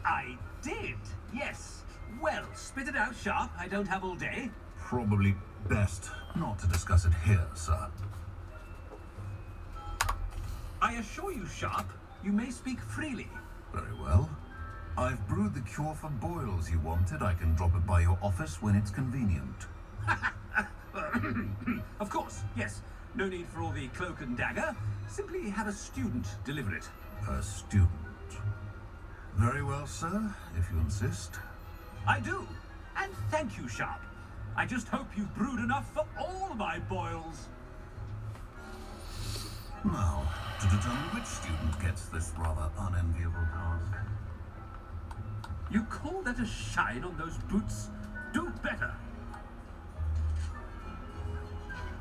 I did, yes. Well, spit it out, Sharp. I don't have all day. Probably best not to discuss it here, sir. I assure you, Sharp, you may speak freely. Very well. I've brewed the cure for boils you wanted. I can drop it by your office when it's convenient. Of course, yes. No need for all the cloak and dagger. Simply have a student deliver it. A student? Very well, sir, if you insist. I do. And thank you, Sharp. I just hope you've brewed enough for all my boils. Now, to determine which student gets this rather unenviable task. You call that a shine on those boots? Do better.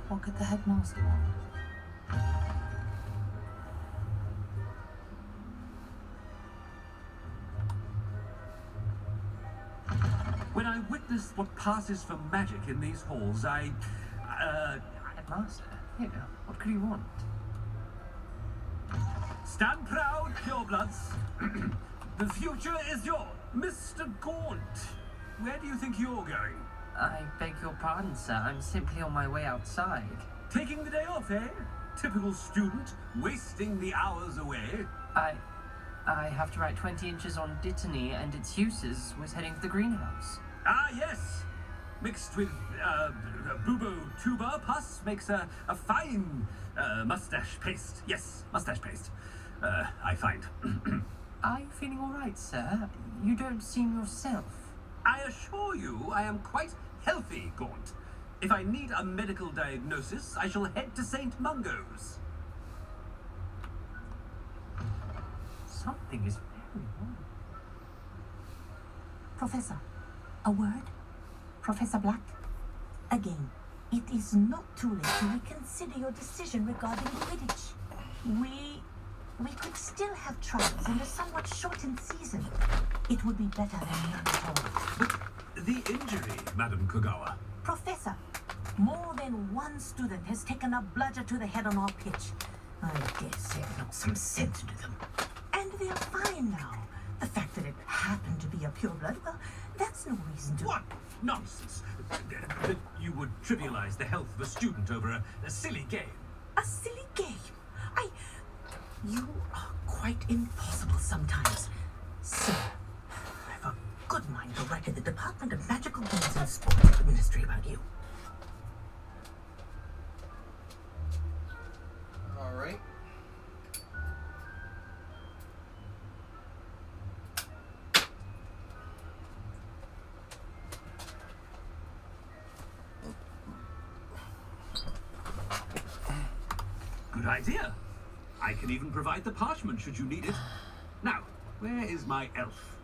What could the headmaster want? When I witness what passes for magic in these halls, Headmaster? Here, what could you want? Stand proud, purebloods. The future is yours. Mr. Gaunt, where do you think you're going? I beg your pardon, sir. I'm simply on my way outside. Taking the day off, eh? Typical student, wasting the hours away. I have to write 20 inches on Dittany and its uses was heading to the greenhouse. Ah, yes. Mixed with bubo tuber pus makes a fine mustache paste. Yes, mustache paste. I find. Are you feeling all right, sir? You don't seem yourself. I assure you I am quite healthy, Gaunt. If I need a medical diagnosis, I shall head to St. Mungo's. Something is very wrong. Professor, a word? Professor Black? Again, it is not too late to reconsider your decision regarding Quidditch. We could still have trials in a somewhat shortened season. It would be better than none at all. The injury, Madam Kogawa. Professor, more than one student has taken a bludger to the head on our pitch. I dare say it knocked some sense into them. And they are fine now. The fact that it happened to be a pureblood, well, that's no reason to... What nonsense! That you would trivialize the health of a student over a silly game. A silly game? You are quite impossible sometimes. Sir, I've a good mind to write to the Department of Magical Games and Sports Ministry about you. All right. Good idea. I can even provide the parchment should you need it. Now, where is my elf?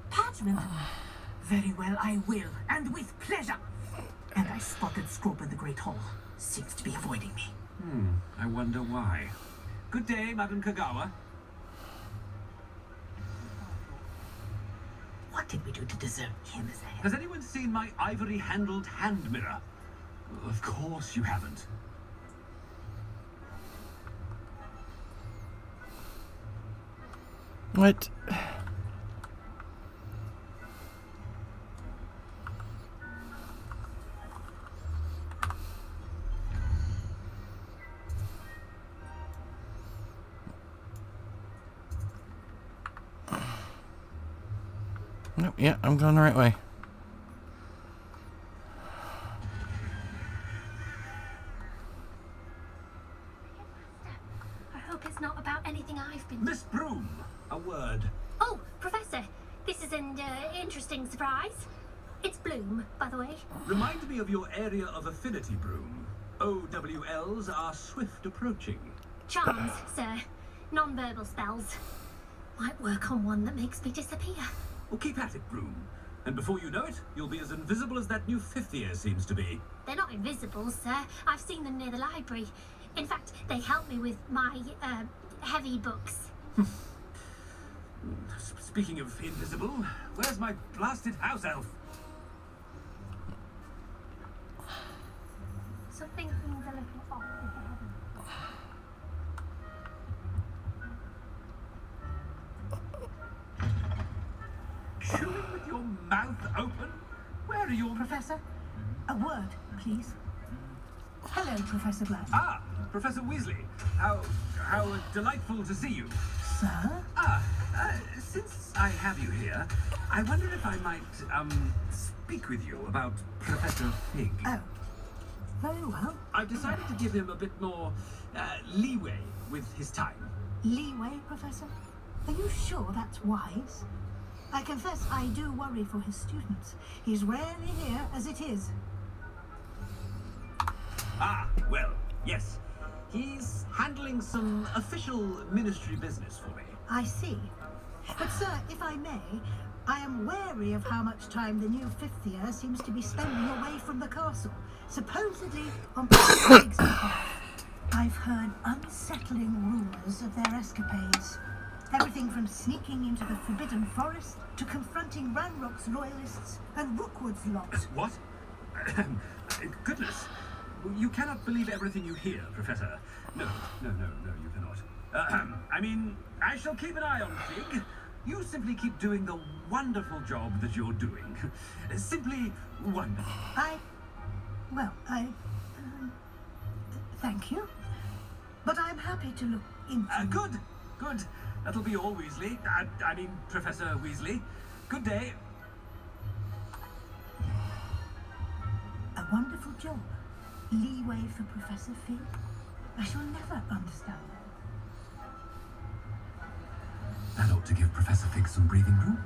Parchment? Very well, I will, and with pleasure. And I spotted Scrope in the Great Hall. Seems to be avoiding me. I wonder why. Good day, Madam Kogawa. What did we do to deserve him as a head? Has anyone seen my ivory-handled hand mirror? Of course you haven't. What? Nope, yeah, I'm going the right way. I hope it's not about anything I've been... Miss Broom, a word. Oh, Professor, this is an interesting surprise. It's Bloom, by the way. Remind me of your area of affinity, Broom. OWLs are swift approaching. Charms, sir. Non-verbal spells. Might work on one that makes me disappear. Well, keep at it, Broom. And before you know it, you'll be as invisible as that new fifth year seems to be. They're not invisible, sir. I've seen them near the library. In fact, they help me with my, heavy books. Speaking of invisible, where's my blasted house elf? Something seems a little off with the heaven. Chewing with your mouth open? Where are your... Professor, a word, please. Hello, Professor Black. Ah, Professor Weasley. How delightful to see you. Sir? Since I have you here, I wonder if I might, speak with you about Professor Fig. Oh, very well. I've decided to give him a bit more, leeway with his time. Leeway, Professor? Are you sure that's wise? I confess I do worry for his students. He's rarely here as it is. Ah, well, yes. He's handling some official ministry business for me. I see. But sir, if I may, I am wary of how much time the new fifth year seems to be spending away from the castle, supposedly on Professor Fig's behalf. I've heard unsettling rumours of their escapades. Everything from sneaking into the Forbidden Forest to confronting Ranrock's loyalists and Rookwood's lot. What? Goodness. You cannot believe everything you hear, Professor. No, you cannot. I mean, I shall keep an eye on Fig. You simply keep doing the wonderful job that you're doing. Simply wonderful. Thank you. But I'm happy to look into... Good. That'll be all, Weasley. I mean, Professor Weasley. Good day. A wonderful job. Leeway for Professor Fig. I shall never understand that. That ought to give Professor Fig some breathing room.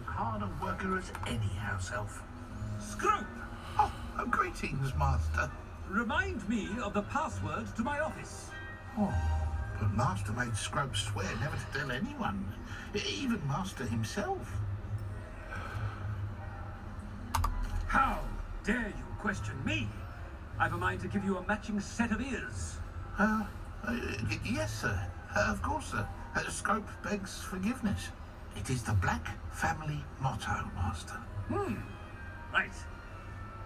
Hard a worker as any house elf. Scrope! Oh, greetings, Master. Remind me of the password to my office. Oh, but Master made Scrope swear never to tell anyone, even Master himself. How dare you question me? I've a mind to give you a matching set of ears. Yes, sir. Of course, sir. Scrope begs forgiveness. It is the Black family motto, Master. Right.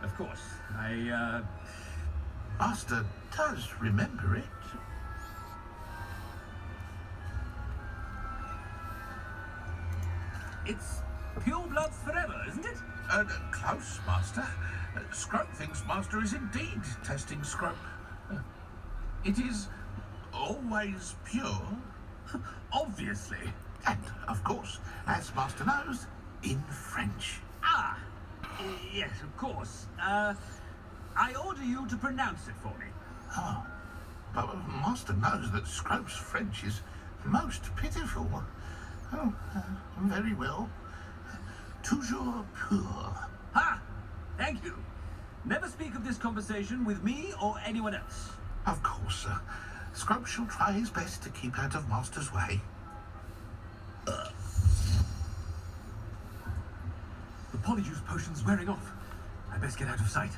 Of course. Master does remember it. It's pure bloods forever, isn't it? Close, Master. Scrope thinks Master is indeed testing Scrope. It is always pure. Obviously. And, of course, as Master knows, in French. Ah! Yes, of course. I order you to pronounce it for me. Oh. But Master knows that Scrope's French is most pitiful. Oh, very well. Toujours pur. Ha! Thank you. Never speak of this conversation with me or anyone else. Of course, sir. Scrope shall try his best to keep out of Master's way. The polyjuice potion's wearing off. I best get out of sight.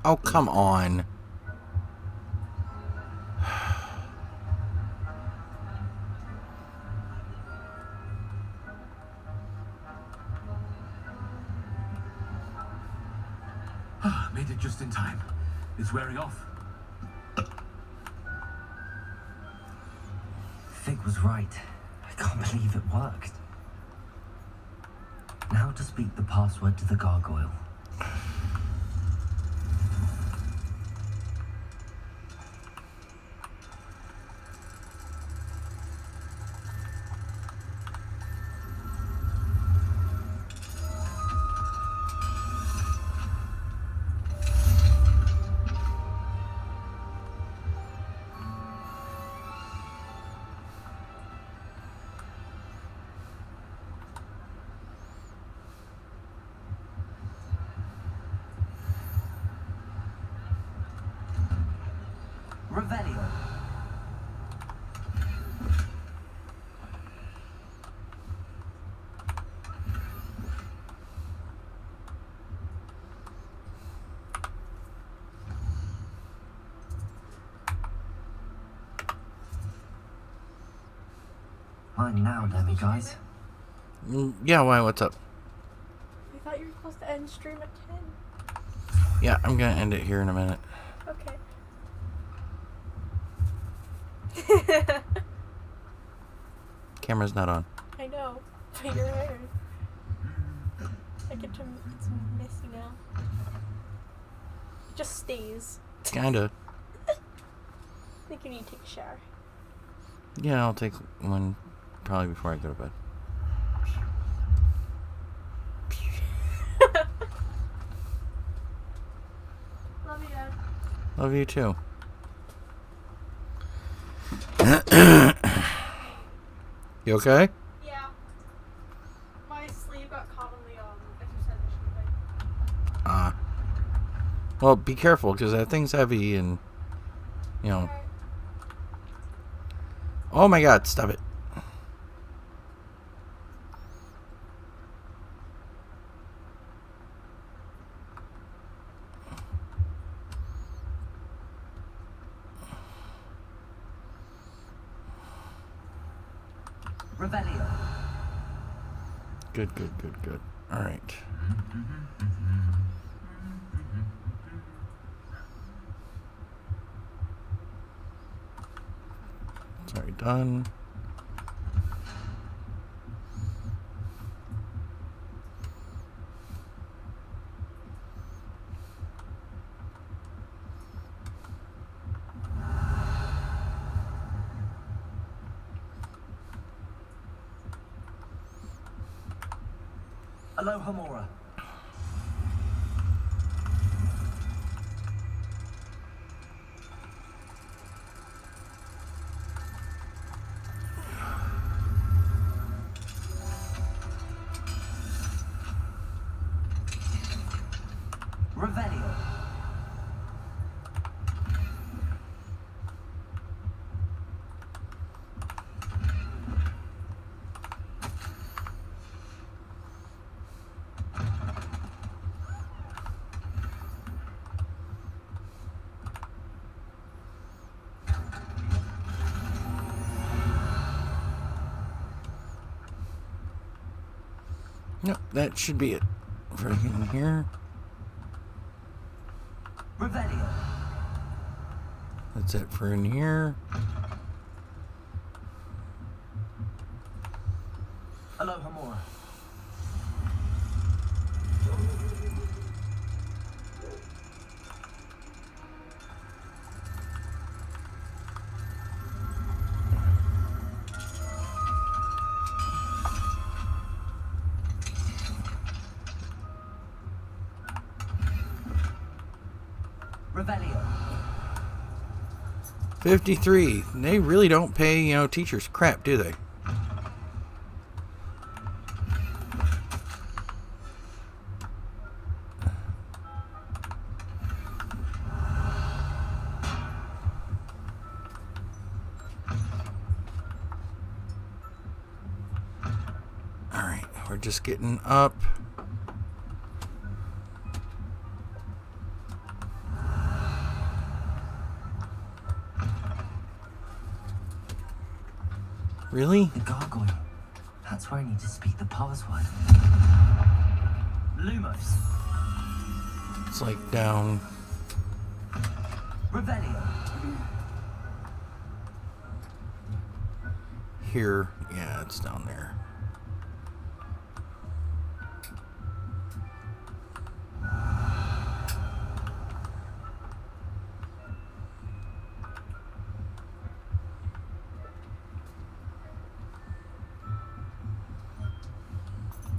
Oh, come on. Made it just in time. It's wearing off. Fig was right. I can't believe it worked. Now to speak the password to the gargoyle. Revelio. Fine now, Demi, guys. Yeah, why? What's up? I thought you were supposed to end stream at 10. Yeah, I'm gonna end it here in a minute. Okay. Camera's not on. I know, but your hair. Like it's messy now. It just stays. Kinda. I think you need to take a shower. Yeah, I'll take one probably before I go to bed. Love you, Dad. Love you too. You okay? Yeah. My sleeve got caught on the exercise machine thing. Well, be careful because that thing's heavy and, you know. Okay. Oh my God! Stop it. Revelio. Good. All right. Sorry, done. Aloha Mora. Revelio. Yep, that should be it. For in here. Revelio. That's it for in here. Aloha Mora. Revelio. 53. They really don't pay, teachers crap, do they? All right, we're just getting up. Really? The gargoyle. That's where I need to speak the password. Lumos. It's like down. Revelio. Here. Yeah, it's down there.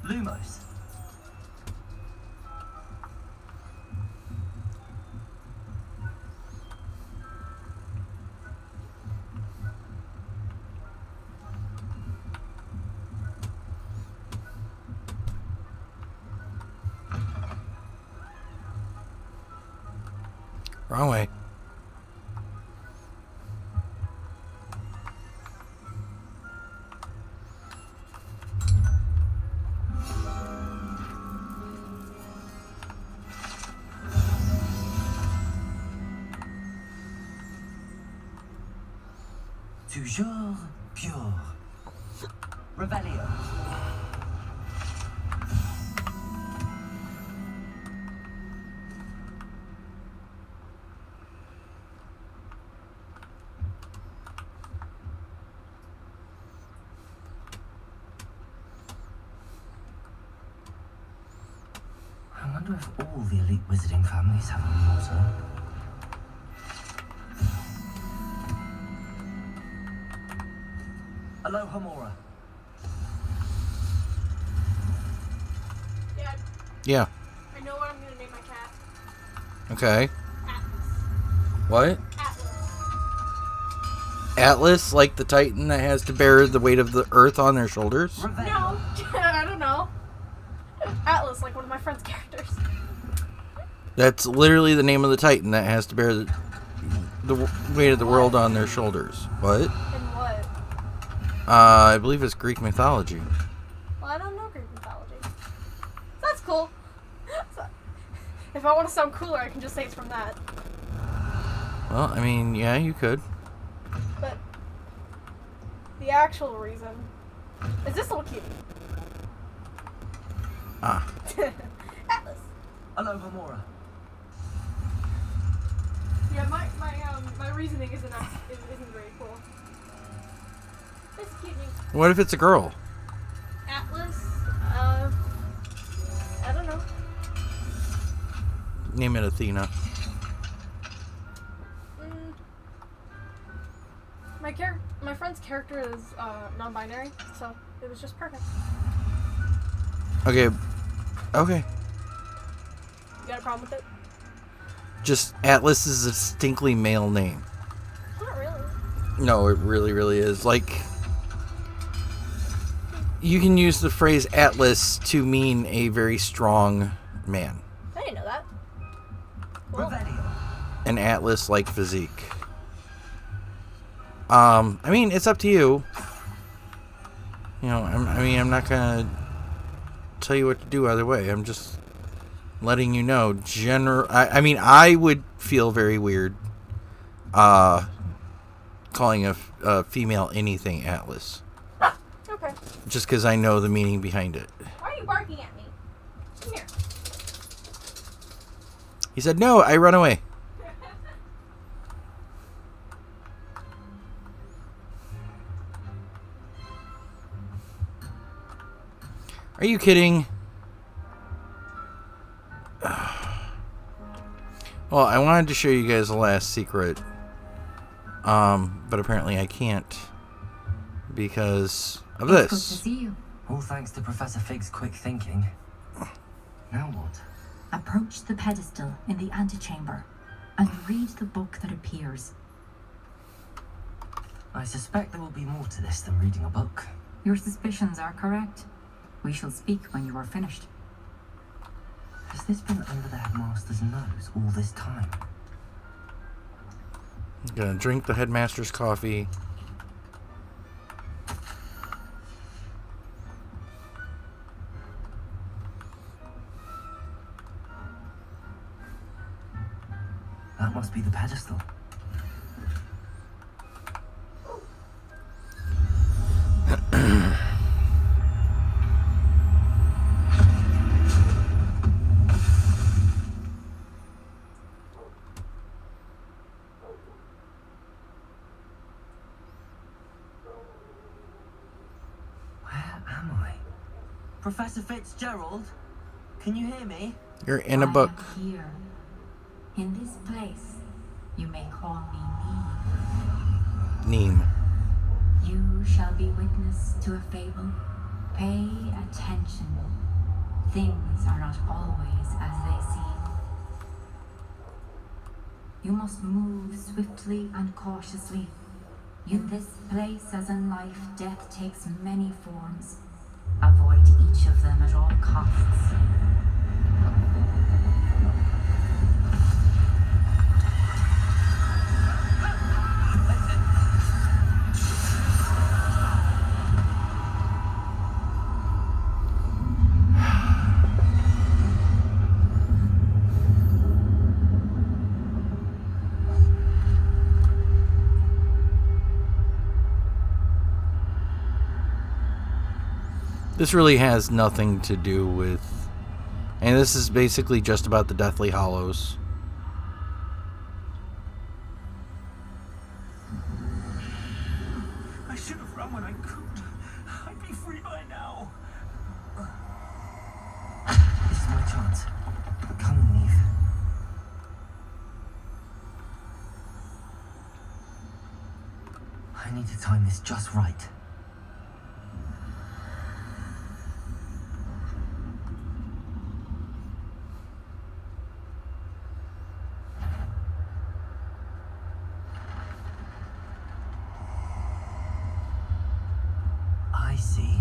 Lumos. Wrong way. Toujours pure. Revelio. I wonder if all the elite wizarding families have a motto. Aloha Mora. Yeah. Yeah. I know what I'm gonna name my cat. Okay. Atlas. What? Atlas, like the Titan that has to bear the weight of the earth on their shoulders? No, I don't know. Atlas, like one of my friend's characters. That's literally the name of the Titan that has to bear the weight of the world on their shoulders. What? And what? I believe it's Greek mythology. Well, I don't know Greek mythology. That's cool. So, if I want to sound cooler, I can just say it's from that. Well, I mean, yeah, you could. But the actual reason is this little cutie. Ah. Atlas. Aloha Mora. Yeah, my reasoning isn't very cool. It's cute. What if it's a girl? Atlas. I don't know. Name it Athena. My friend's character is non-binary, so it was just perfect. Okay. Okay. You got a problem with it? Just Atlas is a distinctly male name. Not really. No, it really, really is. Like, you can use the phrase Atlas to mean a very strong man. I didn't know that. An Atlas-like physique. I mean, it's up to you. You know, I'm not gonna tell you what to do either way. I'm just letting you know. I mean, I would feel very weird calling a female anything Atlas. Okay. Just because I know the meaning behind it. Why are you barking at me? Come here. He said, no, I run away. Are you kidding? Well, I wanted to show you guys the last secret. But apparently I can't. Because of It's good to this. see you. All thanks to Professor Fig's quick thinking. Now what? Approach the pedestal in the antechamber and read the book that appears. I suspect there will be more to this than reading a book. Your suspicions are correct. We shall speak when you are finished. Has this been under the headmaster's nose all this time? I'm gonna drink the headmaster's coffee. That must be the pedestal. Professor Fitzgerald, can you hear me? You're in a book. I am here. In this place, you may call me Neem. You shall be witness to a fable. Pay attention. Things are not always as they seem. You must move swiftly and cautiously. In this place, as in life, death takes many forms. Avoid each of them at all costs. This really has nothing to do with... And this is basically just about the Deathly Hallows. I should have run when I could. I'd be free by now. This is my chance. Come and leave. I need to time this just right. see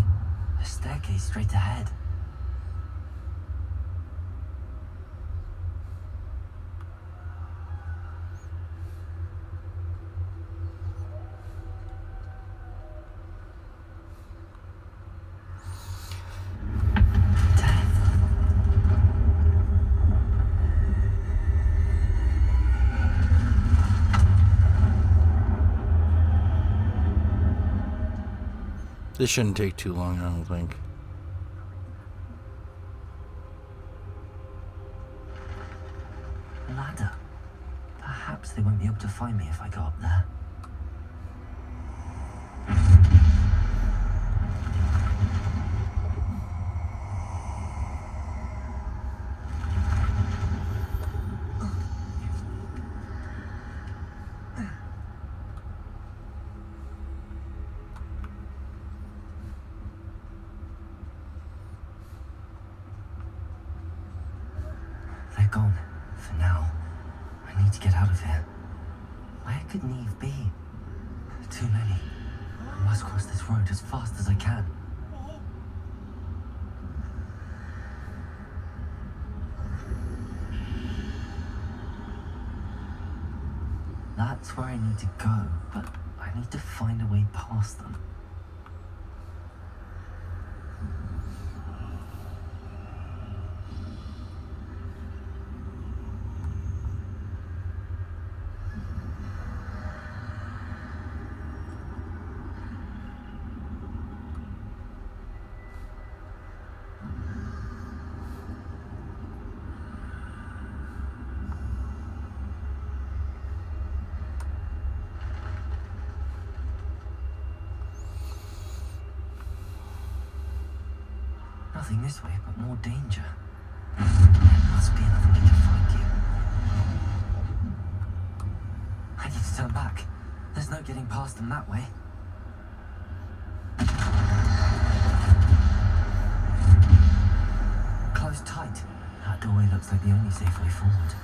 a staircase straight ahead. This shouldn't take too long, I don't think. Ladder. Perhaps they won't be able to find me if I go up there. They're gone, for now. I need to get out of here. Where could Neve be? Too many. I must cross this road as fast as I can. That's where I need to go, but I need to find a way past them. Nothing this way, but more danger. There must be another way to find you. I need to turn back. There's no getting past them that way. Close tight. That doorway looks like the only safe way forward.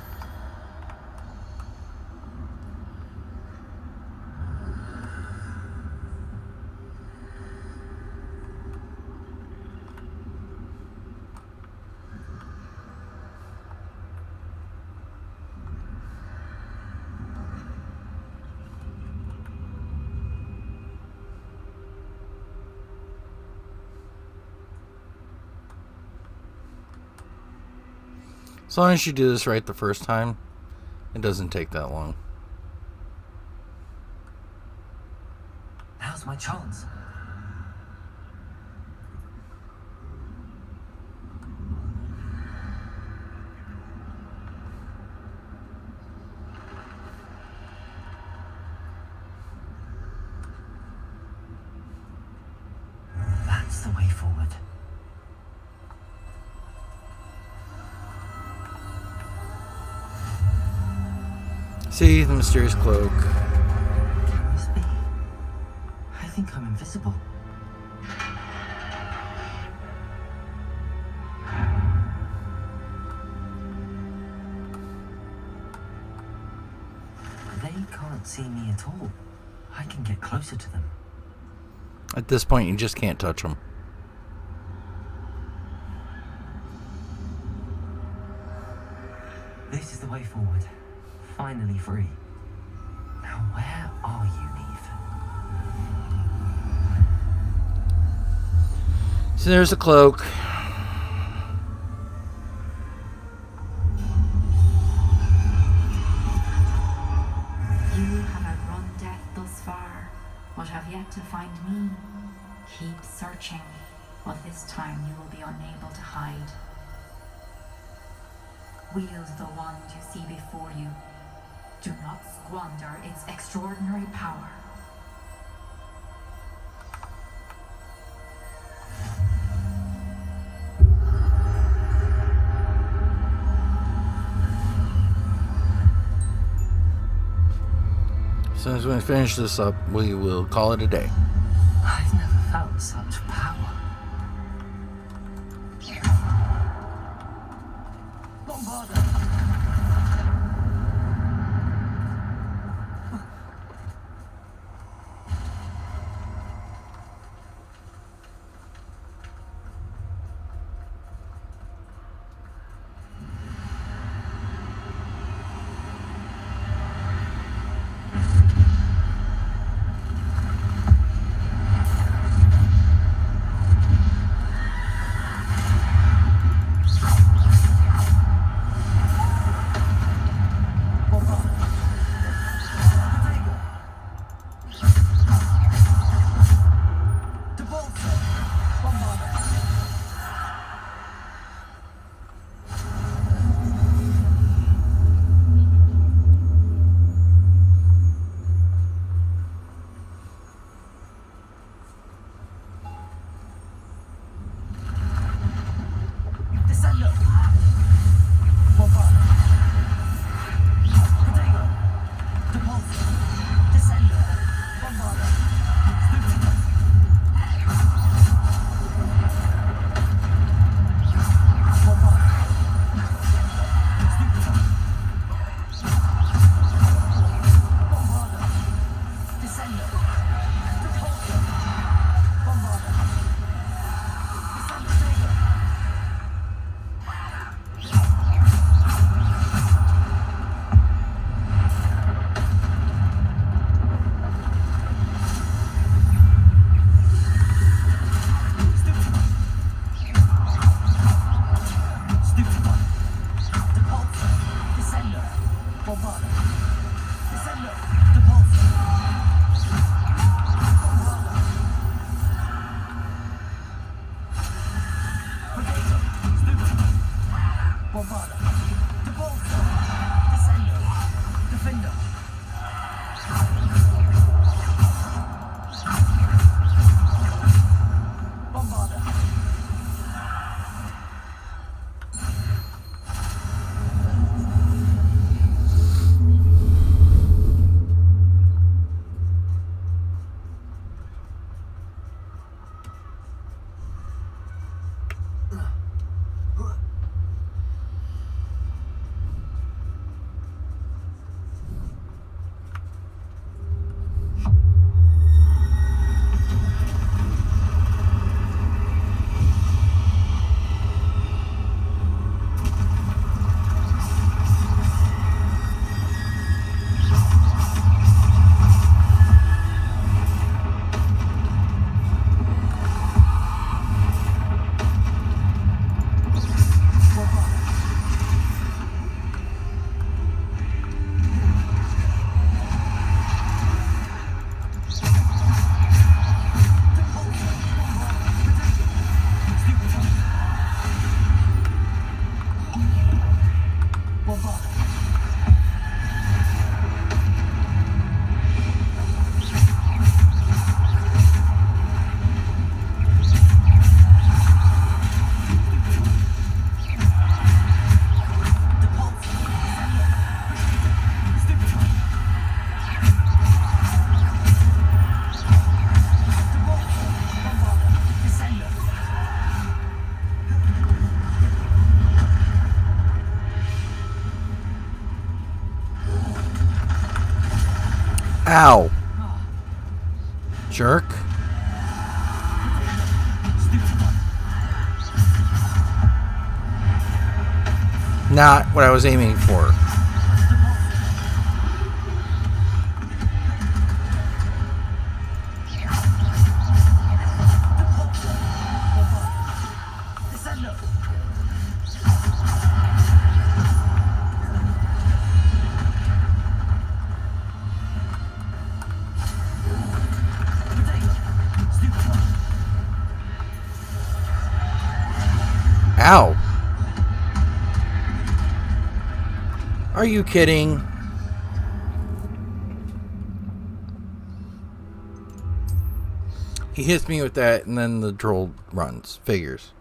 As long as you do this right the first time, it doesn't take that long. Now's my chance. That's the way forward. See, the mysterious cloak. Can this be? I think I'm invisible. They can't see me at all. I can get closer to them. At this point, you just can't touch them. This is the way forward. Finally free. Now where are you, Neve? So there's a cloak. You have outrun death thus far, but have yet to find me. Keep searching, but this time you will be unable to hide. Wield the wand you see before you. Do not squander its extraordinary power. As soon as we finish this up, we will call it a day. I've never felt such power. Ow. Jerk. Not what I was aiming for. Ow. Are you kidding? He hits me with that and then the troll runs. Figures.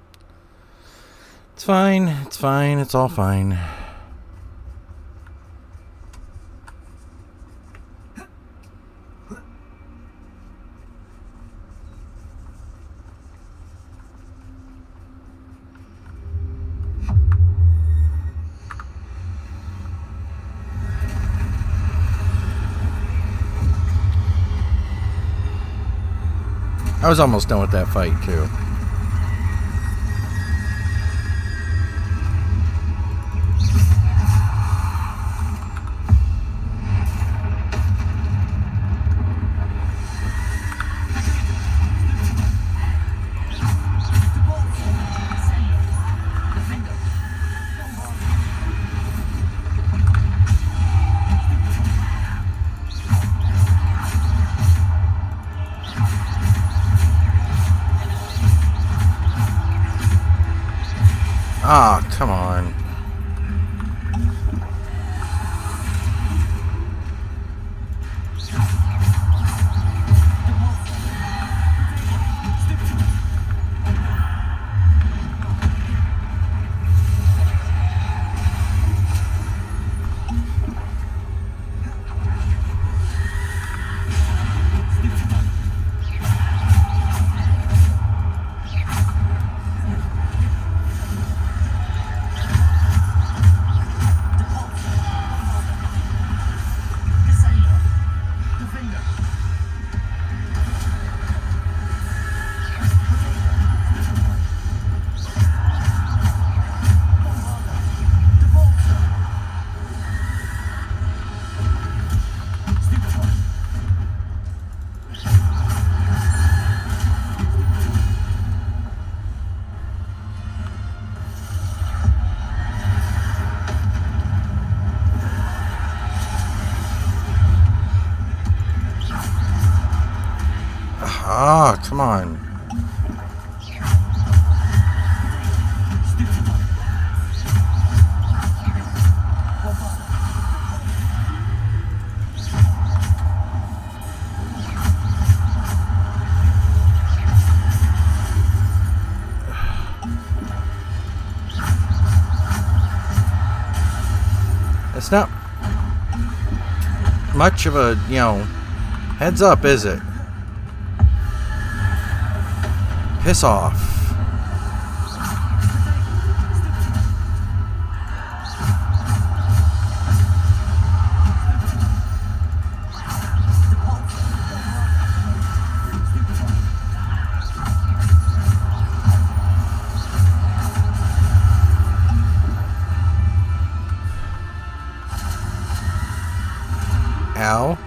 It's fine. It's fine. It's all fine. I was almost done with that fight, too. Ah, come on. Ah, come on. It's not much of a, heads up, is it? Piss off. Ow.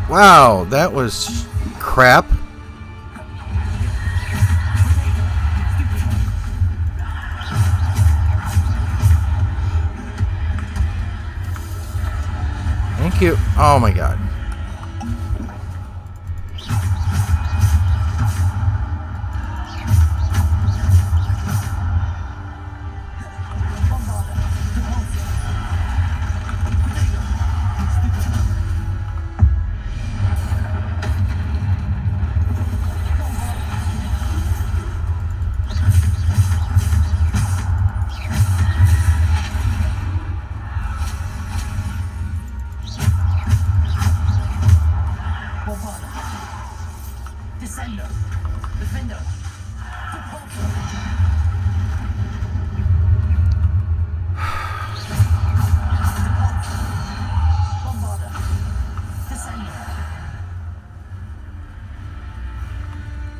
Wow, that was crap. Thank you. Oh my god.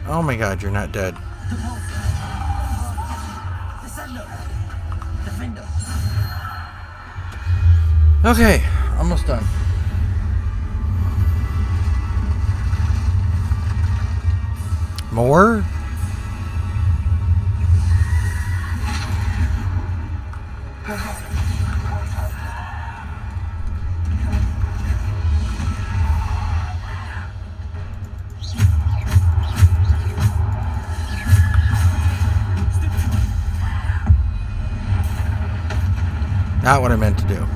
Oh my god, you're not dead. Okay, almost done. More? Not what I meant to do.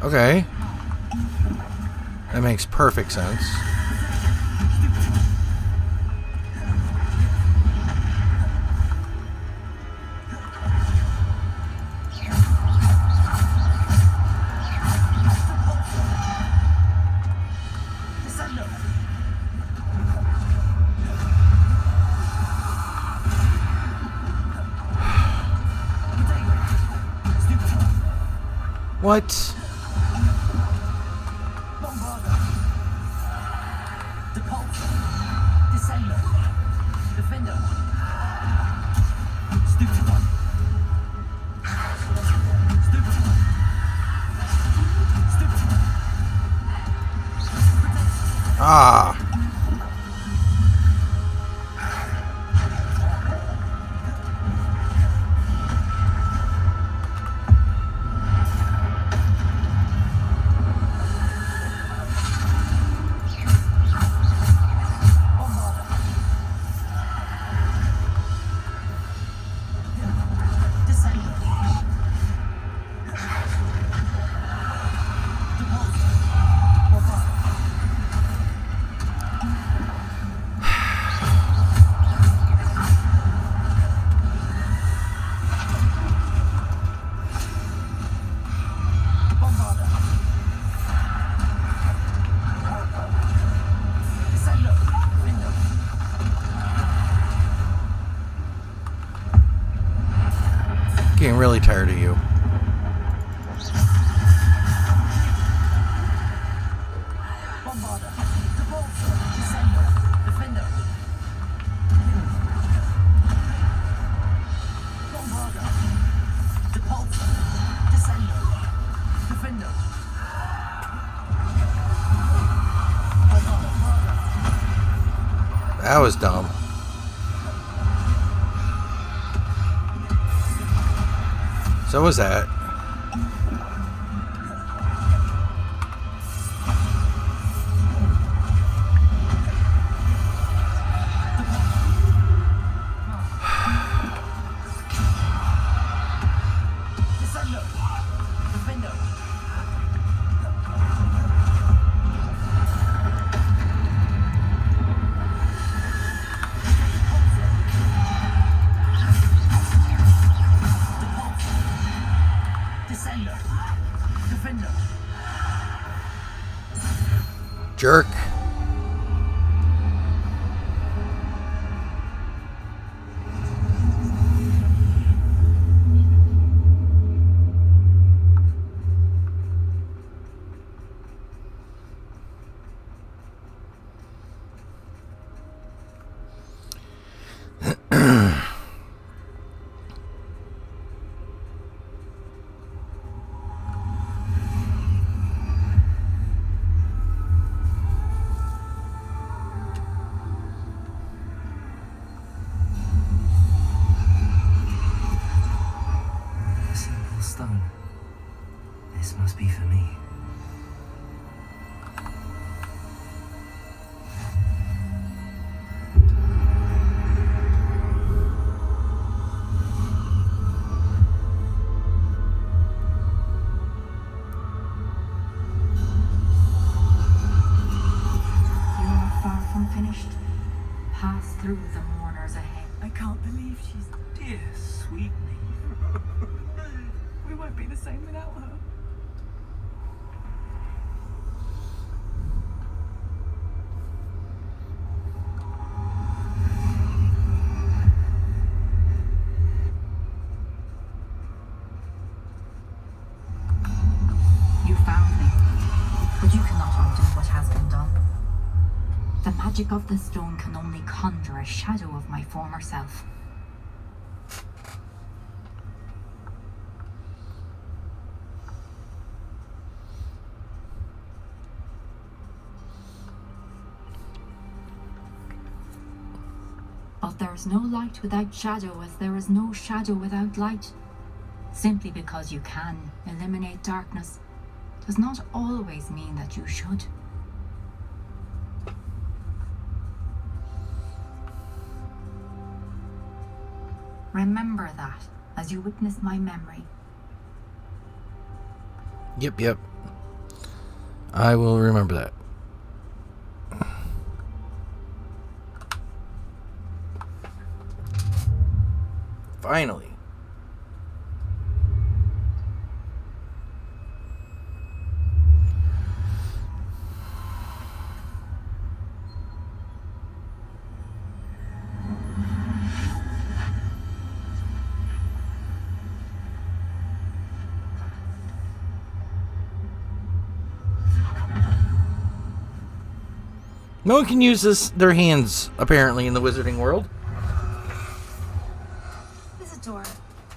Okay. That makes perfect sense. What? Ah. Getting really tired of you. That was dumb. So was that. Jerk. Stone. This must be for me. You're far from finished. Pass through the mourners ahead. I can't believe she's dear, sweet me. We won't be the same without her. You found me, but you cannot undo what has been done. The magic of the stone can only conjure a shadow of my former self. But there is no light without shadow, as there is no shadow without light. Simply because you can eliminate darkness does not always mean that you should. Remember that as you witness my memory. Yep. I will remember that. Finally. No one can use their hands, apparently, in the wizarding world. Isadora,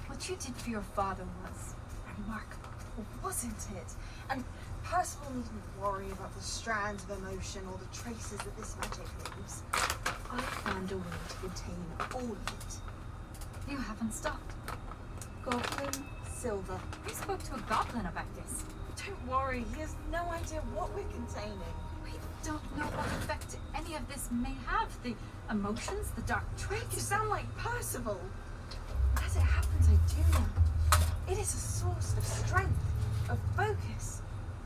what you did for your father was remarkable, wasn't it? And Percival needn't worry about the strands of emotion or the traces that this magic leaves. I found a way to contain all of it. You haven't stopped. Goblin silver. I spoke to a goblin about this. Don't worry, he has no idea what we're containing. We don't know what effect any of this may have. The emotions, the dark traits. You sound like Percival. As it happens, I do know. It is a source of strength, of focus.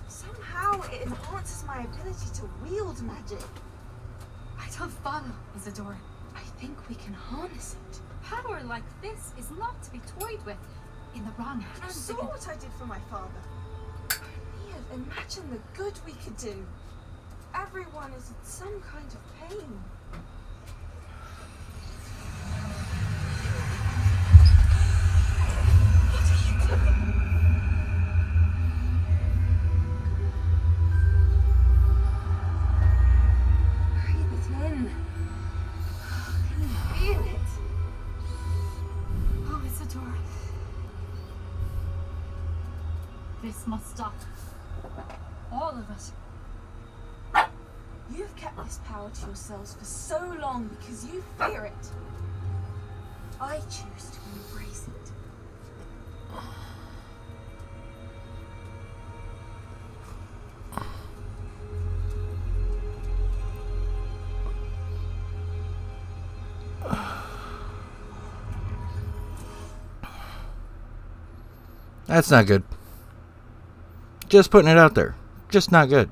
Somehow it enhances my ability to wield magic. I don't follow, Isadora. I think we can harness it. Power like this is not to be toyed with. In the wrong You hands. saw what I did for my father. Ian, imagine the good we could do. Everyone is in some kind of pain. What are you doing? Breathe it in. Can you feel it? Oh, Isadora. This must stop. All of it. You've kept this power to yourselves for so long because you fear it. I choose to embrace it. That's not good. Just putting it out there. Just not good.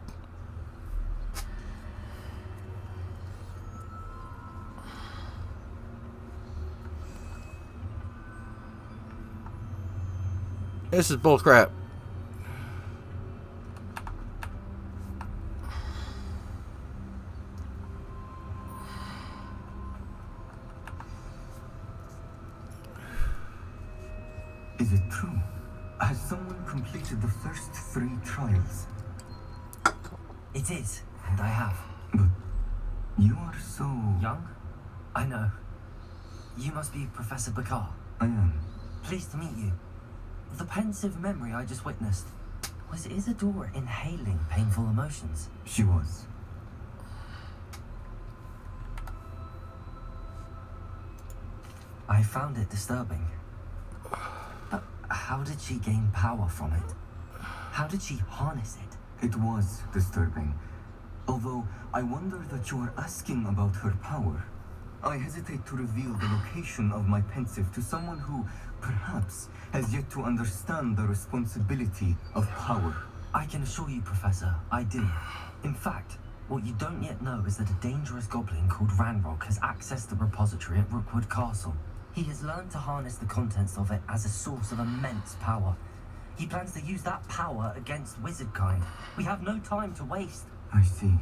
This is bullcrap. Is it true? Has someone completed the first 3 trials? It is, and I have. But you are so... Young? I know. You must be Professor Bakar. I am. Pleased to meet you. The pensive memory I just witnessed. Was Isadora inhaling painful emotions? She was. I found it disturbing. But how did she gain power from it? How did she harness it? It was disturbing. Although I wonder that you are asking about her power. I hesitate to reveal the location of my pensive to someone who, perhaps, has yet to understand the responsibility of power. I can assure you, Professor, I do. In fact, what you don't yet know is that a dangerous goblin called Ranrock has accessed the repository at Rookwood Castle. He has learned to harness the contents of it as a source of immense power. He plans to use that power against wizardkind. We have no time to waste. I see.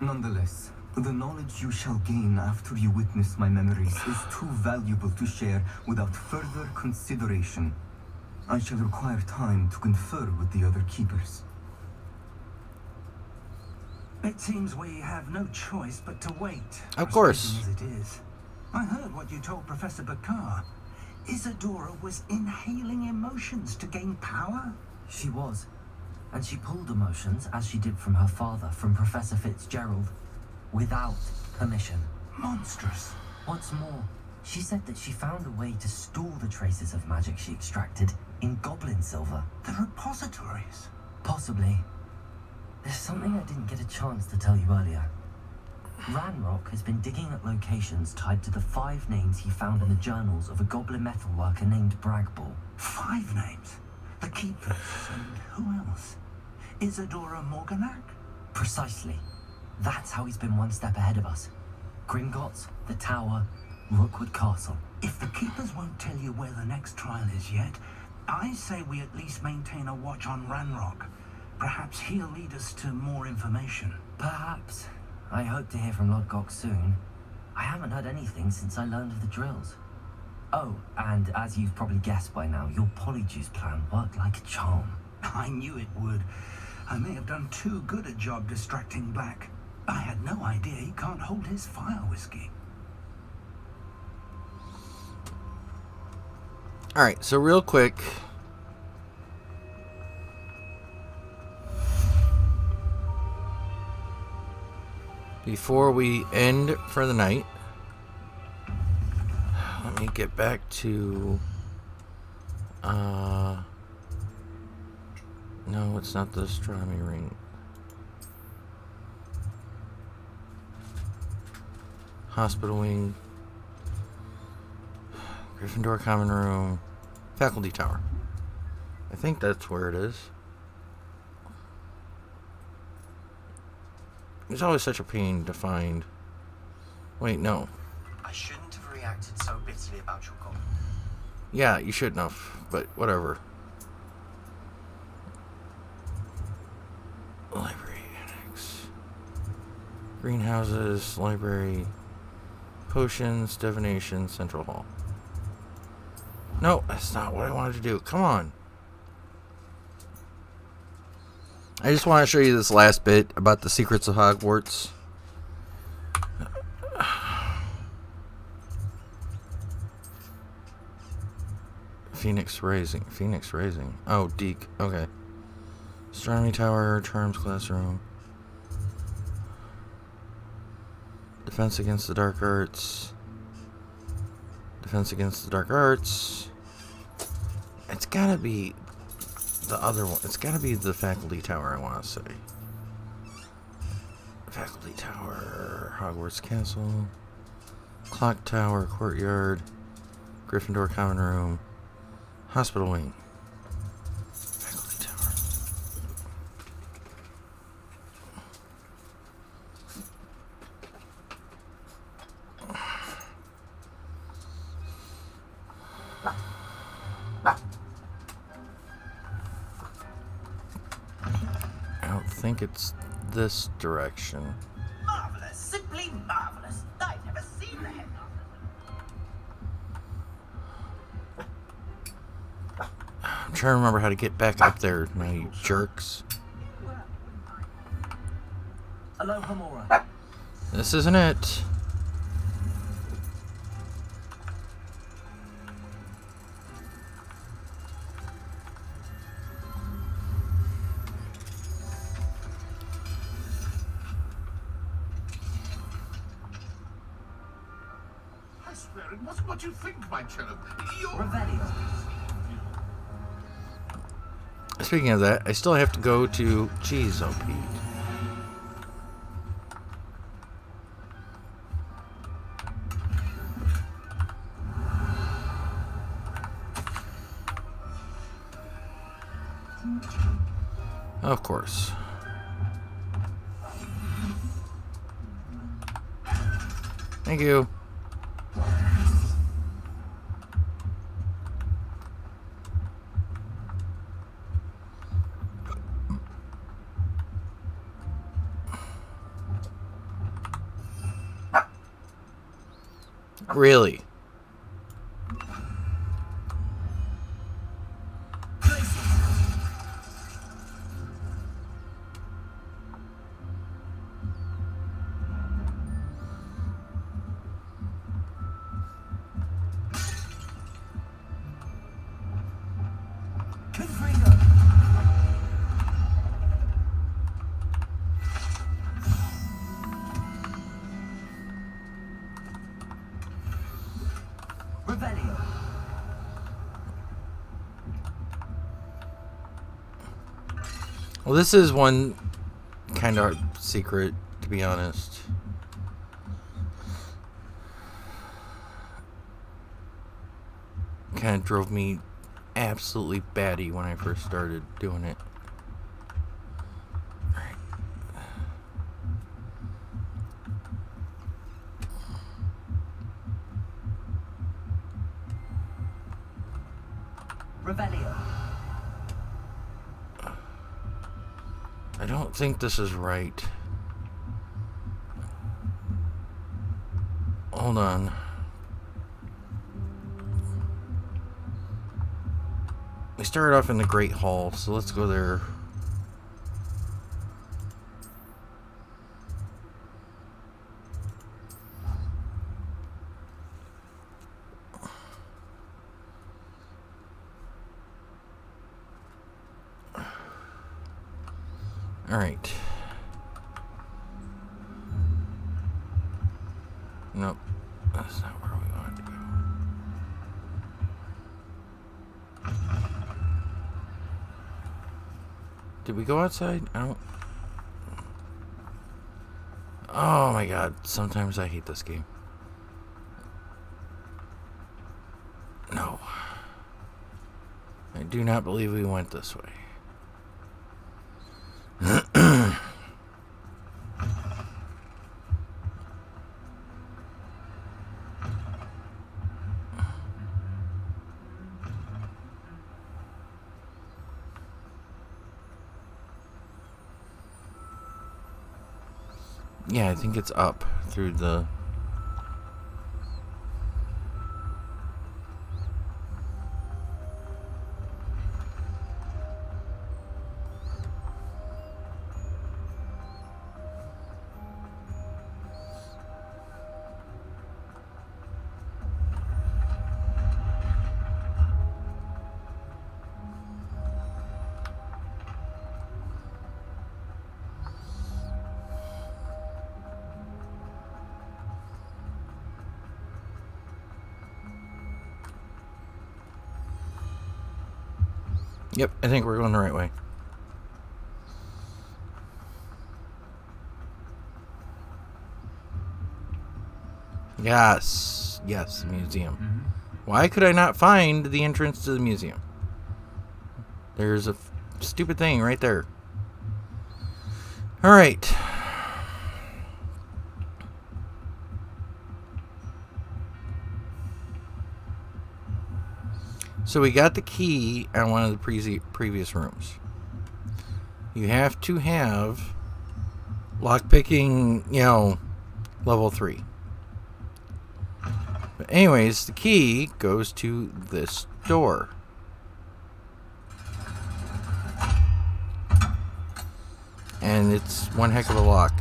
Nonetheless, the knowledge you shall gain after you witness my memories is too valuable to share without further consideration. I shall require time to confer with the other keepers. It seems we have no choice but to wait. Of course. Frustrating as it is. I heard what you told Professor Bakar. Isadora was inhaling emotions to gain power? She was. And she pulled emotions, as she did from her father, from Professor Fitzgerald, without permission. Monstrous. What's more, she said that she found a way to store the traces of magic she extracted in goblin silver. The repositories? Possibly. There's something I didn't get a chance to tell you earlier. Ranrock has been digging at locations tied to the 5 names he found in the journals of a goblin metalworker named Bragball. 5 names? The Keepers, and who else? Isadora Morganac? Precisely. That's how he's been one step ahead of us. Gringotts, the Tower, Rookwood Castle. If the Keepers won't tell you where the next trial is yet, I say we at least maintain a watch on Ranrock. Perhaps he'll lead us to more information. Perhaps. I hope to hear from Lodgok soon. I haven't heard anything since I learned of the drills. Oh, and as you've probably guessed by now, your Polyjuice plan worked like a charm. I knew it would. I may have done too good a job distracting Black. I had no idea he can't hold his fire whiskey. Alright, so real quick. Before we end for the night, let me get back to... No, it's not the astronomy ring. Hospital wing. Gryffindor common room. Faculty tower. I think that's where it is. It's always such a pain to find. Wait, no. I shouldn't have reacted so bitterly about your goal. Yeah, you shouldn't have, but whatever. Library annex. Greenhouses, library, potions, divination, central hall. No, that's not what I wanted to do. Come on. I just want to show you this last bit about the secrets of Hogwarts. Phoenix Rising. Phoenix Rising. Oh, Deke. Okay. Astronomy Tower, Charms Classroom. Defense against the Dark Arts. Defense against the Dark Arts. It's gotta be the other one. It's gotta be the Faculty Tower, I want to say. Faculty Tower, Hogwarts Castle, Clock Tower, Courtyard, Gryffindor Common Room, Hospital Wing, Faculty Tower. I don't think it's this direction. Marvelous, simply marvelous. I've never seen the head. I'm trying to remember how to get back up there, now you jerks. Aloha Mora. This isn't it. I swear it wasn't what you think, my cherub. Speaking of that, I still have to go to... Jeez, oh Pete. Of course. Thank you. Really? Well, this is one kind of secret, to be honest. Kind of drove me absolutely batty when I first started doing it. Revelio. I don't think this is right. Hold on. We started off in the Great Hall, so let's go there. All right. Nope. That's not where we wanted to go. Did we go outside? I don't... Oh my god. Sometimes I hate this game. No. I do not believe we went this way. Yeah, I think it's up through the... Yep, I think we're going the right way. Yes. Yes, the museum. Why could I not find the entrance to the museum? There's a stupid thing right there. Alright. So we got the key on one of the previous rooms. You have to have lockpicking, level 3. But anyways, the key goes to this door. And it's one heck of a lock.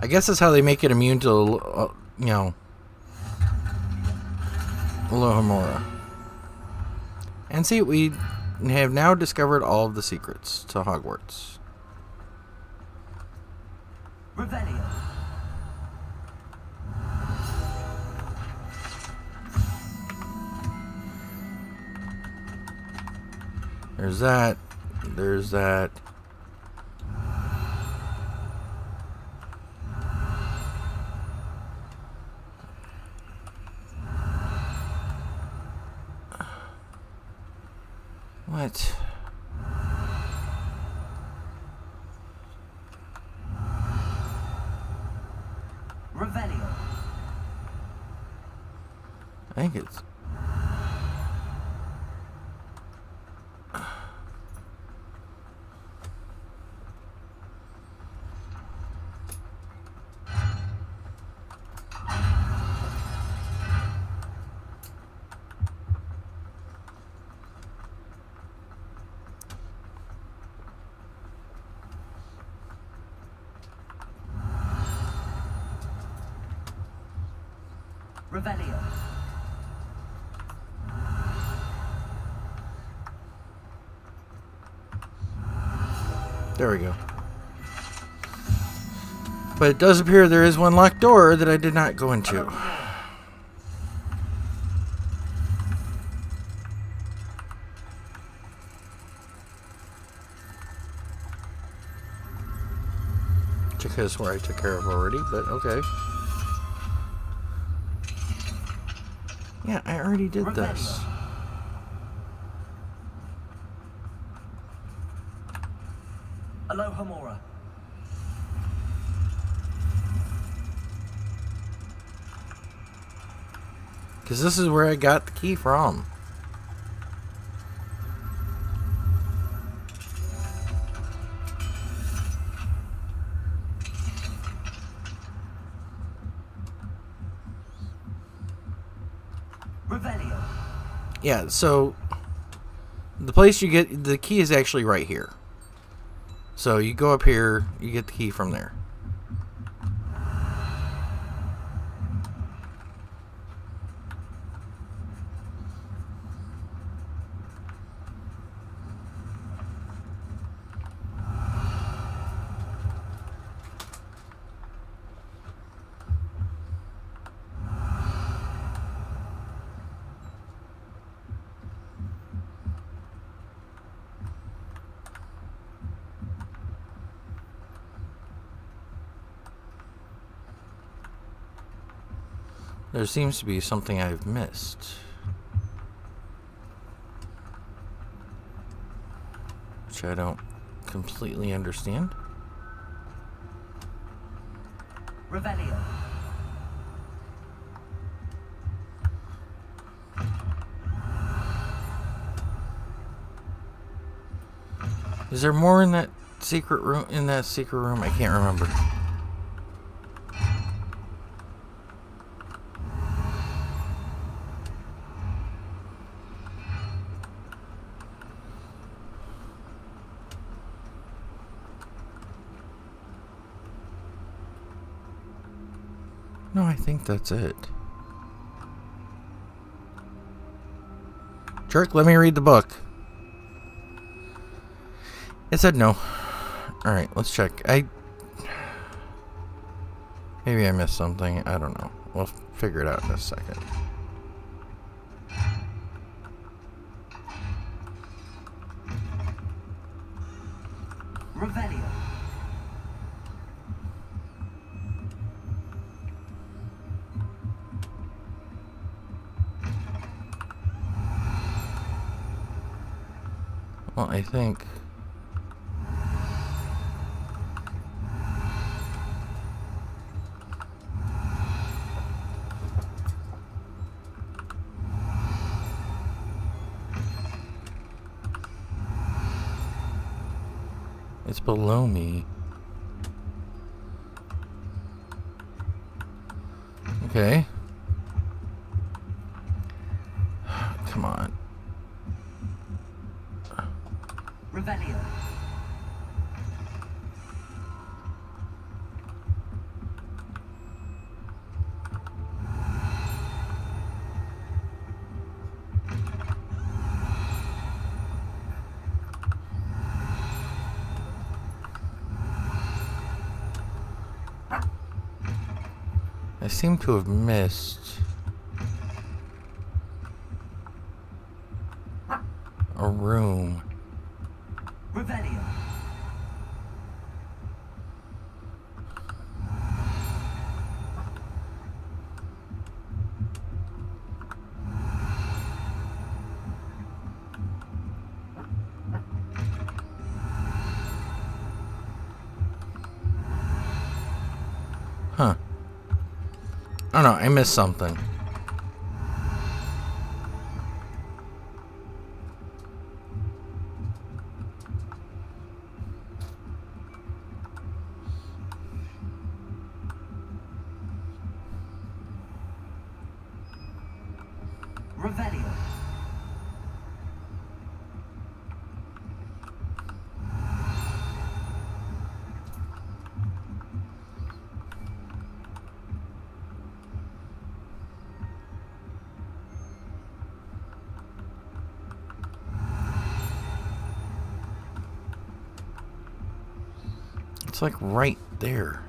I guess that's how they make it immune to, Alohomora. And see, we have now discovered all of the secrets to Hogwarts. Revelio. There's that. There's that. What? Revelio. I think it's... Revelio. There we go. But it does appear there is one locked door that I did not go into. Check this where I took care of already, but okay. Yeah, I already did this. Alohomora. Because this is where I got the key from. Revelio. Yeah, so the place you get the key is actually right here. So you go up here, you get the key from there. There seems to be something I've missed. Which I don't completely understand. Revelio. Is there more in that secret room? I can't remember. No, I think that's it. Jerk, let me read the book. It said no. Alright, let's check. Maybe I missed something. I don't know. We'll figure it out in a second. Revelio. Well, I think... it's below me. Okay. Come on. Revelio. I seem to have missed a room. Revelio. Huh. I don't know, I missed something. Revelio. It's like right there.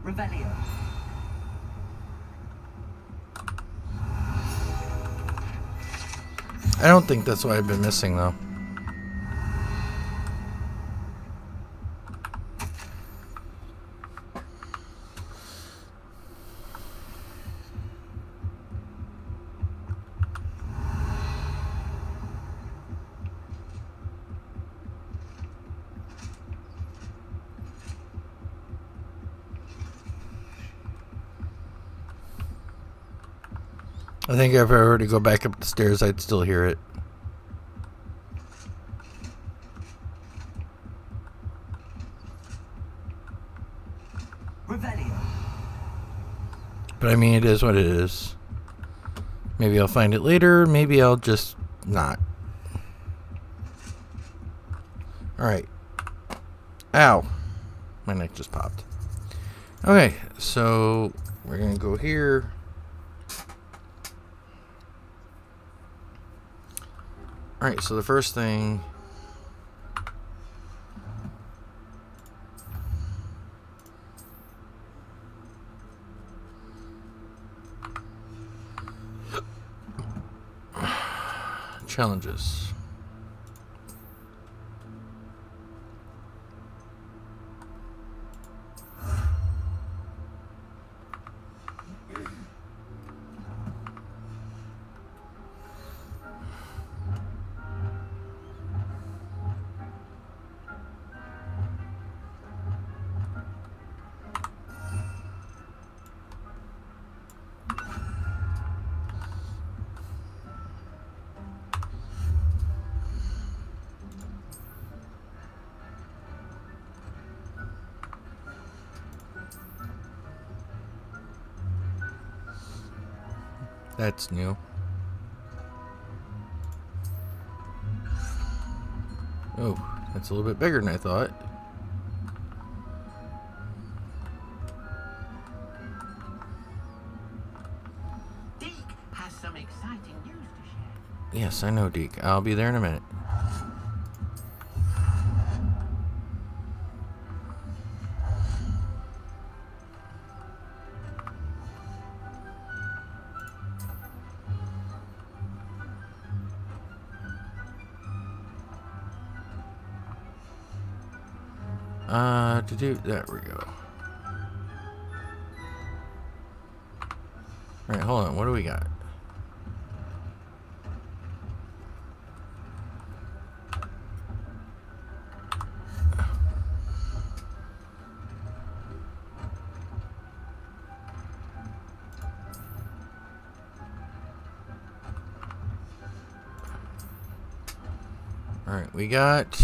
Revelio. I don't think that's what I've been missing, though. I think if I were to go back up the stairs, I'd still hear it. Revelio. But I mean, it is what it is. Maybe I'll find it later. Maybe I'll just not. Alright. Ow. My neck just popped. Okay, so we're going to go here. Alright, so the first thing... challenges. That's new. Oh, that's a little bit bigger than I thought. Deke has some exciting news to share. Yes, I know, Deke. I'll be there in a minute. There we go. Alright, hold on. What do we got? Alright, we got...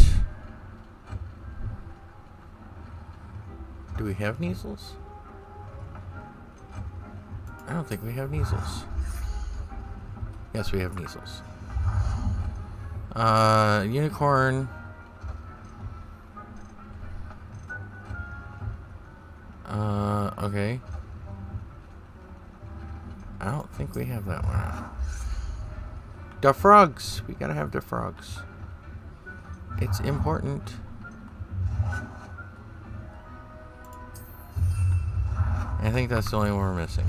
Do we have measles? I don't think we have measles. Yes, we have measles. Unicorn. Okay. I don't think we have that one. The frogs. We gotta have the frogs. It's important. I think that's the only one we're missing.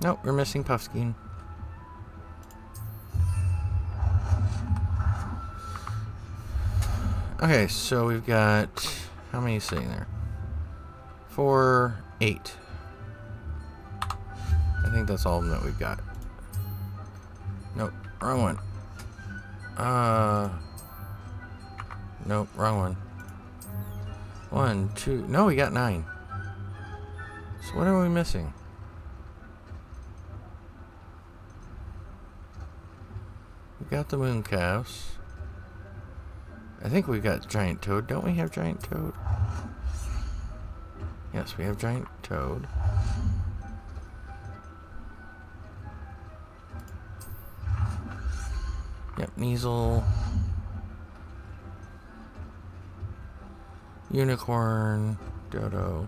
Nope, we're missing Puffskein. Okay, so we've got... How many sitting there? 4, 8. I think that's all of them that we've got. Nope, wrong one. Nope, wrong one. 1, 2... No, we got 9. So what are we missing? We got the moon calves. I think we got giant toad. Don't we have giant toad? Yes, we have giant toad. Yep, Kneasel. Unicorn. Dodo.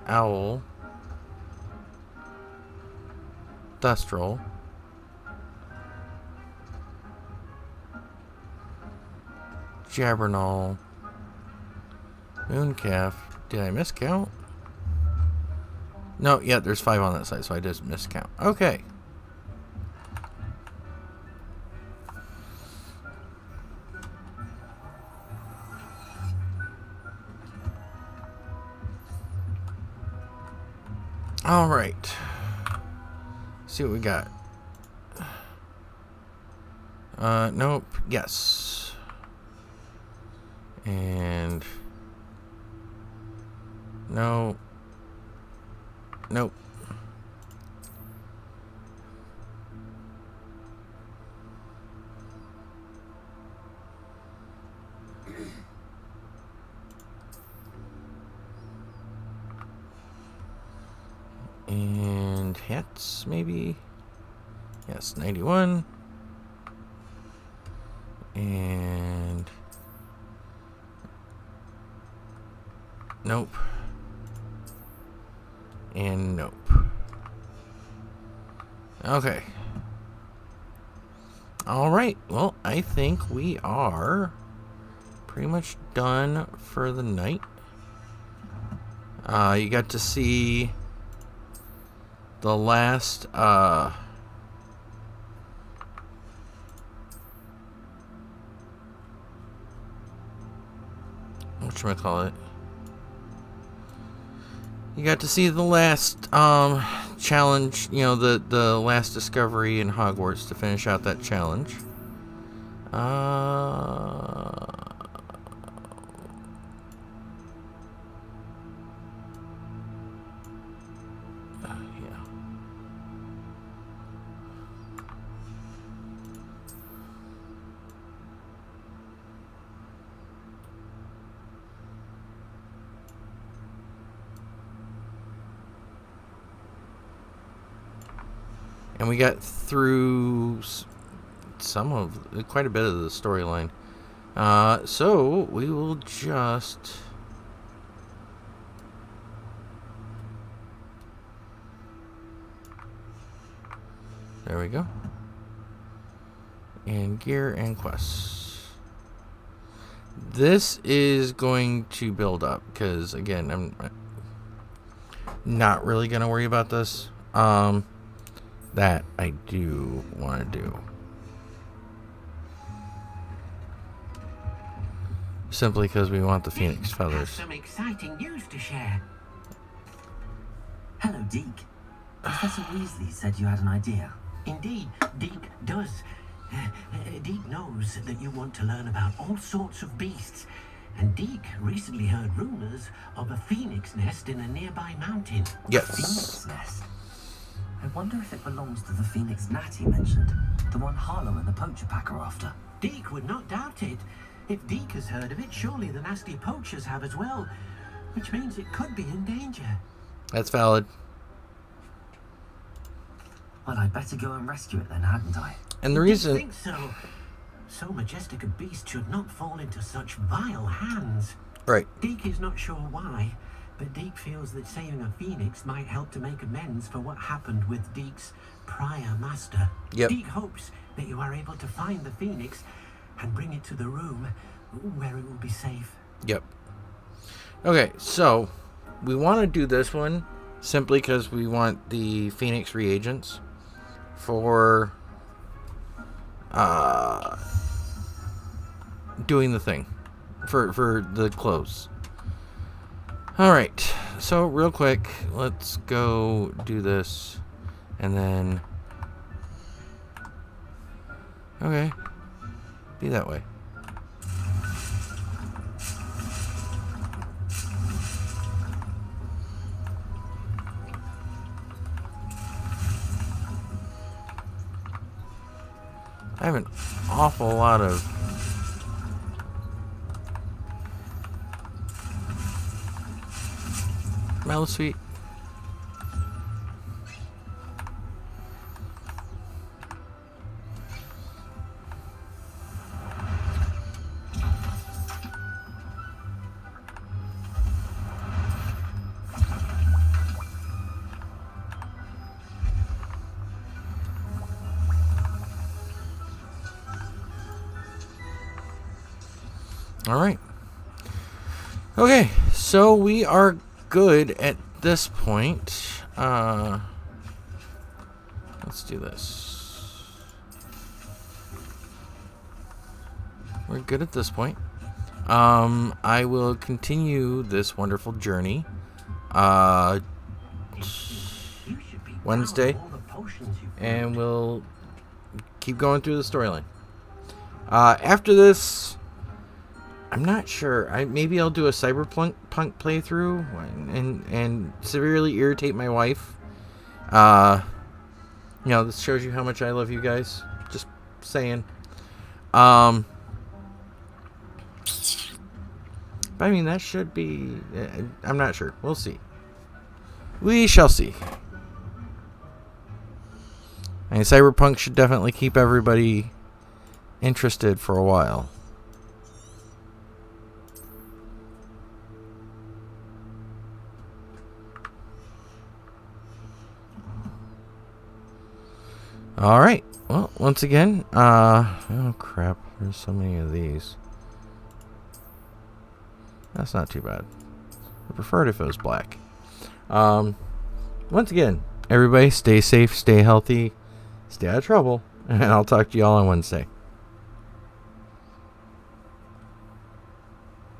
Owl. Thestral. Jabbernall. Mooncalf. Did I miscount? No, yeah, there's 5 on that side, so I just miscount. Okay. All right. See what we got. Nope. Yes. And no. Nope. And hats, maybe? Yes, 91. And nope. And nope. Okay. Alright, well, I think we are pretty much done for the night. You got to see the last, whatchamacallit? You got to see the last, challenge, you know, the last discovery in Hogwarts to finish out that challenge. And we got through quite a bit of the storyline. So we will just... There we go. And gear and quests. This is going to build up because, again, I'm not really going to worry about this. That I do want to do. Simply because we want the phoenix feathers. Some exciting news to share. Hello, Deke. Professor Weasley said you had an idea. Indeed, Deke does. Deke knows that you want to learn about all sorts of beasts, and Deke recently heard rumors of a phoenix nest in a nearby mountain. Yes. Phoenix nest? I wonder if it belongs to the phoenix gnat he mentioned, the one Harlow and the poacher pack are after. Deke would not doubt it. If Deke has heard of it, surely the nasty poachers have as well, which means it could be in danger. That's valid. Well, I'd better go and rescue it then, hadn't I? And the reason... I think so. So majestic a beast should not fall into such vile hands. Right. Deke is not sure why, but Deke feels that saving a phoenix might help to make amends for what happened with Deke's prior master. Yep. Deke hopes that you are able to find the phoenix and bring it to the room where it will be safe. Yep. Okay, so we want to do this one simply because we want the phoenix reagents for doing the thing for the clothes. All right, so real quick, let's go do this, and then okay, be that way. I have an awful lot of Mellow Sweet. All right. Okay, so we are good at this point. Let's do this. We're good at this point. I will continue this wonderful journey Wednesday, and we'll keep going through the storyline. After this, I'm not sure. Maybe I'll do a cyberpunk playthrough and severely irritate my wife. This shows you how much I love you guys. Just saying. But I mean, that should be... I'm not sure. We'll see. We shall see. I mean, cyberpunk should definitely keep everybody interested for a while. All right. Well, once again, oh crap, there's so many of these. That's not too bad. I prefer it if it was black. Once again, everybody stay safe, stay healthy, stay out of trouble, and I'll talk to you all on Wednesday.